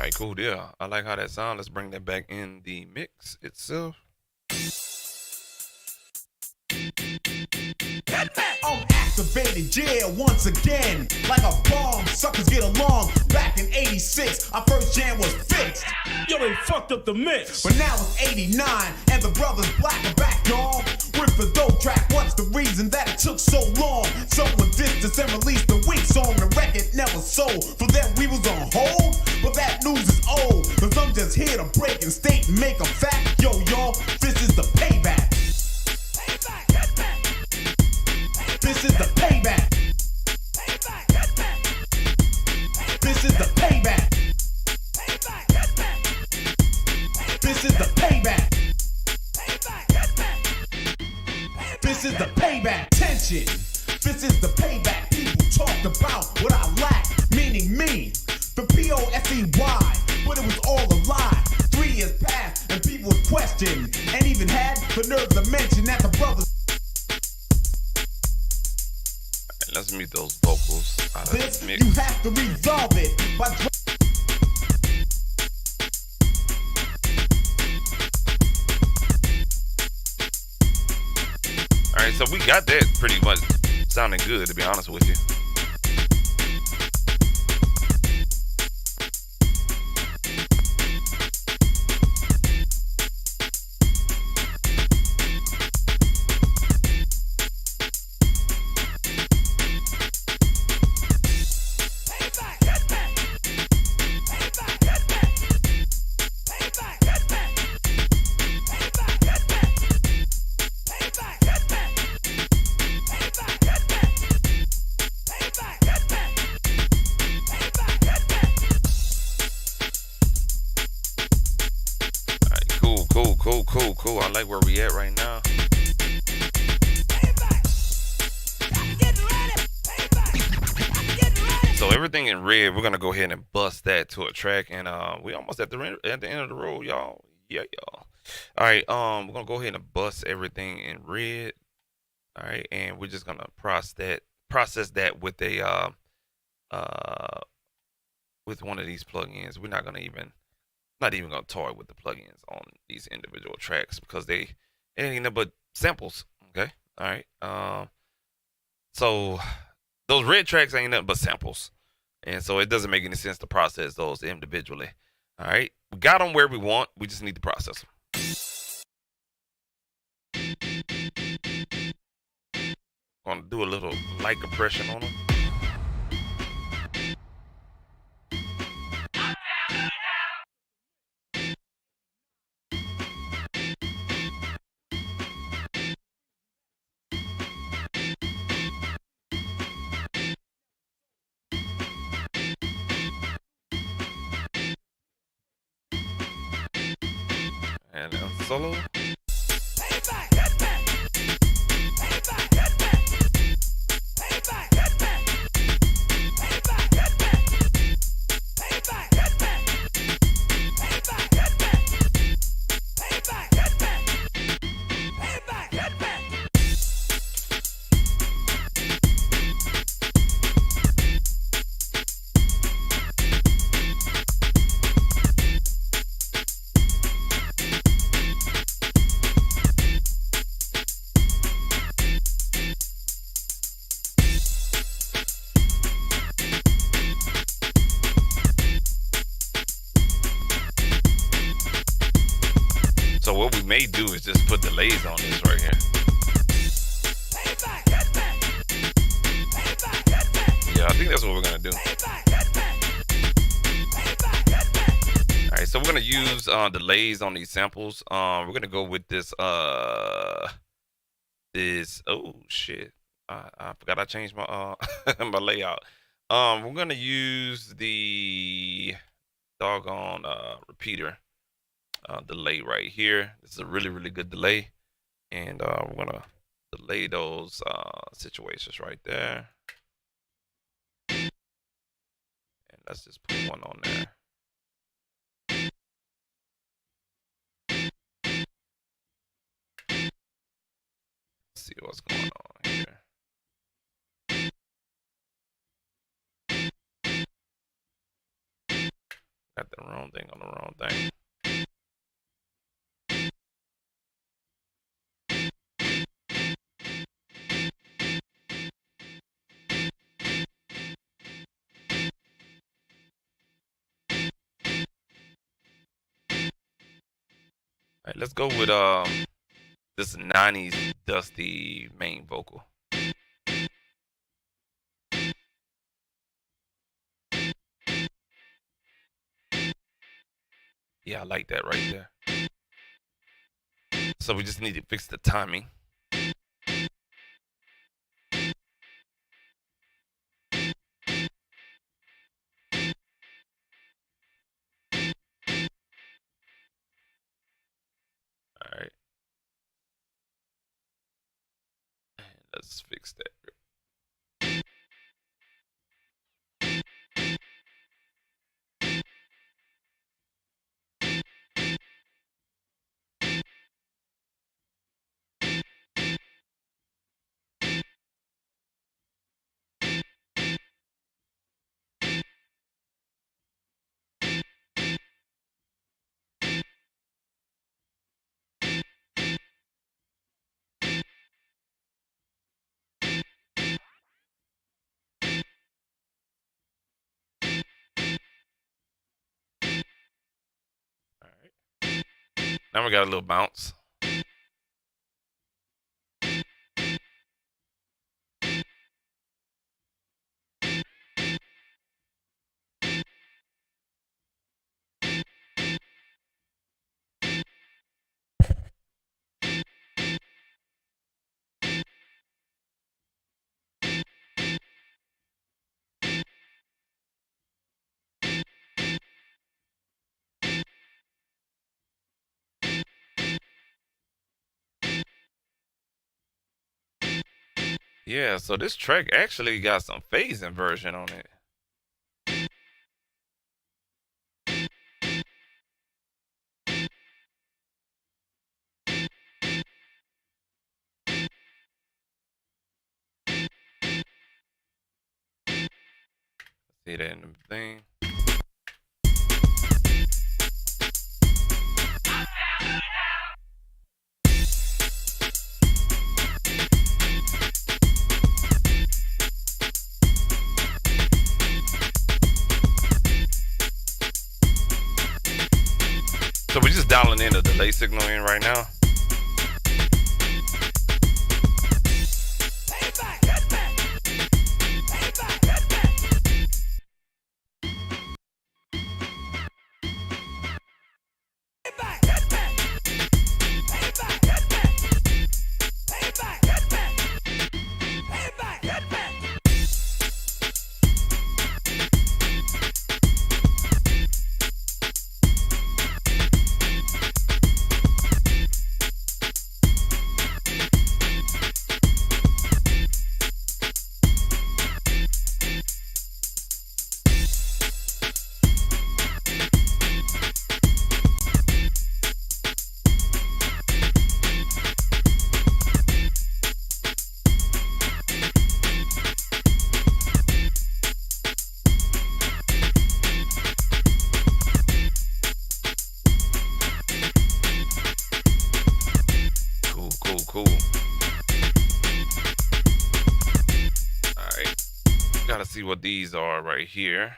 right, cool deal. I like how that sounds. Let's bring that back in the mix itself. I'm activated, yeah, once again. Like a bomb, suckers get along. Back in 86, our first jam was fixed. Yo, they fucked up the mix. But now it's 89, and the brothers Black are back, y'all. With the dope track, what's the reason that it took so long? Someone dissed us and released the weak song. The record never sold. For that we was on hold. But that news is old. Cause I'm just here to break and state and make a fact. Yo, y'all, this is the payback. This is the payback. This is the payback. This is the payback. This is the payback. Tension. This is the payback. People talked about what I lack, meaning me. The POSEY, but it was all a lie. 3 years passed and people would question, and even had the nerve to mention that the brothers. Let's meet those vocals out of This, the mix. you have to resolve it by All right, so we got that pretty much sounding good, to be honest with you. Cool. I like where we at right now. So everything in red, we're gonna go ahead and bust that to a track, and we almost at the end of the road, y'all. Yeah, y'all. All right, we're gonna go ahead and bust everything in red. All right, and we're just gonna process that with a with one of these plugins. We're not even gonna toy with the plugins on these individual tracks because they ain't nothing but samples. Okay, all right. So those red tracks ain't nothing but samples, and so it doesn't make any sense to process those individually. All right, we got them where we want. We just need to process them. Gonna do a little light compression on them. And solo. So what we may do is just put delays on this right here. Yeah, I think that's what we're gonna do. All right, so we're gonna use delays on these samples. We're gonna go with this oh shit. I forgot I changed my my layout. We're gonna use the doggone repeater delay right here. This is a really good delay, and we're gonna delay those situations right there, and let's just put one on there. Let's see what's going on here. Got the wrong thing on the wrong thing. All right, let's go with this 90's Dusty main vocal. Yeah, I like that right there. So we just need to fix the timing. All right. And let's fix that. All right. Now we got a little bounce. Yeah, so this track actually got some phase inversion on it. See that in the thing. So we're just dialing in the delay signal in right now. Cool. Alright. Gotta see what these are right here.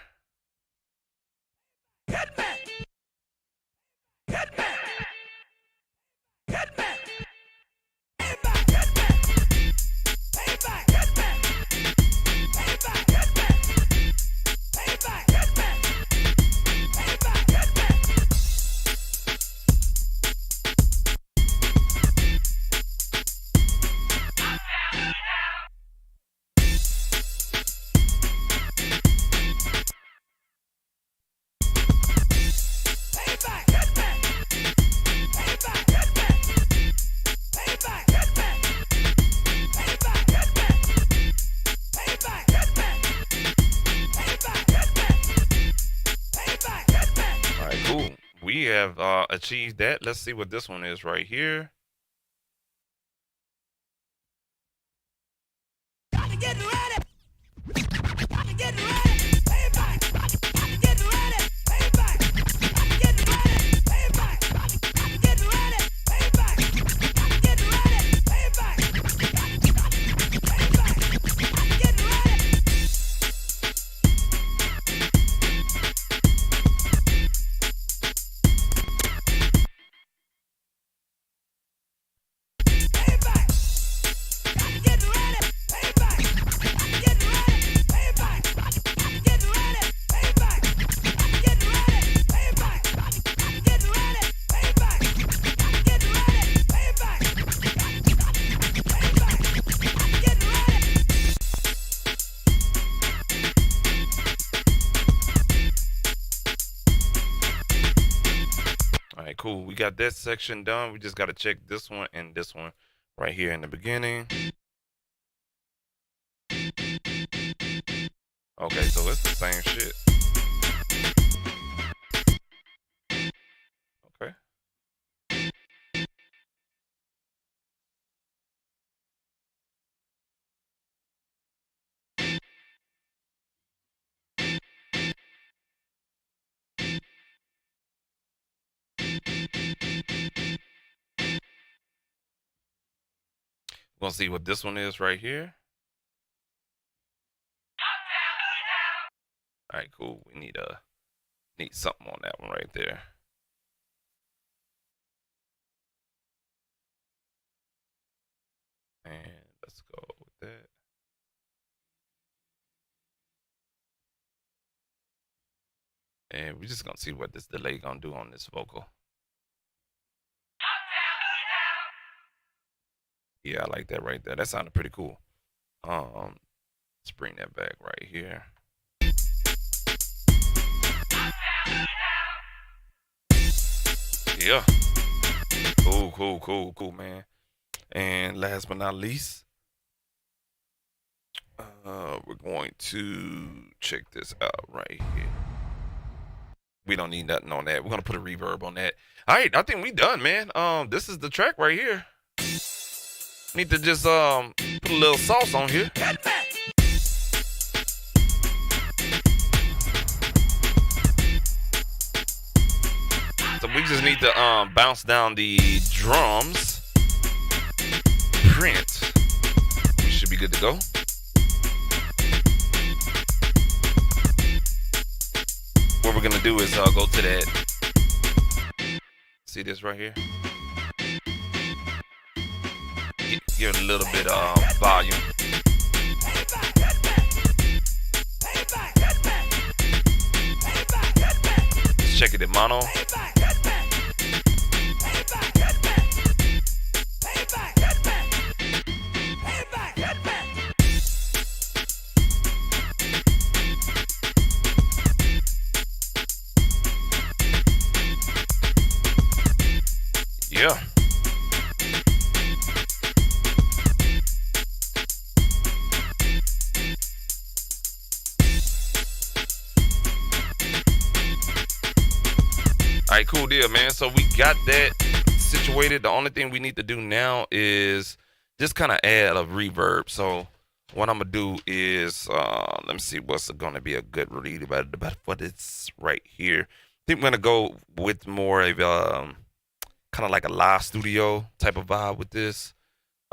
We have achieved that. Let's see what this one is right here. Gotta get ready. Gotta get ready. Payback. Gotta get ready. Payback. cool. We got that section done. We just got to check this one and this one right here in the beginning. Okay, so it's the same shit. Okay. We're gonna see what this one is right here. All right, cool. We need something on that one right there. And let's go with that. And we're just gonna see what this delay gonna do on this vocal. Yeah, I like that right there. That sounded pretty cool. Let's bring that back right here. Yeah. Cool, man. And last but not least, we're going to check this out right here. We don't need nothing on that. We're gonna put a reverb on that. All right, I think we done, man. This is the track right here. Need to just put a little sauce on here. So we just need to bounce down the drums. Print. We should be good to go. What we're gonna do is go to that. See this right here? Give it a little bit of volume. Let's check it in mono. Yeah. All right, cool deal, man. So we got that situated. The only thing we need to do now is just kind of add a reverb. So what I'm gonna do is let me see what's gonna be a good read about what it's right here. I think we're gonna go with more of kind of like a live studio type of vibe with this.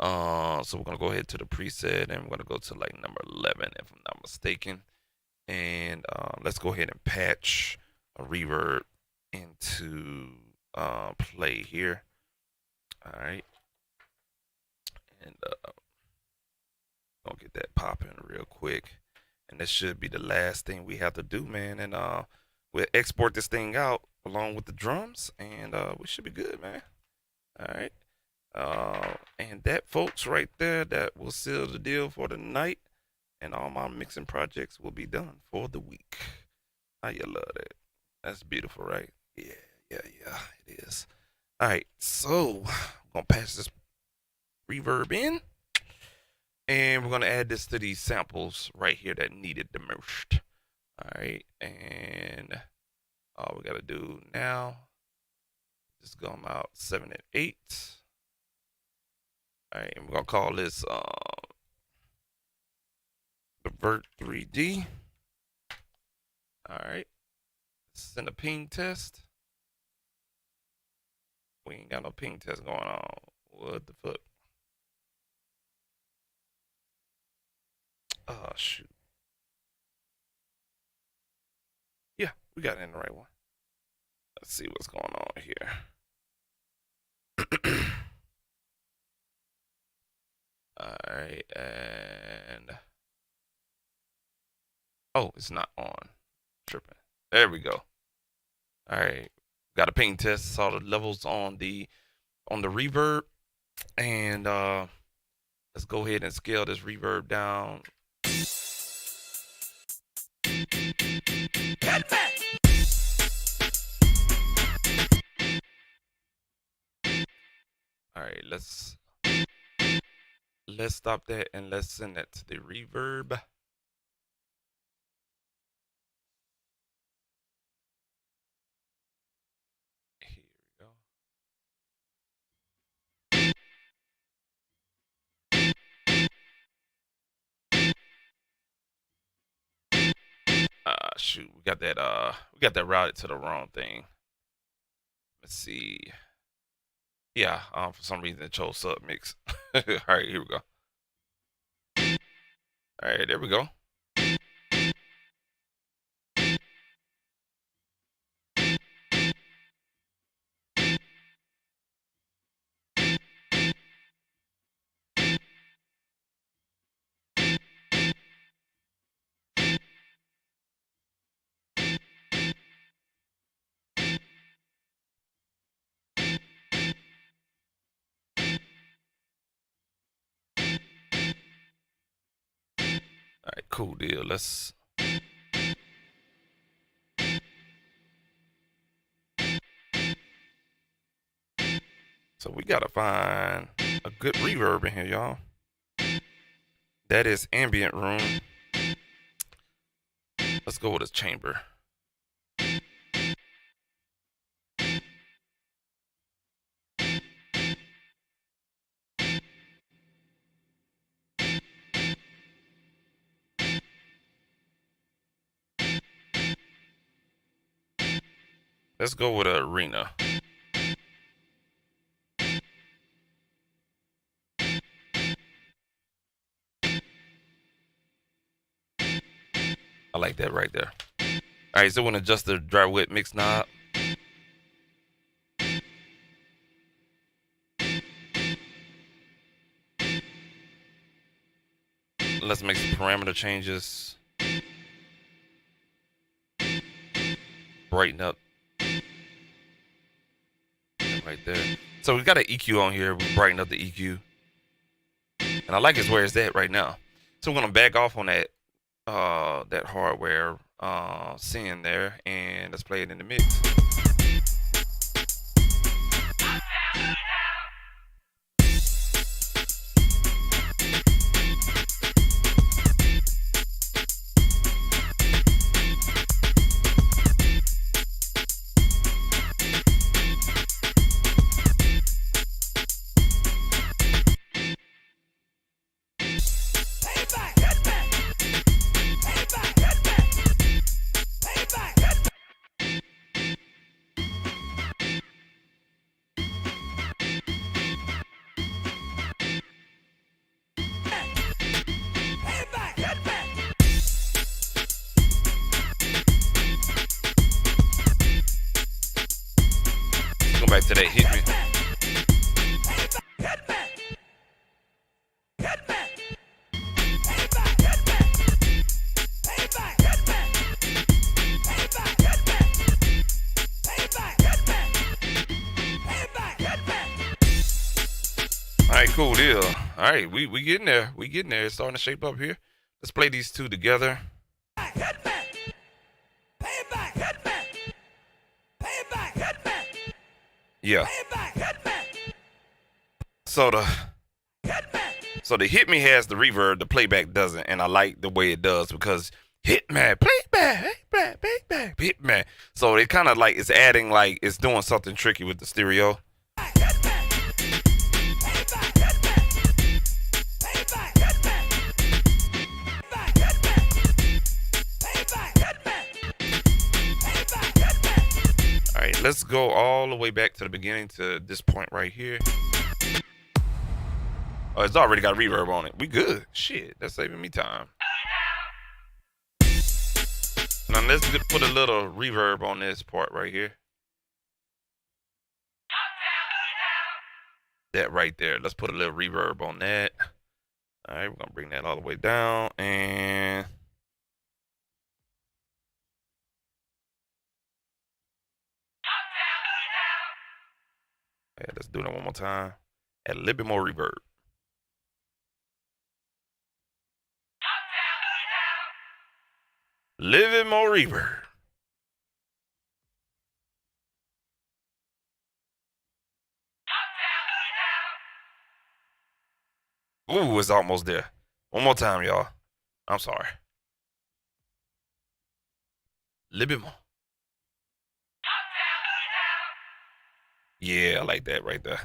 So we're gonna go ahead to the preset and we're gonna go to like number 11 if I'm not mistaken. And let's go ahead and patch a reverb into play here. All right, and gonna get that popping real quick, and this should be the last thing we have to do, man. And we'll export this thing out along with the drums, and we should be good, man. All right, and that, folks, right there, that will seal the deal for the night, and all my mixing projects will be done for the week. How you love that? That's beautiful, right? Yeah, it is. All right, so I'm gonna pass this reverb in, and we're gonna add this to these samples right here that needed the most. All right, and all we gotta do now is go out 7 and 8. All right, and we're gonna call this the Vert 3D. All right, send a ping test. We ain't got no ping test going on. What the fuck? Oh, shoot. Yeah, we got it in the right one. Let's see what's going on here. All right, and oh, it's not on. Tripping. There we go. All right, got a ping test. Saw the levels on the reverb, and let's go ahead and scale this reverb down. let's stop that and let's send that to the reverb. Here we go. Shoot, we got that routed to the wrong thing. Let's see. Yeah, for some reason it chose submix. All right, here we go. All right, there we go. All right, cool deal. Let's. So we gotta find a good reverb in here, y'all. That is ambient room. Let's go with a chamber. Let's go with an arena. I like that right there. All right, so we're gonna adjust the dry wet mix knob. Let's make some parameter changes. Brighten up. Right there. So we got an EQ on here. We brighten up the EQ. And I like it where it's at right now. So we're gonna back off on that that hardware sin there, and let's play it in the mix. Go back to that hit me. All right, cool deal. All right, we getting there. We getting there. It's starting to shape up here. Let's play these two together. Yeah. So the hit me has the reverb, the playback doesn't, and I like the way it does because Hitman, playback, playback, Hitman. So it kind of like it's adding like it's doing something tricky with the stereo. All right, let's go all the way back to the beginning to this point right here. Oh, it's already got reverb on it. We good. Shit, that's saving me time. Now let's put a little reverb on this part right here. That right there. Let's put a little reverb on that. All right, we're gonna bring that all the way down and yeah, let's do that one more time. Add a little bit more reverb. Little bit more reverb. Ooh, it's almost there. One more time, y'all. I'm sorry. A little bit more. Yeah, I like that right there.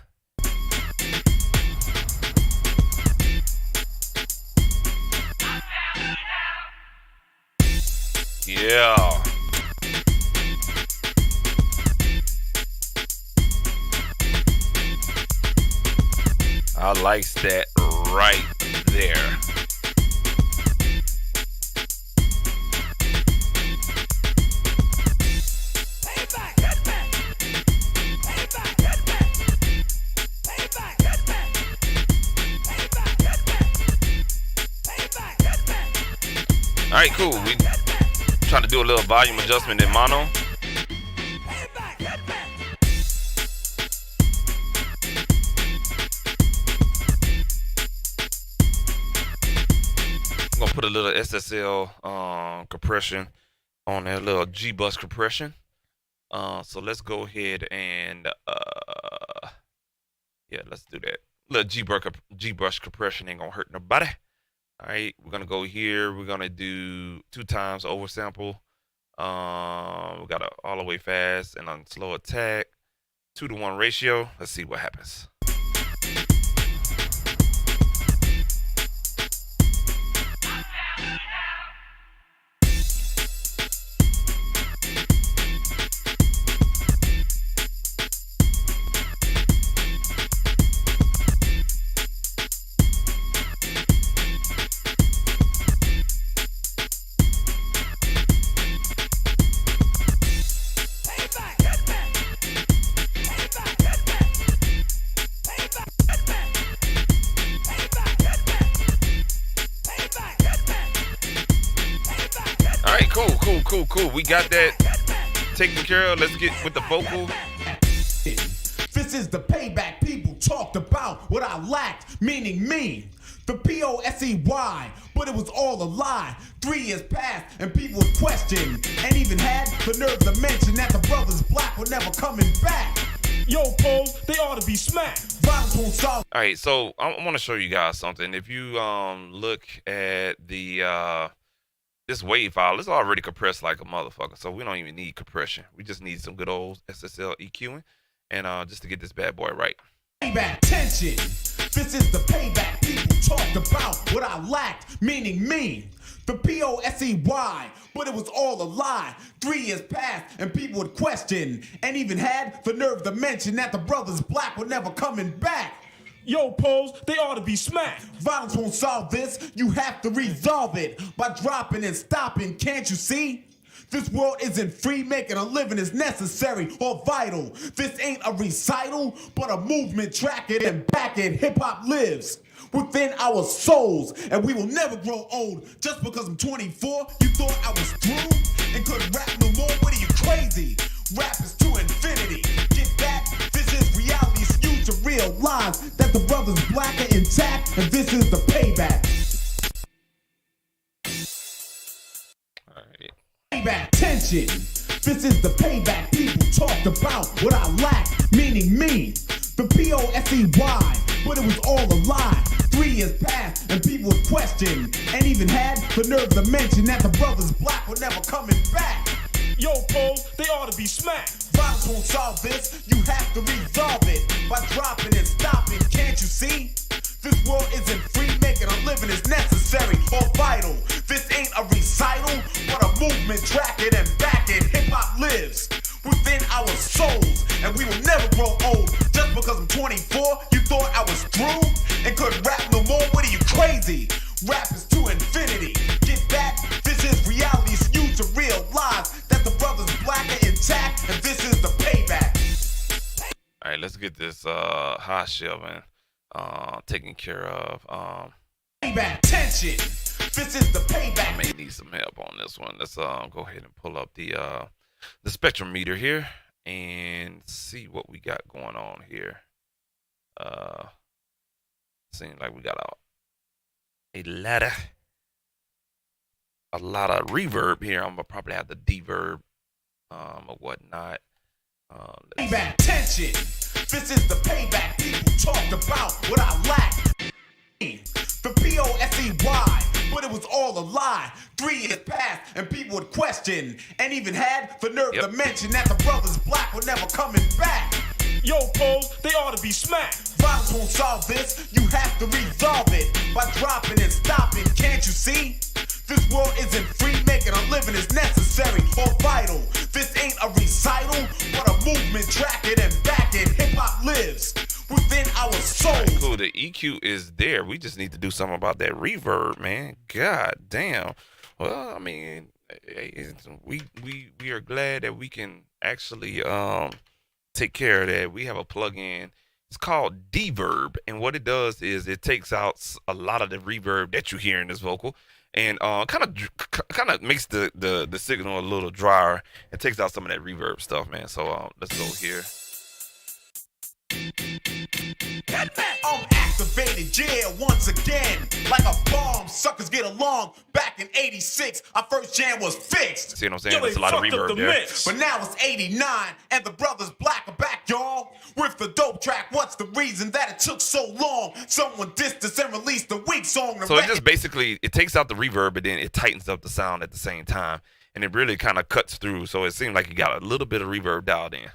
Yeah. I likes that right there. All right, cool. We trying to do a little volume adjustment in mono. I'm gonna put a little SSL compression on that little G bus compression. So let's go ahead and yeah, let's do that. Little G brush compression ain't gonna hurt nobody. All right, we're gonna go here. We're gonna do 2 times oversample. We got a all the way fast and on slow attack, 2-to-1 ratio. Let's see what happens. Cool. We got that taken care of. Let's get with the vocal. This is the payback people talked about. What I lacked, meaning me. The POSEY, but it was all a lie. 3 years passed and people would question, and even had the nerve to mention that the brothers black were never coming back. Yo, Pose, they ought to be smacked. Violence won't solve. All right, so I want to show you guys something. If you look at the this wave file, it's already compressed like a motherfucker, so we don't even need compression. We just need some good old SSL EQing, and just to get this bad boy right. Payback tension. This is the payback people talked about. What I lacked, meaning me. The POSEY, but it was all a lie. 3 years passed and people would question, and even had the nerve to mention that the brothers black were never coming back. Yo, Pose, they ought to be smacked. Violence won't solve this, you have to resolve it by dropping and stopping, can't you see? This world isn't free, making a living is necessary or vital. This ain't a recital, but a movement, track it and back it. Hip-hop lives within our souls, and we will never grow old. Just because I'm 24, you thought I was through and couldn't rap no more? What are you, crazy? Rap is to infinity. Get that? This is reality, so you to realize that the brothers black are intact, and this is the payback. All right. Payback tension. This is the payback people talked about. What I lack, meaning me. The POSEY, but it was all a lie. 3 years passed and people would question, and even had the nerve to mention that the brothers black were never coming back. Yo, Pose, they ought to be smacked. Violence won't solve this, you have to resolve it by dropping and stopping, can't you see? This world isn't free, making a living is necessary or vital. This ain't a recital, but a movement, track it and back it. Hip-hop lives within our souls, and we will never grow old. Just because I'm 24, you thought I was through and couldn't rap no more? What are you, crazy? Rap is to infinity. Get that? This is reality, so you to realize that the brothers black are intact, and this is the payback. All right, let's get this high shelving taken care of. Payback tension. This is the payback. I may need some help on this one. Let's go ahead and pull up the spectrum meter here and see what we got going on here. Seems like we got a lot of reverb here. I'm gonna probably have to deverb or whatnot. Payback tension. This is the payback people talked about. What I lack. The P-O-S-E-Y, but it was all a lie. 3 years passed and people would question, and even had the nerve to mention that the brothers Black were never coming back. Yo, Pose, they ought to be smacked. Violence won't solve this, you have to resolve it by dropping and stopping, can't you see? This world isn't free, making a living is necessary or vital. This ain't a recital, but a movement, track it and back it. Hip-hop lives within our souls. All right, cool. The EQ is there. We just need to do something about that reverb, man. God damn. Well, I mean, we are glad that we can actually take care of that. We have a plugin. It's called Deverb, and what it does is it takes out a lot of the reverb that you hear in this vocal, and kind of makes the signal a little drier. It takes out some of that reverb stuff, man. So let's go here. I'm activated, yeah, once again. Like a bomb, suckers get along. Back in 86, our first jam was fixed. See what I'm saying? Yo, There's they a lot of fucked up reverb the there. mix. But now it's 89, and the brothers Black are back, y'all. With the dope track, what's the reason that it took so long? Someone dissed us and released the weak song. So it just basically, it takes out the reverb, but then it tightens up the sound at the same time. And it really kind of cuts through. So it seemed like you got a little bit of reverb dialed in.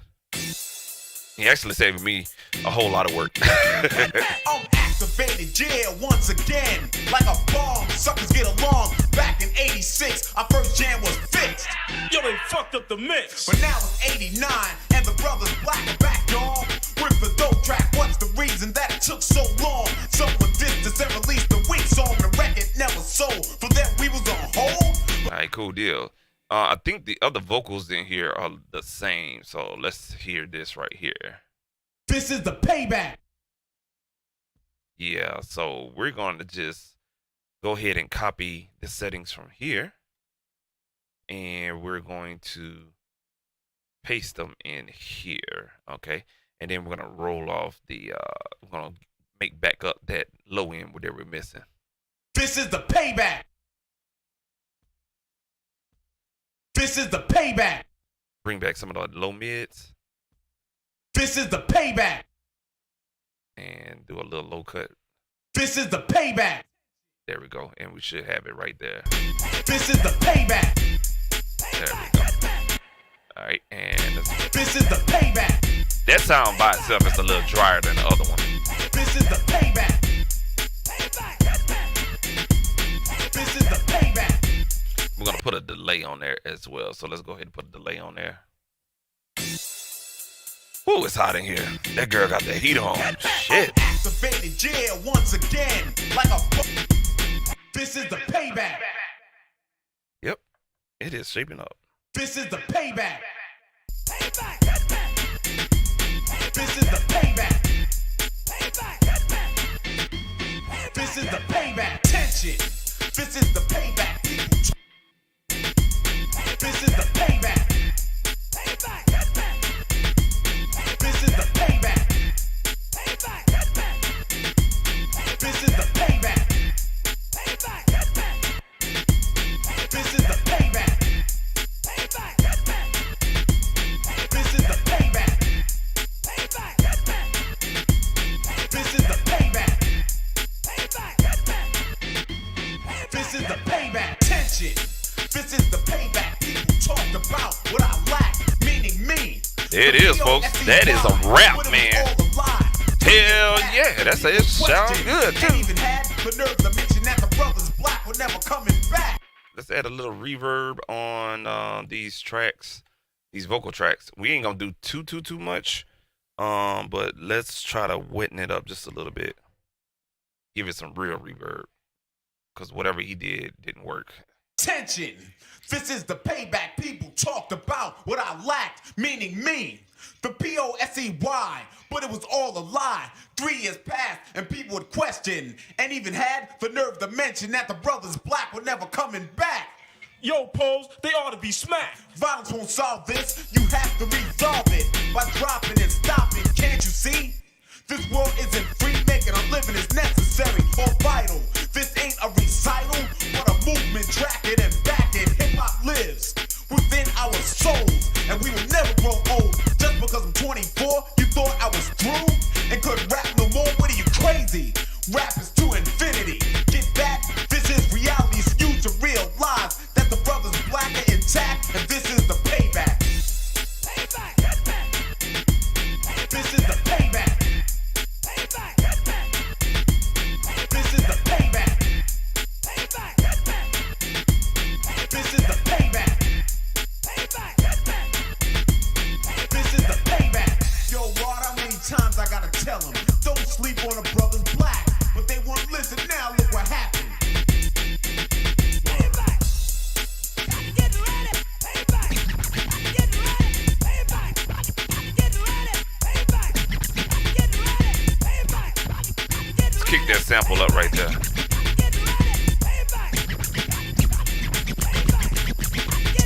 He actually saved me a whole lot of work. I'm activated, yeah, once again. Like a bomb, suckers get along. Back in 86, our first jam was fixed. Yo, they fucked up the mix. But now it's 89, and the brothers Black are back, y'all. With the dope track, what's the reason that it took so long? Someone dissed us and released the weak song. The record never sold, for that we was on hold. All right, cool deal. I think the other vocals in here are the same. So let's hear this right here. This is the payback. Yeah, so we're going to just go ahead and copy the settings from here. And we're going to paste them in here, okay? And then we're going to roll off the, we're going to make back up that low end that we're missing. This is the payback. This is the payback. Bring back some of the low mids. This is the payback. And do a little low cut. This is the payback. There we go. And we should have it right there. This is the payback. There we go. All right. And this is the payback. that sound by itself is a little drier than the other one. This is the payback. This is the payback. We're going to put a delay on there as well. So let's go ahead and put a delay on there. Ooh, it's hot in here. That girl got the heat on. Shit. Activated, yeah, once again. Like a. This is the payback. Yep. It is shaping up. This is the payback. This is the payback. This is the payback. Tension. This is the payback. People. This is the payback. This is the payback. This is the payback. This is the payback. This is the payback. This is the payback. This is the payback. Tension. This is the payback. People talked about what I lack, meaning me. It is, folks. That is a rap, man. Hell yeah. That's it. Sounds good, too. Even had the nerve to mention that the brothers Black were never coming back. Let's add a little reverb on these tracks, these vocal tracks. We ain't gonna do too much, but let's try to weten it up just a little bit. Give it some real reverb, cause whatever he did didn't work. Tension. This is the payback. People talked about what I lacked, meaning me. The P-O-S-E-Y, but it was all a lie. 3 years passed and people would question, and even had the nerve to mention that the brothers Black were never coming back. Yo, Pose, they ought to be smacked. Violence won't solve this, you have to resolve it by dropping and stopping, can't you see? This world isn't free, making a living is necessary or vital. This ain't a recital, but a movement, track it and back it. Hip-hop lives within our souls, and we will never grow old. Just because I'm 24, you thought I was through and couldn't rap no more? What are you, crazy? Rap is too infinite. kick that sample up right there.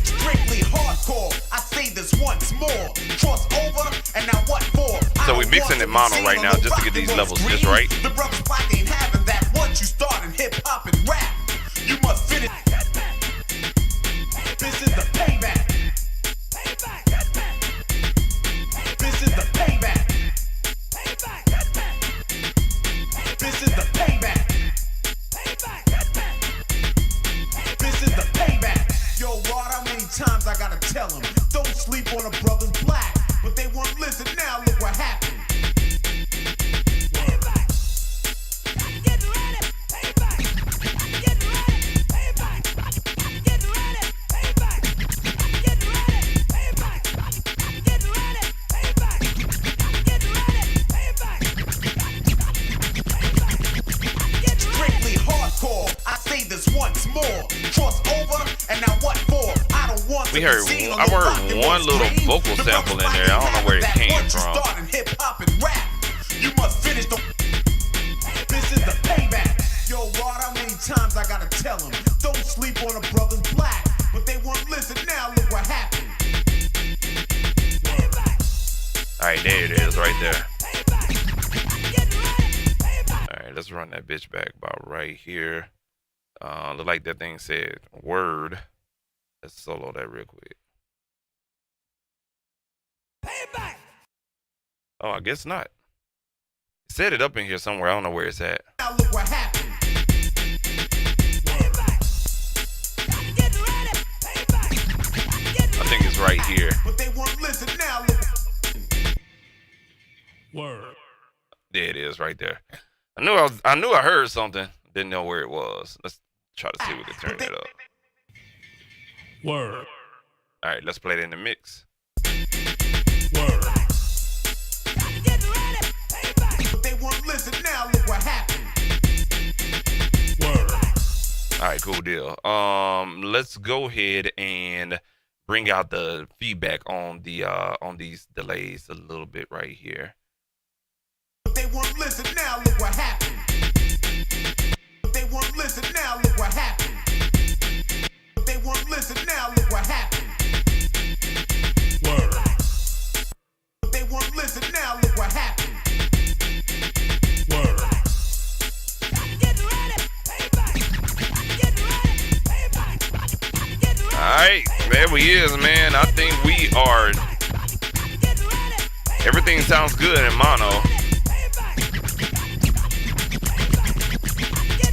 Strictly hardcore. I say this once more. Cross over, and now what for? So we mixing it mono right now just to get these levels just right. The brothers black ain't having that. Once you start in hip hop and rap, you must finish. This is the payback. This is the payback. This is the payback. This is the payback. Yo, Rod, how many times I gotta tell them? Don't sleep on a brother's black. But they won't listen now, look what happened. Strictly hardcore. I say this once more. Cross over, and now what for? I don't want We to heard, be seen on I the heard rock and roll one little screen. vocal The sample in brothers there. I don't know where it black came once you from. start in hip hop and rap, you must finish the. This is the payback. Yo, Rod, how many times I gotta tell them? Don't sleep on a brother's black. But they won't listen now, look what happened. Alright, there it is right there. Alright, let's run that bitch back about right here. Look like that thing said word. Let's solo that real quick. Oh, I guess not. It said it up in here somewhere. I don't know where it's at. Now look what happened. I think it's right here. But they won't listen now, look. Word. There it is right there. I knew I heard something. Didn't know where it was. Let's try to see if we can turn that up. Word. Alright, let's play it in the mix. Word. But they won't listen now, look what happened. Word. Alright, cool deal. Let's go ahead and bring out the feedback on the on these delays a little bit right here. But they won't listen now, look what happened. But they won't listen now, look what happened. But they won't listen now, look what happened. Word. But they won't listen now, look what happened. Word. Alright, there we is, man. I think we are. Everything sounds good in mono.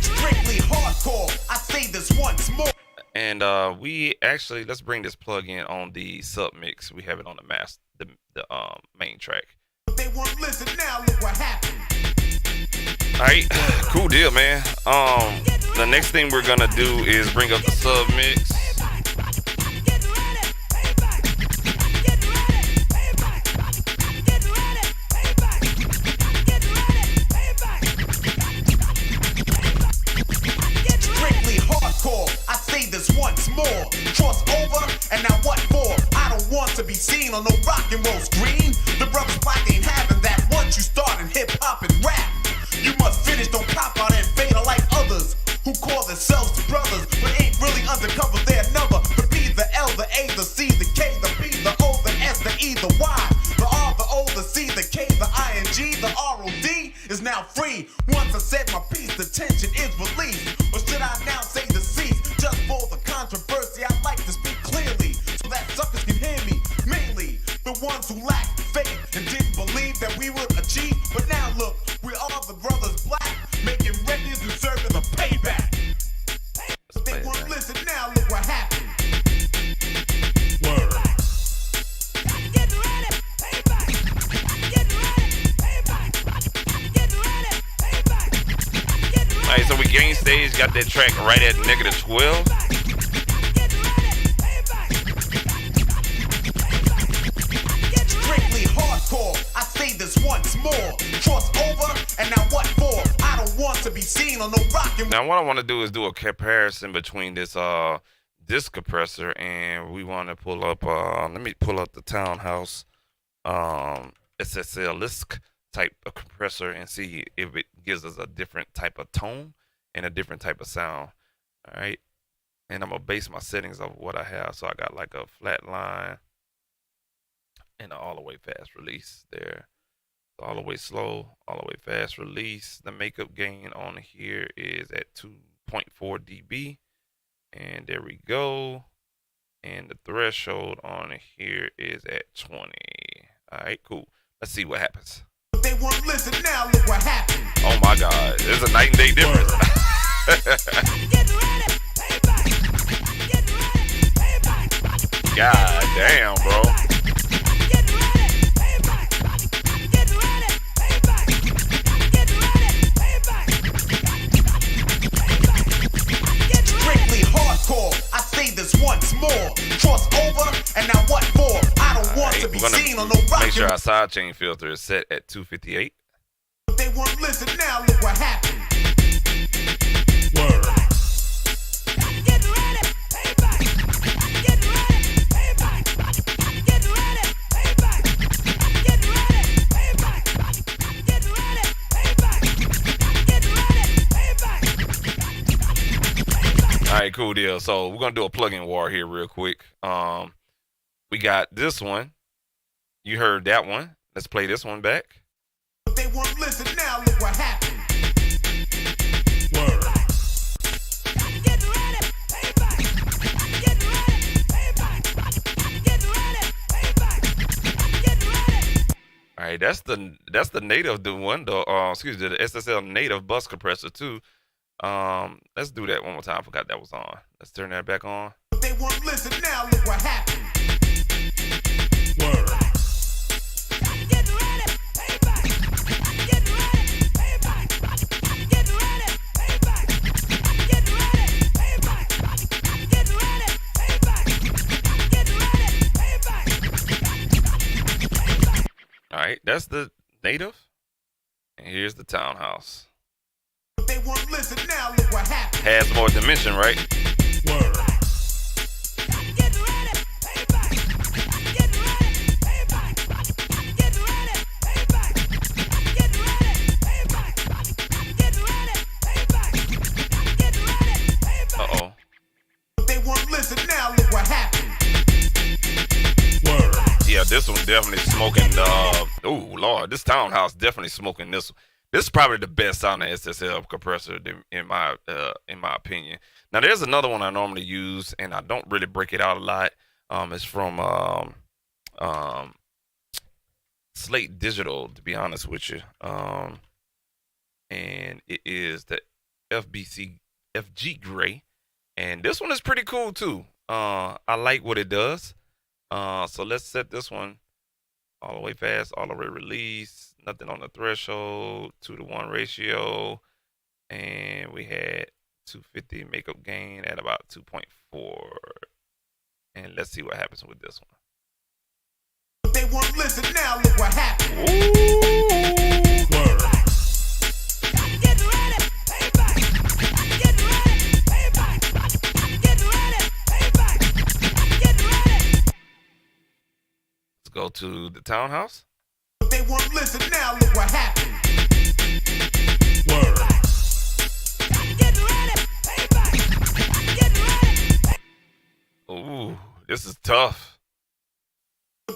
Strictly hardcore. I say this once more. And we actually, let's bring this plug in on the sub mix. We have it on the the main track. But they won't listen now, look what happened. Alright, cool deal, man. The next thing we're gonna do is bring up the sub mix. Strictly hardcore. I say this once more. Cross over, and now what for? I don't want to be seen on no rock and roll screen. The brothers black ain't having that. Once you start in hip hop and rap, you must finish. Don't cop out and fade like others who call themselves brothers, but ain't really undercover. Their number, the B, the L, the A, the C, the K, the B, the O, the S, the E, the Y, the R, the O, the C, the K, the I, and G, the R, O, D is now free. Once I said my piece, the tension is released. Or should I now say deceased? Just for the controversy, I like to speak clearly so that suckers can hear me. Mainly the ones who lacked faith and didn't believe that we would achieve. But now look, we are the brothers black, making records and serving the payback. They won't listen now, look what happened. Word. Alright, so we gain stage, got that track right at -12. Strictly hardcore. I say this once more. Cross over, and now what for? I don't want to be seen on no rock and Now what I want to do is do a comparison between this compressor, and we want to pull up let me pull up the Townhouse SSL-isk type of compressor and see if it gives us a different type of tone and a different type of sound. All right. And I'm going to base my settings off what I have. So I got like a flat line and an all the way fast release there. All the way slow, all the way fast release. The makeup gain on here is at 2.4 dB. And there we go. And the threshold on here is at 20. All right, cool. Let's see what happens. They won't listen now, look what happened. Oh my God, there's a night and day difference. God damn, bro. Strictly hardcore, I say this once more. Cross over, and now what for? I don't want to be seen on no rock. Make sure our sidechain filter is set at 258. They won't listen now, look what happened. Word. All right, cool deal. So we're gonna do a plug-in war here real quick. We got this one. You heard that one. Let's play this one back. They won't listen now, look what happened. Word. All right, that's the native one, the SSL native bus compressor too. Let's do that one more time. I forgot that was on. Let's turn that back on. They won't listen now, look what happened. Word. All right, that's the native, and here's the townhouse. They won't listen now, look what happened. Has more dimension, right? Word. Uh-oh. They won't listen now, look what happened. Word. Yeah, this one definitely smoking. Oh Lord, this townhouse definitely smoking this. This is probably the best sounding SSL compressor in my opinion. Now there's another one I normally use, and I don't really break it out a lot. It's from Slate Digital, to be honest with you. And it is the FG Gray, and this one is pretty cool too. I like what it does. So let's set this one all the way fast, all the way release, nothing on the threshold, 2-to-1 ratio, and we had 250 makeup gain at about 2.4. And let's see what happens with this one. They won't listen now, look what happened. Ooh. Word. Let's go to the townhouse. They won't listen now, look what happened. Word. Ooh, this is tough.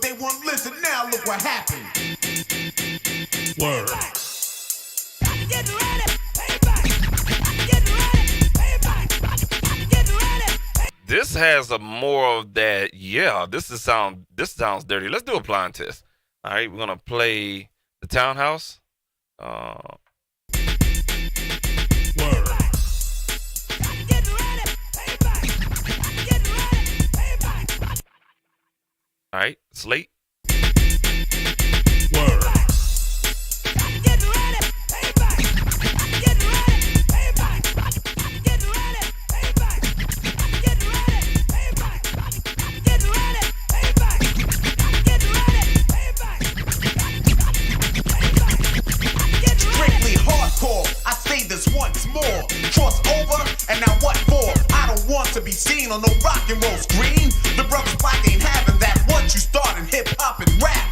They won't listen now, look what happened. Word. This has a more of that. Yeah, this sounds dirty. Let's do a blind test. All right, we're gonna play the townhouse. Word. All right, Slate. Word. Strictly hardcore, I say this once more. Cross over, and now what for? I don't want to be seen on no rock and roll screen. The brothers black ain't having that. Once you start in hip hop and rap,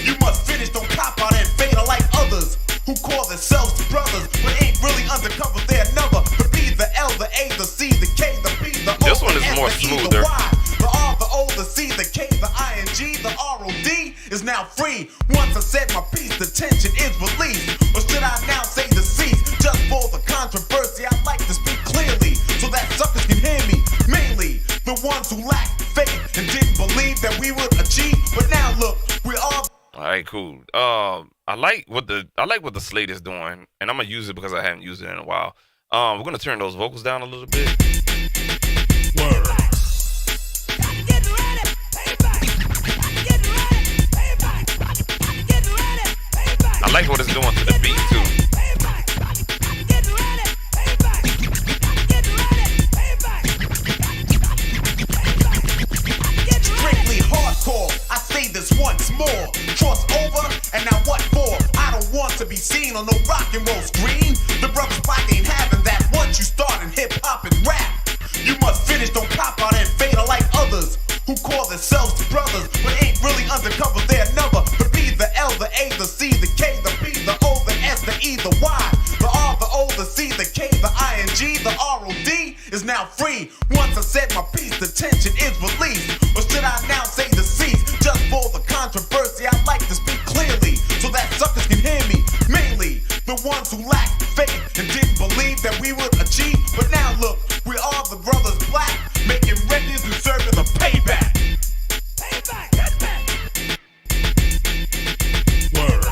you must finish, don't cop out and fade like others who call themselves brothers. When ROD is now free. Once I said my piece, the tension is released. Or should I now say deceased? Just for the controversy, I like to speak clearly so that suckers can hear me. Mainly the ones who lacked faith and didn't believe that we would achieve. But now look, we all. All right, cool. I like what the slate is doing, and I'm gonna use it because I haven't used it in a while. We're gonna turn those vocals down a little bit. Word. I like what it's doing to the beat too. Strictly hardcore, I say this once more. Cross over, and now what for? I don't want to be seen on no rock and roll screen. The brothers black ain't having that. Once you start in hip hop and rap, you must finish, don't pop out and fade like others who call themselves brothers, but ain't really undercover. They're never the B, the L, the A, the C, the K, the B, the O, the S, the E, the Y, the R, the O, the C, the K, the I, and G, the ROD is now free. Once I said my piece, the tension is released. Or should I now say deceased? Just for the controversy, I like to speak clearly so that suckers can hear me. Mainly the ones who lacked faith and didn't believe that we would achieve. But now look, we are the brothers black, making records and serving the payback. Word.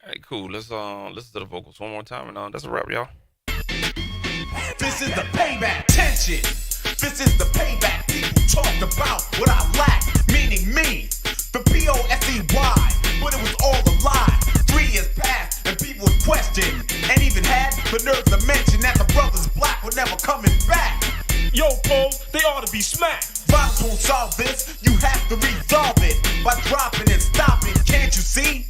All right, cool. Let's listen to the vocals one more time, and that's a wrap, y'all. This is the payback. Tension. This is the payback. People talked about what I lack, meaning me. The POSEY, but it was all a lie. 3 years passed and people would question, and even had the nerve to mention that the brothers black were never coming back. Yo, Pose, they ought to be smacked. Violence won't solve this, you have to resolve it by dropping and stopping. Can't you see?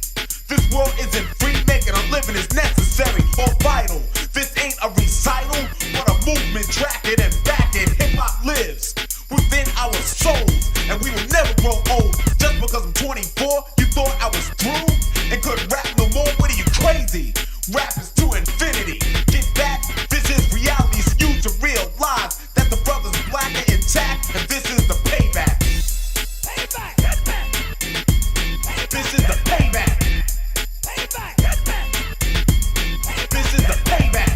This world isn't free, making a living is necessary or vital. This ain't a recital, but a movement tracking and backing. Hip hop lives within our souls, and we will never grow old. Just because I'm 24, you thought I was through and couldn't rap no more? What are you, crazy? Rap is to infinity. Get that? This is reality, so you to realize that the brothers black are intact, and this is the payback. This is the payback. This is the payback.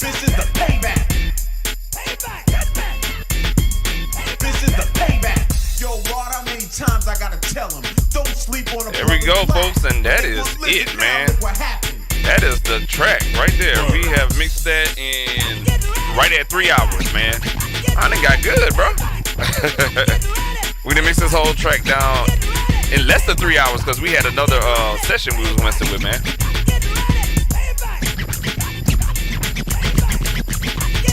This is the payback. This is the payback. Yo, Rod, how many times I gotta tell him? Don't sleep on a There we go, folks, and that is it, man. That is the track right there. We have mixed that in right at 3 hours, man. I done got good, bro. We done mixed this whole track down in less than 3 hours because we had another session we was messing with, man.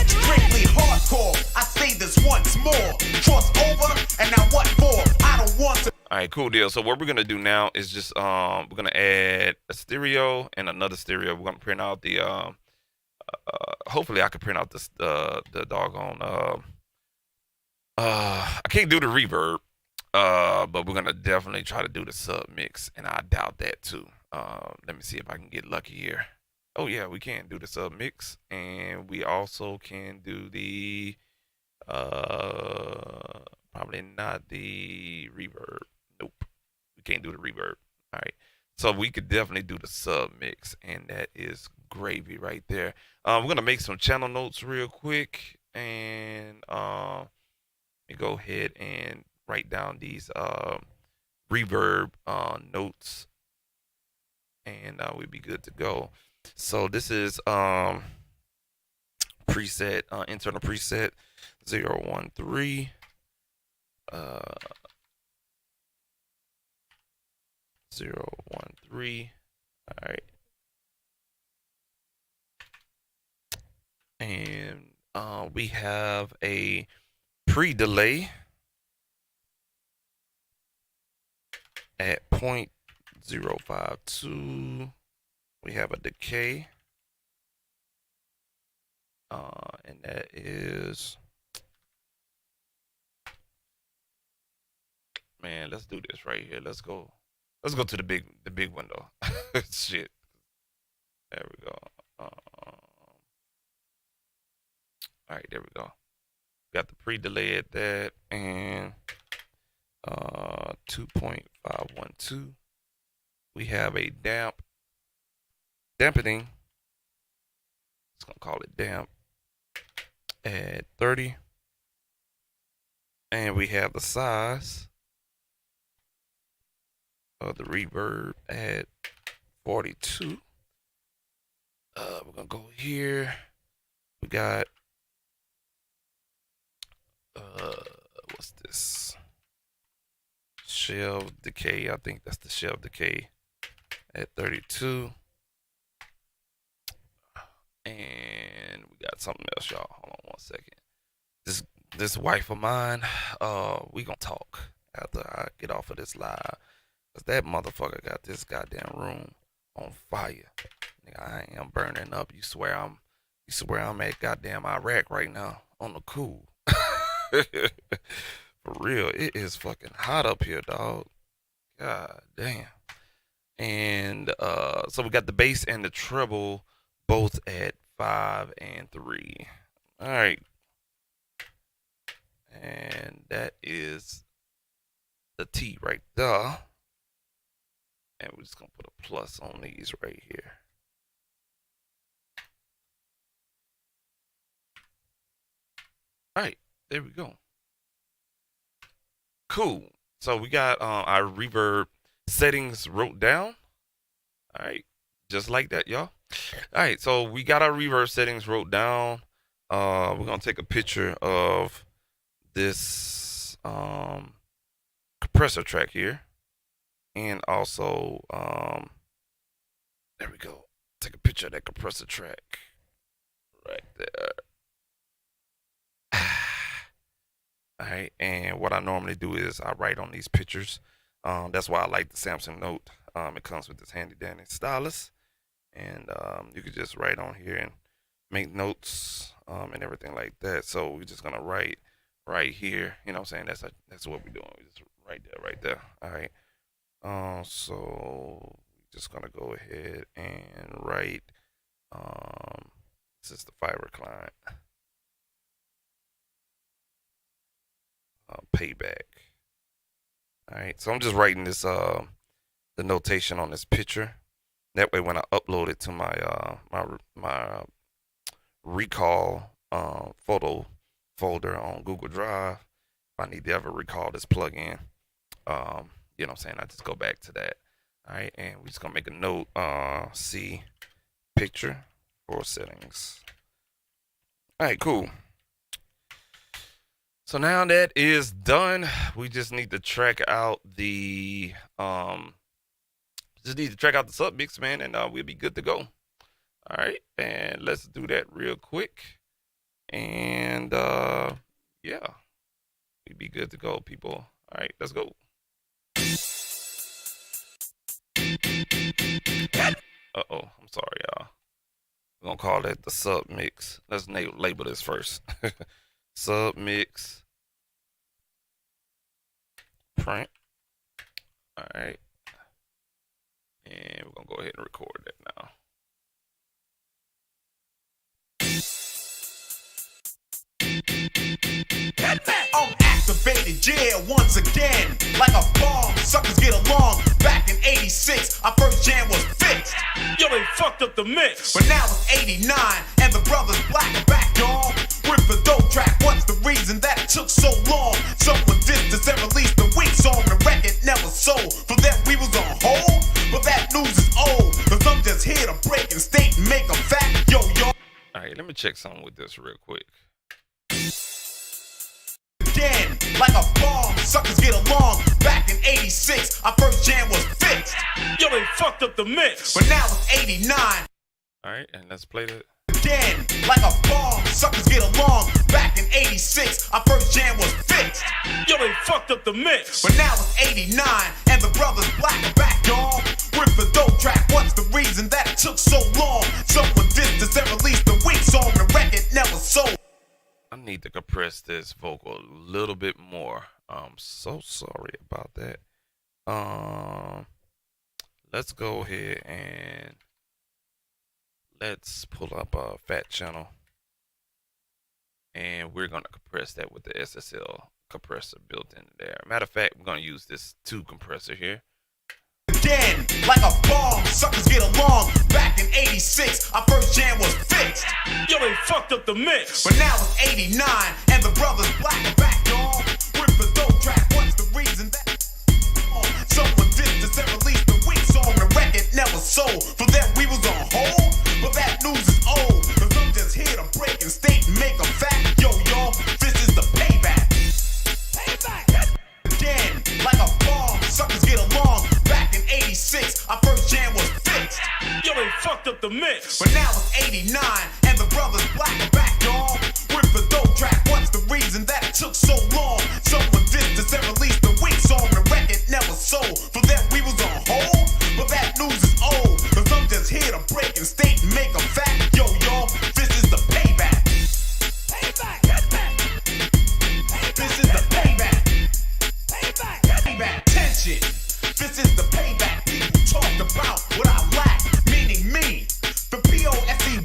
Strictly hardcore, I say this once more. Cross over, and now what for? I don't want to. All right, cool deal. So what we're gonna do now is just we're gonna add a stereo and another stereo. We're gonna print out the hopefully I can print out this the doggone I can't do the reverb, but we're gonna definitely try to do the sub mix, and I doubt that too. Let me see if I can get lucky here. Oh yeah, we can do the sub mix, and we also can do the probably not the reverb. Nope, we can't do the reverb. All right, so we could definitely do the sub mix, and that is gravy right there. We're gonna make some channel notes real quick, and let me go ahead and write down these reverb notes, and we'll be good to go. So this is preset, internal preset 013 013. All right, and we have a pre-delay at 0.052. We have a decay, and that is, man, let's do this right here. Let's go to the big window. Shit, There we go. All right, there we go. Got the pre-delay at that, and 2.512. We have a dampening. It's gonna call it damp at 30, and we have the size of the reverb at 42. We're gonna go here. We got what's this? Shelf decay. I think that's the shelf decay at 32. And we got something else, y'all. Hold on one second. This wife of mine, we gonna talk after I get off of this live. Cause that motherfucker got this goddamn room on fire. Nigga, I am burning up. You swear I'm at goddamn Iraq right now on the cool. For real, it is fucking hot up here, dog. God damn. And so we got the bass and the treble both at 5 and 3. All right. And that is the T right there. And we're just going to put a plus on these right here. All right. There we go. Cool. So we got our reverb settings wrote down. All right. Just like that, y'all. All right. So we got our reverb settings wrote down. We're going to take a picture of this compressor track here. And also, there we go. Take a picture of that compressor track right there. All right, and what I normally do is I write on these pictures. That's why I like the Samsung Note. It comes with this handy dandy stylus, and you can just write on here and make notes and everything like that. So we're just gonna write right here. You know what I'm saying? That's what we're doing. We just right there. All right. So we're just gonna go ahead and write. This is the Fiverr client. Payback. All right, so I'm just writing this the notation on this picture. That way, when I upload it to my my recall photo folder on Google Drive, if I need to ever recall this plugin, you know what I'm saying, I just go back to that. All right, and we're just gonna make a note. See picture for settings. All right, cool. So now that is done, we just need to track out the sub mix, man, and we'll be good to go. All right, and let's do that real quick, and yeah, we'll be good to go, people. All right, let's go. I'm sorry, y'all. We're gonna call that the sub mix. Let's label this first. Sub mix print. All right, and we're gonna go ahead and record that now. I'm activated, yeah, once again. Like a bomb, suckers get along. Back in 86, our first jam was fixed. Yo, they fucked up the mix. But now it's 89, and the brothers black are back, y'all. With the dope track, what's the reason that it took so long? Someone did this and released the weak song. The record never sold. For that we was on hold, but that news is old. Cause I'm just here to break and state and make a fact, yo. All right, let me check something with this real quick. Again, like a bomb, suckers get along. Back in 86, our first jam was fixed. Yo, they fucked up the mix. But now it's 89. All right, and let's play that. Again, like a bomb, suckers get along. Back in 86, our first jam was fixed. Yo, they fucked up the mix. But now it's 89, and the brothers black are back, y'all. With the dope track, what's the reason that it took so long? Someone did this and released the weak song. The record never sold. I need to compress this vocal a little bit more. I'm so sorry about that. Let's go ahead and let's pull up a fat channel, and we're gonna compress that with the SSL compressor built in there. Matter of fact, we're gonna use this 2 compressor here. Again, like a bomb, suckers get along. Back in 86, our first jam was fixed. Yo, they fucked up the mix. But now it's 89, and the brothers black are back, y'all. With the dope track, what's the reason that someone did this and released the weak song? The record never sold. For that we was on hold, but that news is old. Cause I'm just here to break and state and make a fact. Yo, y'all, this is the payback. Payback. Again, like a bomb, suckers get along. Back in 86, our first jam was fixed. Yo, they fucked up the mix. But now it's 89, and the brothers black are back, y'all. With the dope track, what's the reason that it took so long? Someone did this and released the weak song. The record never sold. For that we was on hold, but that news is old. Cause I'm just here to break and state and make a fact. Yo, y'all, this is the payback. Payback. This is the payback. Payback. Tension. This is the payback. People talked about what I lack, meaning me. The POSEY,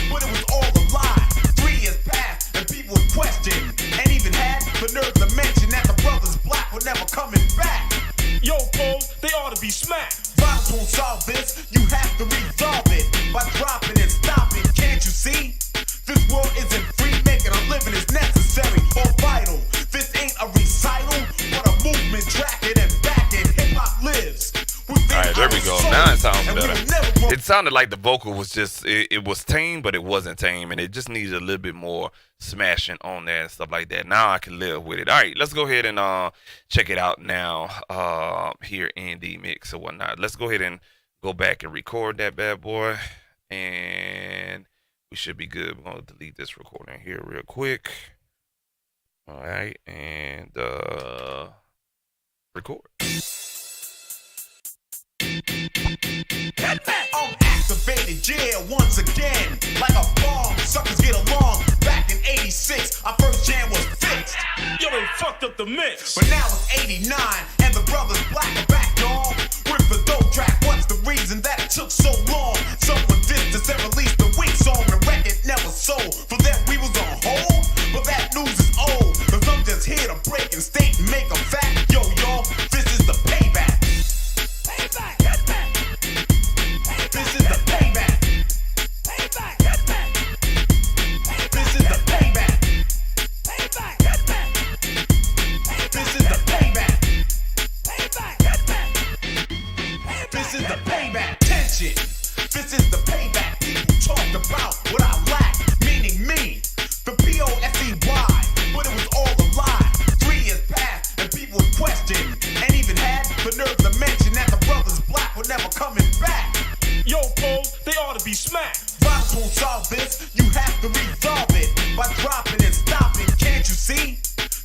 but it was all a lie. 3 years passed and people would question, and even had the nerve to mention that the brothers black were never coming back. Yo, Pose, they ought to be smacked. Violence won't solve this, you have to resolve it by dropping and stopping. Can't you see? This world isn't free, making a living is necessary or vital. This ain't a recital, but a movement tracking and backing. Hip hop lives. Alright, there we go. Now it sounds better. It sounded like the vocal was just, it was tame, but it wasn't tame, and it just needed a little bit more smashing on there and stuff like that. Now I can live with it. Alright, let's go ahead and check it out now here in the mix or whatnot. Let's go ahead and go back and record that bad boy, and we should be good. We're going to delete this recording here real quick. Alright, and record. I'm activated, yeah, once again. Like a bomb, suckers get along. Back in 86, our first jam was fixed. Yo, they fucked up the mix. But now it's 89, and the brothers black are back, y'all. With the dope track, what's the reason that it took so long? Someone did this and released the weak song. The record never sold. For that we was on hold, but that news is old. Cause I'm just here to break and state and make a fact. Yo, y'all, this is the payback. Payback. This is the payback. Payback. This is the payback. Payback. This is the payback. Payback. This is the payback. Tension. This is the payback. People talked about what I lack, meaning me. The POSEY, but it was all a lie. 3 years passed and people would question, and even had the nerve to mention that the brothers black were never coming back. Yo, Pose, they ought to be smacked. Violence won't solve this, you have to resolve it by dropping and stopping. Can't you see?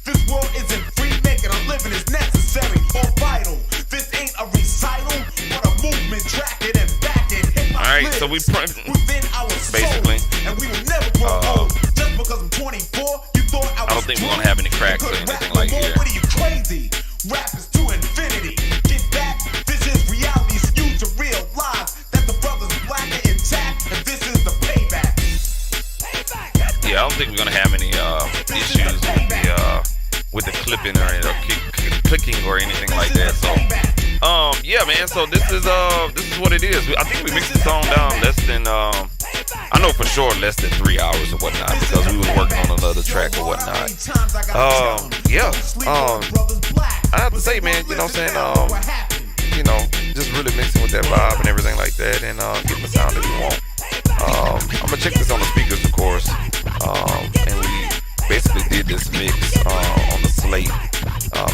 This world isn't free, making a living is necessary or vital. This ain't a recital, but a movement tracking and backing. Hip-hop Alright, so lives we within our basically, souls, and we will never grow old. Just because I'm 24, you thought I was don't think we're gonna have any cracks or anything like here. What are you crazy? Rap is to infinity. Get back, this is reality, so you to realize that the brothers black are intact, and this is the payback. Yeah, I don't think we're gonna have any issues with the clipping or clicking or anything like that. So yeah, man. So this is what it is. I think we mixed the song down less than I know for sure less than 3 hours or whatnot, because we was working on another track or whatnot. Yeah. I have to say, man, you know what I'm saying? You know, just really mixing with that vibe and everything like that, and getting the sound that we want. I'm gonna check this on the speakers, of course, and we basically did this mix on the Slate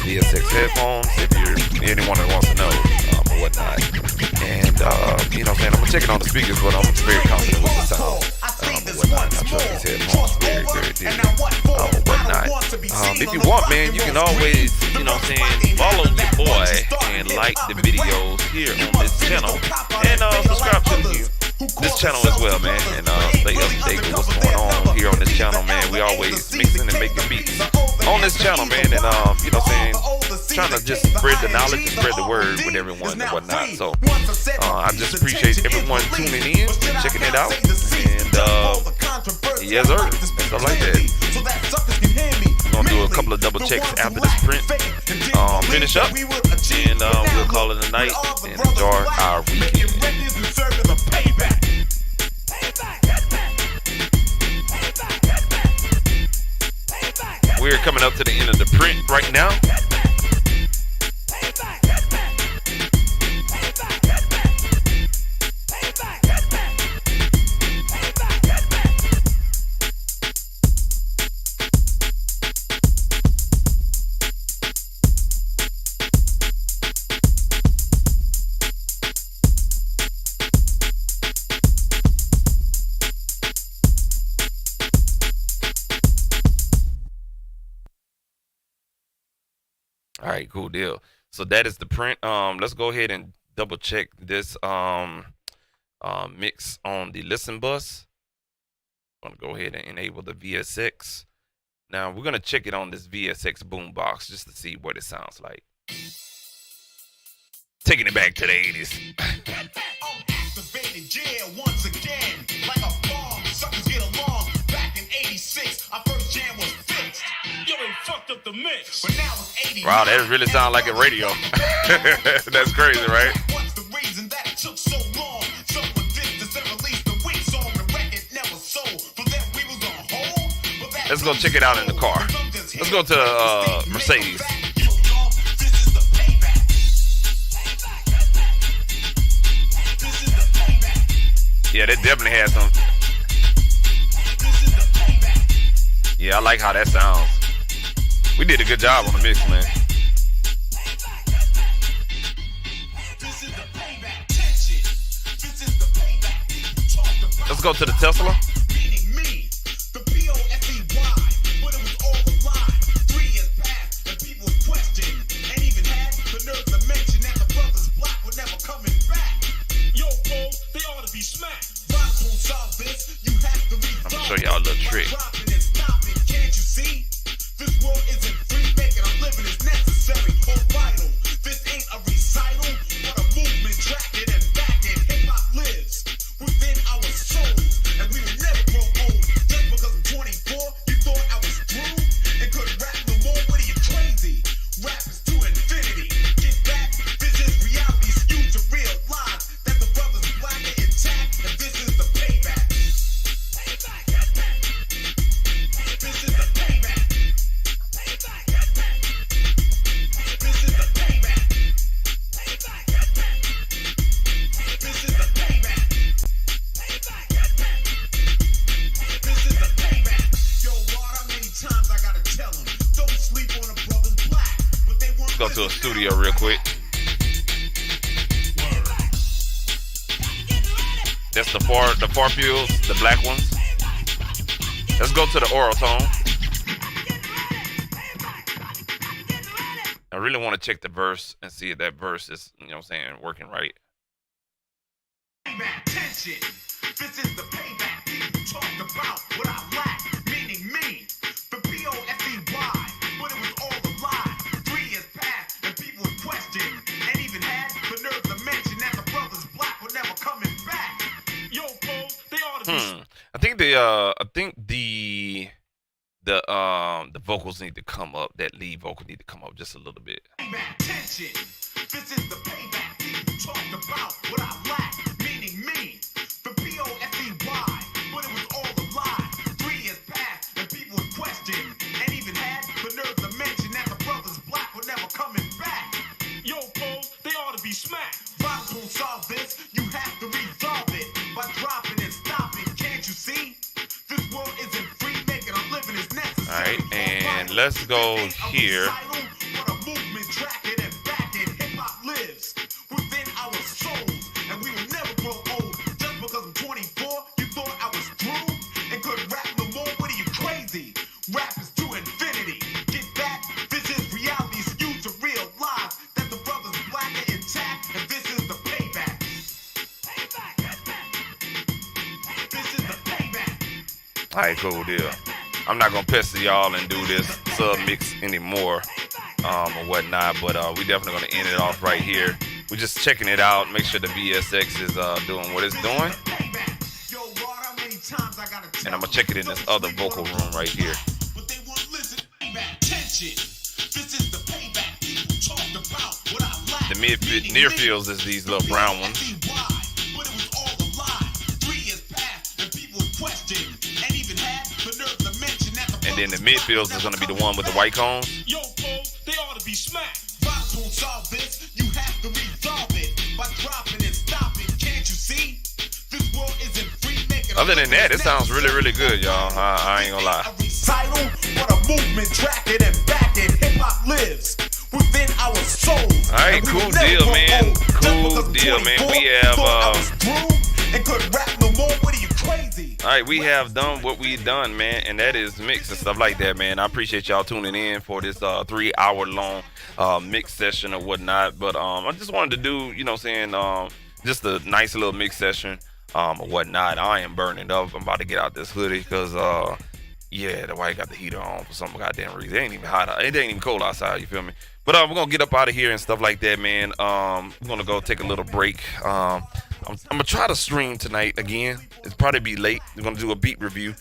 VSX headphones, if you're anyone that wants to know or whatnot. And you know what I'm saying, I'm gonna check it on the speakers, but I'm very confident with the sound or whatnot. I trust these headphones very, very dearly or whatnot. If you want, man, you can always, you know what I'm saying, follow your boy and like the videos here on this channel, and subscribe to this channel as well, man, and stay updated with what's going on here on this channel, man. We always mixing and making beats on this channel, man, and you know what I'm saying, trying to just spread the knowledge and spread the word with everyone and whatnot. So I just appreciate everyone tuning in, checking it out, and yes sir, stuff like that. We're gonna do a couple of double checks after this print finish up, and we'll call it a night and enjoy our weekend. We're coming up to the end of the print right now. All right, cool deal. So that is the print. Let's go ahead and double check this mix on the listen bus. I'm gonna go ahead and enable the VSX. Now we're gonna check it on this VSX boombox just to see what it sounds like. Taking it back to the 80s. Activated jail once again, like a bomb. Suckers get along. Back in '86, our first jam was fixed. Yo, they fucked up the mix. But now it's 89. Wow, that really sounds like a radio. That's crazy, right? What's the reason that it took so long? Someone did this and released the weak song. The record never sold. For them we was on hold. But that Let's go check it out in the car. Let's go to Mercedes. Yo, y'all, this is the payback. This is the payback. Yeah, that definitely has some. This is the payback. Yeah, I like how that sounds. We did a good job on the mix, man. This is the payback. Tension. This is the payback. Talk about Let's go to the Tesla. meaning me. The POSEY. But it was all a lie. 3 years passed and people questioned. And even had the nerve to mention that the brothers Black were never coming back. Yo, folks, they ought to be smacked. Rhymes won't solve this. You have to read. I'm gonna show y'all a little trick. Dropping and stopping. Can't you see? This world isn't free. Making a living is necessary or vital. This ain't a recital, but a movement tracking and backing. Hip hop lives within our souls, and we will never grow old. Just because I'm 24, you thought I was through and couldn't rap no more. What are you crazy? Rap is to infinity. Get back. This is reality. So you to realize that the brothers Black are intact, and this is the payback. This is the payback. This is the payback. This is the payback. This is the payback. Yo, Rod, how many times I gotta tell them? Don't sleep on the brothers Black, but they want. Let's go to a studio real quick. That's the far fields, the black ones. Let's go to the oral tone. I really want to check the verse and see if that verse is, you know what I'm saying, working right. Payback tension. This is the payback. People talk about what I lack, meaning me. The POSEY. But it was all a lie. 3 years passed and people would question and even had the nerve to mention that the brothers Black were never coming back. Yo, folks, they ought to be I think the vocals need to come up. That lead vocal need to come up just a little bit. Payback tension. This is the payback. People talk about what I lack, meaning me. The POSEY. But it was all a lie. 3 years passed and people would question and even had the nerve to mention that the brothers Black were never coming back. Yo, folks, they ought to be smacked. Rhymes won't solve this. You have to resolve it by dropping and stopping. Can't you see? This world isn't free. Making a living is necessary. All right, and let's go here. But a movement tracking and backing. Hip hop lives within our souls, and we will never grow old. Just because I'm 24, you thought I was through and couldn't rap no more. What are you crazy? Rap is to infinity. Get back. This is reality. So you to realize that the brothers Black are intact, and this is the payback. All right, cool deal. I'm not gonna pester y'all and do this sub mix anymore, or whatnot. But we definitely gonna end it off right here. We're just checking it out. Make sure the VSX is doing what it's doing, and I'm gonna check it in this other vocal room right here. The near fields is these little brown ones. And then the midfields is gonna be the one with the white cones. Yo, folks, they ought to be smacked. Other than that, it sounds really, really good, y'all. I ain't gonna lie. But a movement track it and back it. Hip hop lives within our souls. All right, cool deal, man. Cool deal, man. We have and could rap no more. What are you, crazy? all right, we have done what we done, man, and that is mix and stuff like that, man. I appreciate y'all tuning in for this 3-hour long mix session or whatnot. But I just wanted to do, you know what I'm saying, just a nice little mix session or whatnot. I am burning up. I'm about to get out this hoodie because yeah, the white got the heater on for some goddamn reason. It ain't even hot. It ain't even cold outside. You feel me? But we're gonna get up out of here and stuff like that, man. We're gonna go take a little break. I'm gonna try to stream tonight again. It's probably be late. We're gonna do a beat review.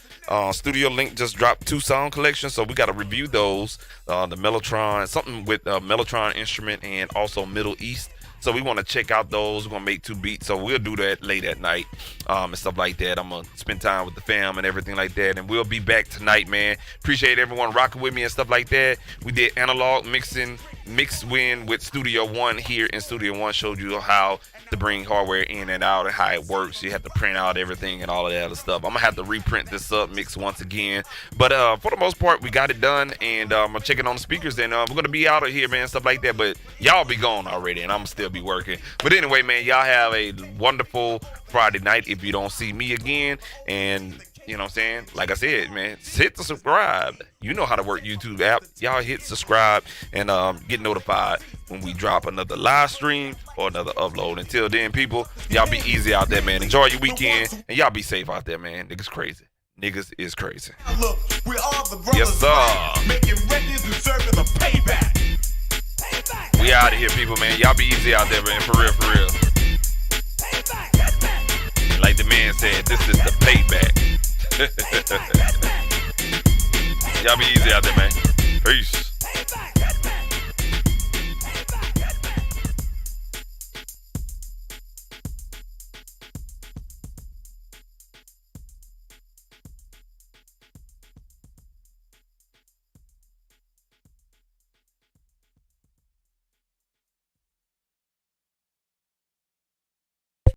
Studio Link just dropped 2 song collections, so we gotta review those. The Mellotron, something with Mellotron instrument, and also Middle East. So we want to check out those. We're gonna make 2 beats, so we'll do that late at night, and stuff like that. I'm gonna spend time with the fam and everything like that, and we'll be back tonight, man. Appreciate everyone rocking with me and stuff like that. We did analog mixing, mixed win with Studio One here in Studio One. Showed you how to bring hardware in and out and how it works. You have to print out everything and all of that other stuff. I'm gonna have to reprint this up mix once again, but for the most part, we got it done, and I'm gonna check it on the speakers, and we're gonna be out of here, man, stuff like that. But y'all be gone already, and I'm still be working. But anyway, man, y'all have a wonderful Friday night if you don't see me again. And you know what I'm saying, like I said, man, hit the subscribe. You know how to work YouTube app. Y'all hit subscribe and get notified when we drop another live stream or another upload. Until then, people, y'all be easy out there, man. Enjoy your weekend, and y'all be safe out there, man. Niggas crazy. Niggas is crazy. Look, we're all the brothers, Yes, sir. right? Making records and serving the payback. We out of here, people, man. Y'all be easy out there, man. For real, for real. Like the man said, this is the payback. Y'all be easy out there, man.